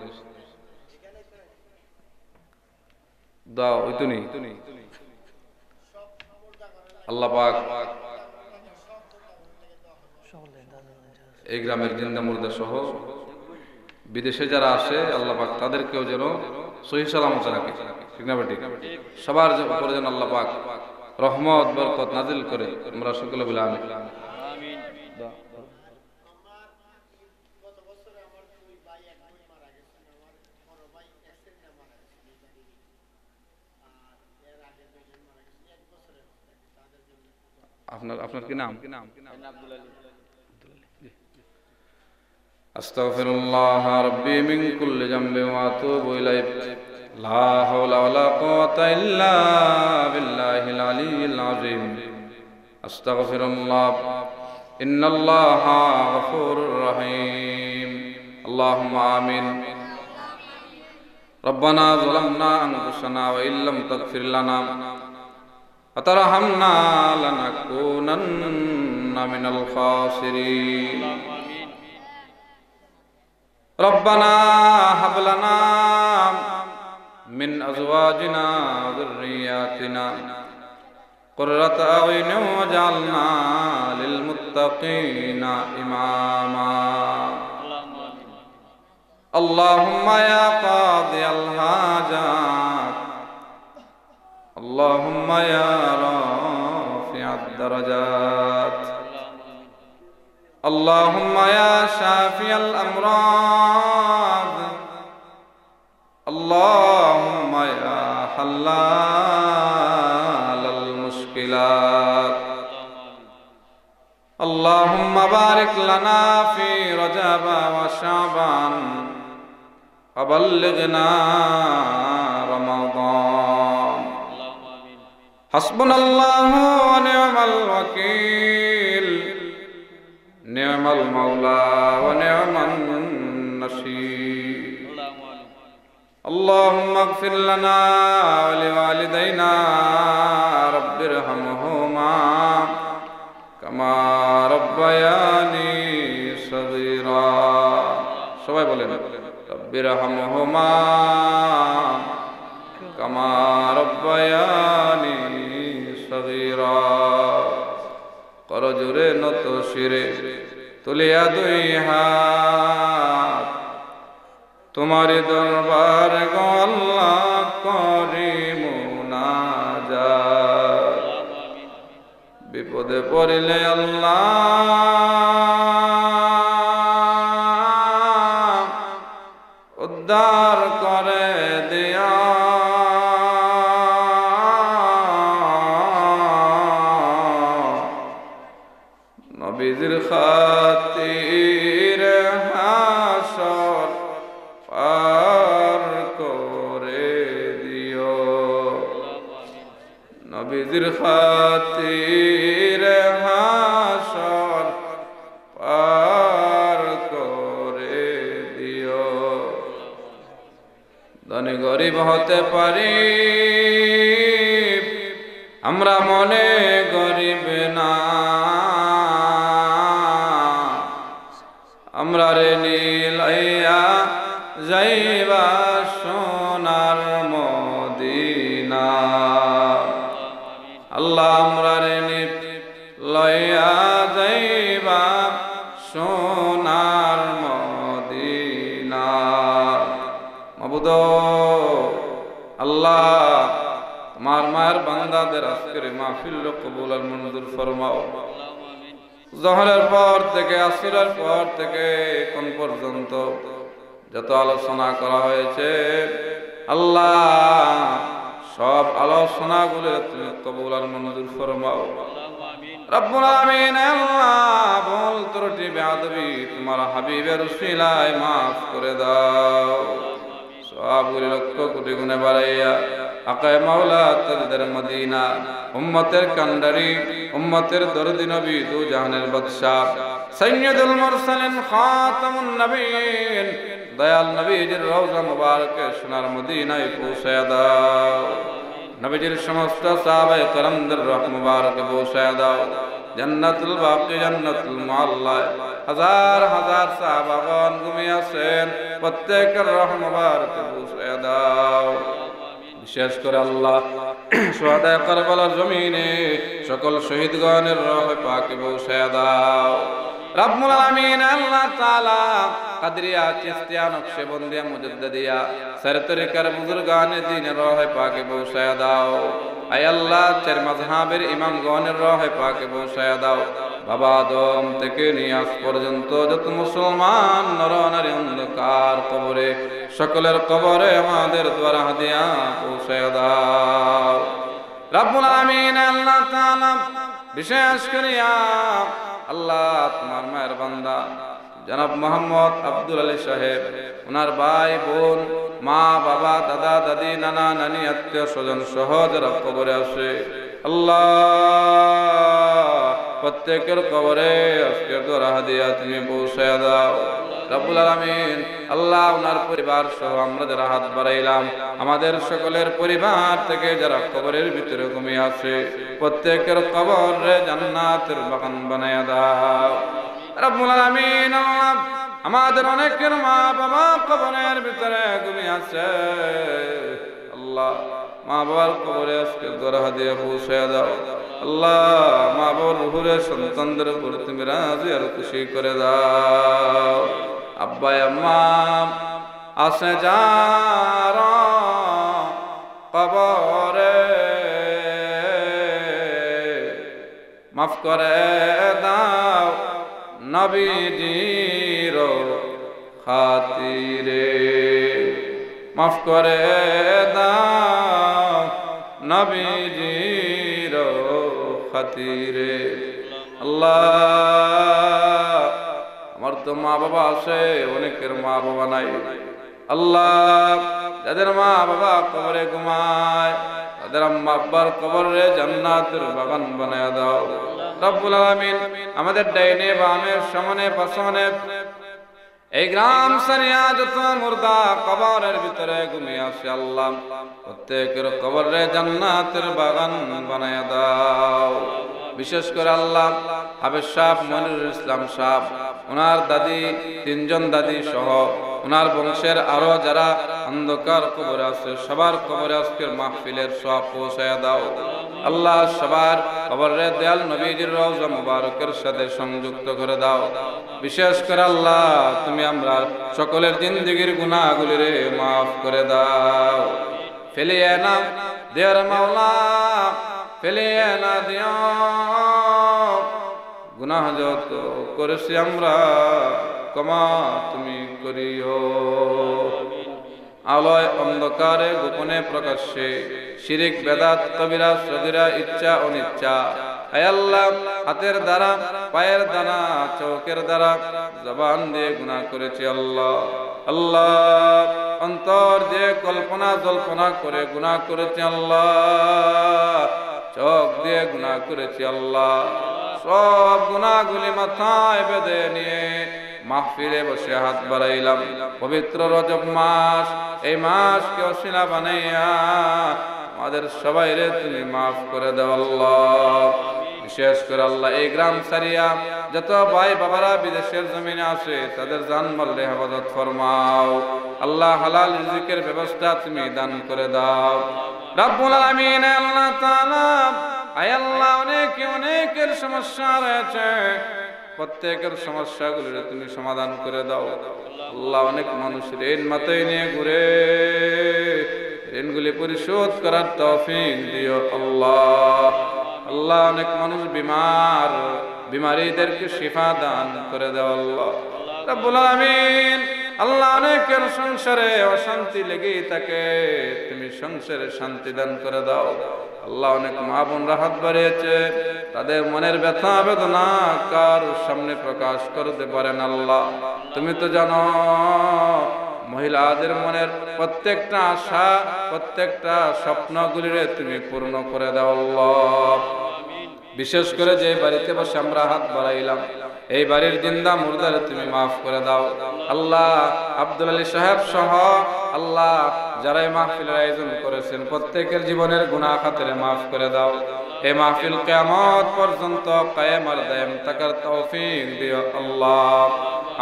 দাও ওই তো নেই আল্লাহ পাক এই গ্রামের জিন্দা মুর্দা সহ বিদেশে যারা আসে আল্লাহ পাক তাদেরকেও যেন সহি সালামত রাখে, ঠিক না বেটি? সবার উপরে যেন আল্লাহ পাক রহমত বরকত নাজিল করে। আমরা সকলে বলে আমিন। আপনার কি নাম? আস্তাগফিরুল্লাহ রাব্বি মিন কুল্লি যামবিন ওয়া আতুবু ইলাইহি লা হাওলা ওয়ালা কুওয়াতা ইল্লা বিল্লাহিল আলিয়্যিল আযীম। আস্তাগফিরুল্লাহ ইন্নাল্লাহা গফুরুর রহিম। আল্লাহুম্মা আমিন। রব্বানা যালামনা আনফুসানা ওয়া ইল্লাম তাগফির লানা ওয়া তারহামনা লানাকুনান্না মিনাল খাসিরিন। ربنا هب لنا من أزواجنا وذرياتنا قرة أعين واجعلنا للمتقين إماما اللهم يا قاضي الحاجات اللهم يا رافع الدرجات اللهم يا شافي الأمراض اللهم يا حلال المشكلات اللهم بارك لنا في رجب وشعبان وبلغنا رمضان حسبنا الله ونعم الوكيل نعم المولى ونعم النصير اللهم اغفر لنا ولوالدينا رب ارحمهما كما ربياني صغيرا সবাই বলেন رب ارحمهما كما ربياني صغيرا করজোরে নত শিরে তুলিয়া দুই হাত তোমারি দরবার গো আল্লাহ করি মুনাজাত বিপদে পড়িলে আল্লাহ উদ্ধার করে দিয়া নবীজির খাতির হাসর পার করে দিও নবীজির খাতির হাসর পার করে দিও ধনী গরিব হতে পারি আমরা মনে গরিব না আমরা রে নীলাইয়া যাইবা সোনার মদিনা আল্লাহ আমরা রে লইয়া যাইবা সোনার মদিনা। মাবুদ আল্লাহ, তোমার মায়ের বান্দাদের আজকের মাহফিল কবুল আর মঞ্জুর ফরমাও। জোহরের পর থেকে আসরের পর থেকে কোন পর্যন্ত যত আলোচনা করা হয়েছে আল্লাহ, সব আলোচনাগুলো তুমি কবুল আর মঞ্জুর ফরমাও। রব্বুল আমিন আল্লাহ, ভুল ত্রুটি বেয়াদবি তোমার হাবিবের উসিলায় মাফ করে দাও। সবগুলি লক্ষ কোটি গুণে বাড়াইয়া আকায়ে মাওলা তাদের মদিনা, উম্মতের কান্ডারি, উম্মতের দরদি নবী, দু জাহানের বাদশা, সাইয়্যিদুল মুরসালিন, খাতামুন নবীন, দয়াল নবীজির রওজা মুবারকে সোনার মদিনায় পৌঁছায়া দাও। নবীজির সমস্ত সাহাবায়ে কেরামদের রহ মুবারকে পৌঁছায়া দাও। জান্নাতুল বাকি, জান্নাতুল মুআল্লা, হাজার হাজার সাহাবাগণ ঘুমিয়ে আছেন, প্রত্যেকের রহ মুবারকে পৌঁছায়া দাও। বিশেষ করে আল্লাহ, শুহাদায়ে কারবালার জমিনে সকল শহীদগণের রহ পাকে পৌঁছায়া দাও। রব্বুল আলামিন আল্লাহ তাআলা, কাদরিয়া, চিশতিয়া, নকশবন্দিয়া, মুজাদ্দিদিয়া, সারে তরিকার বুজুর্গানে দ্বীনের রহে পাকে পৌঁছায়া দাও। আয় আল্লাহ, চার মাযহাবের ইমামগণের রহে পাকে পৌঁছায়া দাও। বাবা আদম থেকে নিয়ে আজ পর্যন্ত যত মুসলমান নরনারী অন্ধকার কবরে, সকলের কবরে আমাদের দ্বারা হাদিয়া পৌঁছায়া দাও। রব্বুল আলামিন আল্লাহ তাআলা, বিশেষ করিয়া আল্লাহ তোমার মায়ের বান্দা জনাব মোহাম্মদ আব্দুল আলী সাহেব, ওনার ভাই বোন, মা বাবা, দাদা দাদি, নানা নানি, আত্মীয় স্বজন সহ যারা কবরে আসে আল্লাহ, প্রত্যেকের কবরে আজকের দোয়া হাদিয়া তুমি পৌঁছায়া দাও। রব্বুল আলামিন আল্লাহ, ওনার পরিবার সহ আমরা যারা হাত বাড়াইলাম, আমাদের সকলের পরিবার থেকে যারা কবরের ভিতরে ঘুমিয়ে আছে, প্রত্যেকের কবরে জান্নাতের বাগান বানায়া দাও। রব্বুল আলামিন আল্লাহ, আমাদের অনেকের মা বাবা কবরের ভিতরে ঘুমিয়ে আছে আল্লাহ, মা বাবার কবরে আজকে দোয়া হাদিয়া পৌঁছায়া দাও। আল্লাহ, মা বাবার রুহুরে সন্তানদের উপর তুমি রাজি আর খুশি করে দাও। আব্বা আম্মা আছে যার কবরে, মাফ করে দাও নবীজির খাতিরে, মাফ করে দাও নবীজির খাতিরে। আল্লাহ, আমার তো মা বাবা আছে, অনেকের মা বাবা নাই আল্লাহ, যাদের মা বাবা কবরে ঘুমায় তাদের আম্মা আব্বার কবরে জান্নাতের বাগান বানায়া দাও। রব্বুল আলামিন, আমাদের ডাইনে বামে সামনে পাশনে এই গ্রাম সারিয়া যত মুর্দা কবরের ভিতরে ঘুমিয়ে আছে আল্লাহ, প্রত্যেকের কবরে জান্নাতের বাগান বানায়া দাও। বিশেষ করে আল্লাহ, হাফেজ সাহেব মনিরুল ইসলাম সাহেব, ওনার দাদি, তিনজন দাদি সহ ওনার বংশের আরো যারা অন্ধকার কবরে আছে, সবার কবরে আজকের মাহফিলের সব পৌঁছায়া দাও আল্লাহ। সবার কবরে দয়াল নবীজির রওজা মুবারকের সাথে সংযুক্ত করে দাও। বিশেষ করে আল্লাহ, তুমি আমরা সকলের জিন্দেগির গুনাহগুলি রে মাফ করে দাও। ফেলিয়ে না দেয়ার মাওলা, ফেলিয়ে না দিও, গুনাহ যত করেছি আমরা ক্ষমা তুমি করিও। আলোয় অন্ধকারে গোপনে প্রকাশ্যে, শিরিক বেদাত কবিরা সগীরা, ইচ্ছা অনিচ্ছা, আয় আল্লাহ, হাতের দ্বারা, পায়ের দ্বারা, চোখের দ্বারা, জবান দিয়ে গুনাহ করেছি আল্লাহ। আল্লাহ, অন্তর দিয়ে কল্পনা জল্পনা করে গুনাহ করেছি আল্লাহ, চোখ দিয়ে গুনাহ করেছি আল্লাহ। সব গুনাহগুলি মাথায় বেঁধে নিয়ে মাহফিলে বসে হাত বাড়াইলাম। পবিত্র রজব মাস, এই মাসকে ওসিলা বানাইয়া আমাদের সবাই রে তুমি মাফ করে দাও আল্লাহ। বিশেষ করে আল্লাহ, এই গ্রাম সারিয়া যত ভাই বাবারা বিদেশের জমিনে আছে তাদের জান মাল হেফাজত ফরমাও আল্লাহ। হালাল রিজিকের ব্যবস্থা তুমি দান করে দাও রব্বুল আলামিন। আল্লাহ তাআলা আয় আল্লাহ অনেকের সমস্যা রয়েছে, প্রত্যেকের সমস্যাগুলো তুমি সমাধান করে দাও আল্লাহ। অনেক মানুষ ঋণ মাথায় নিয়ে ঘুরে, ঋণগুলি পরিশোধ করার তৌফিক দিও আল্লাহ। আল্লাহ অনেক মানুষ বিমারীদেরকে শিফা দান করে দাও আল্লাহ রাব্বুল আলামিন। আল্লাহ অনেকের সংসারে অশান্তি লেগেই থাকে, তুমি সংসারে শান্তি দান করে দাও আল্লাহ। অনেক মা বোনরা হাত বাড়িয়েছে, তাদের মনের ব্যথা বেদনা কার সামনে প্রকাশ করতে পারেন আল্লাহ, তুমি তো জানো। মহিলাদের মনের প্রত্যেকটা আশা, প্রত্যেকটা স্বপ্নগুলিরে তুমি পূর্ণ করে দাও আল্লাহ। বিশেষ করে যে বাড়িতে বসে আমরা হাত বাড়াইলাম, এই বাড়ির জিন্দা মুর্দারে তুমি মাফ করে দাও আল্লাহ। আব্দুল আলী সাহেব সহ আল্লাহ যারা এই মাহফিলের আয়োজন করেছেন, প্রত্যেকের জীবনের গুনাহ খাতিরে মাফ করে দাও। এই মাহফিল কিয়ামত পর্যন্ত কায়েম আর দায়েম থাকার তৌফিক দিও আল্লাহ।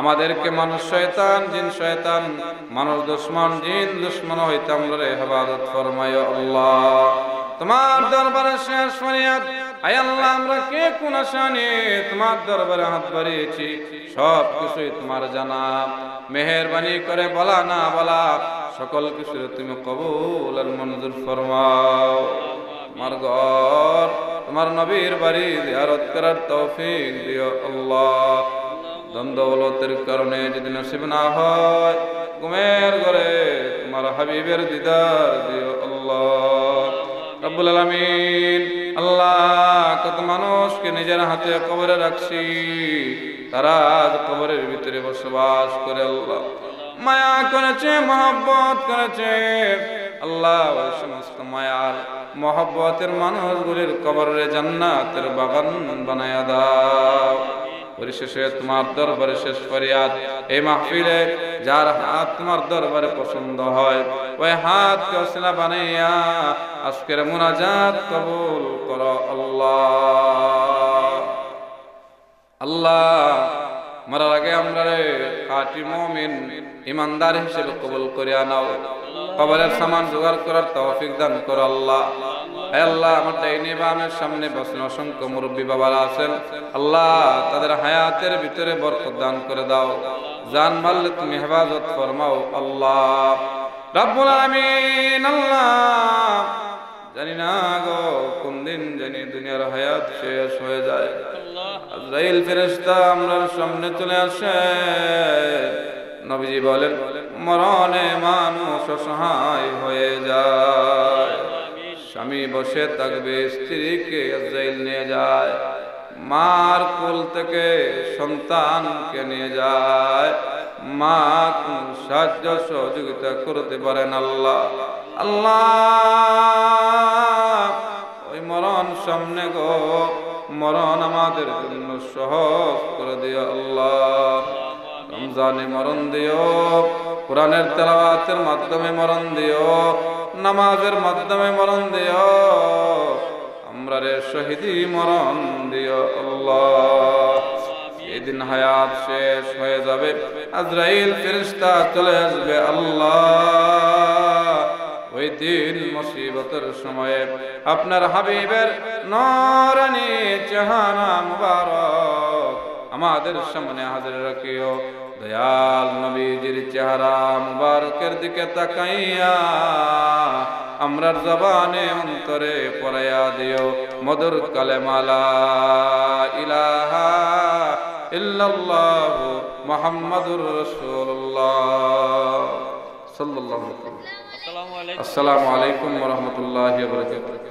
আমাদেরকে মানুষ শয়তান, জিন শয়তান, মানুষ দুশমন, জিন দুশমন হইতে আমরা হেফাজত ফরমাইও আল্লাহ। তোমার দরবারে শেষ ফরিয়াদ, আয় আল্লাহ আমরা কে কোন আশা নিয়ে তোমার দরবারে হাত বাড়িয়েছি, সব কিছুই তোমার জানা। মেহেরবানি করে বলা না বলা সকল কিছু তুমি কবুল আর মঞ্জুর ফরমাও। তোমার ঘর, তোমার নবীর বাড়ি জিয়ারত করার তৌফিক দিও আল্লাহ। ধন দৌলতের কারণে যদি নসিব না হয়, ঘুমের ঘরে তোমার হাবিবের দিদার দিও আল্লাহ রাব্বুল আলামিন। আল্লাহ কত মানুষকে নিজের হাতে কবরে রাখছি, তারা আজ কবরের ভিতরে বসবাস করে আল্লাহ মায়া করেছে, মহব্বত করেছে আল্লাহ। ওই সমস্ত মায়ার মহব্বতের মানুষগুলির কবরে জান্নাতের বাগান বানায়া দাও। পরিশেষে তোমার দরবারে শেষ ফরিয়াদ, এই মাহফিলে যার হাত তোমার দরবারে পছন্দ হয়, ওই হাতকে ওসিলা বানাইয়া আজকের মুনাজাত কবুল করো আল্লাহ। আল্লাহ মরার আগে আমরা খাঁটি মুমিন ইমানদার হিসেবে কবুল করিয়া নাও। কবরের সামান জোগাড় করার তৌফিক দান করো আল্লাহ। হে আল্লাহ, আমার ডাইনি বামের সামনে বসেন অসংখ্য মুরব্বী বাবারা আছেন আল্লাহ, তাদের হায়াতের ভিতরে বরকত দান করে দাও। জান মাল তুমি হেফাজত ফরমাও আল্লাহ রাব্বুল আলামিন। আল্লাহ জানি না গো কোন দিন জানি দুনিয়ার হায়াত শেষ হয়ে যায়, আজরাইল ফেরেশতা আমরার সামনে চলে আসে। নবীজি বলেন মরণে মানুষ অসহায় হয়ে যায়। স্বামী বসে থাকবে, স্ত্রীকে আজরাইল নিয়ে যায়। মার কোল থেকে সন্তানকে নিয়ে যায়, মা কোন সাহায্য সহযোগিতা করতে পারেন আল্লাহ। আল্লাহ ওই মরণ সামনে গো, মরণ আমাদের জন্য সহজ করে দিও আল্লাহ। রমজানে মরণ দিও, কোরআনের তেলাওয়াতের মাধ্যমে মরণ দিও, নামাজের মাধ্যমে মরণ দিও, আমরা রে শহীদি মরণ দিও আল্লাহ। এদিন হায়াত শেষ হয়ে যাবে, আজরাইল ফেরেশতা চলে আসবে আল্লাহ। ওই দিন মুসিবতের সময়ে আপনার হাবিবের নূরানী চেহারা মুবারক আমাদের সামনে হাজির রাখিও। দয়াল নবীজির চেহারা মুবারকের দিকে তাকাইয়া আমরার জবানে অন্তরে পড়াইয়া দিও মধুর কালেমা লা ইলাহা ইল্লাল্লাহু মুহাম্মাদুর রাসূলুল্লাহ সাল্লাল্লাহু আলাইহি ওয়া সাল্লাম। আসসালামু আলাইকুম ওয়া রাহমাতুল্লাহি ওয়া বারাকাতুহু।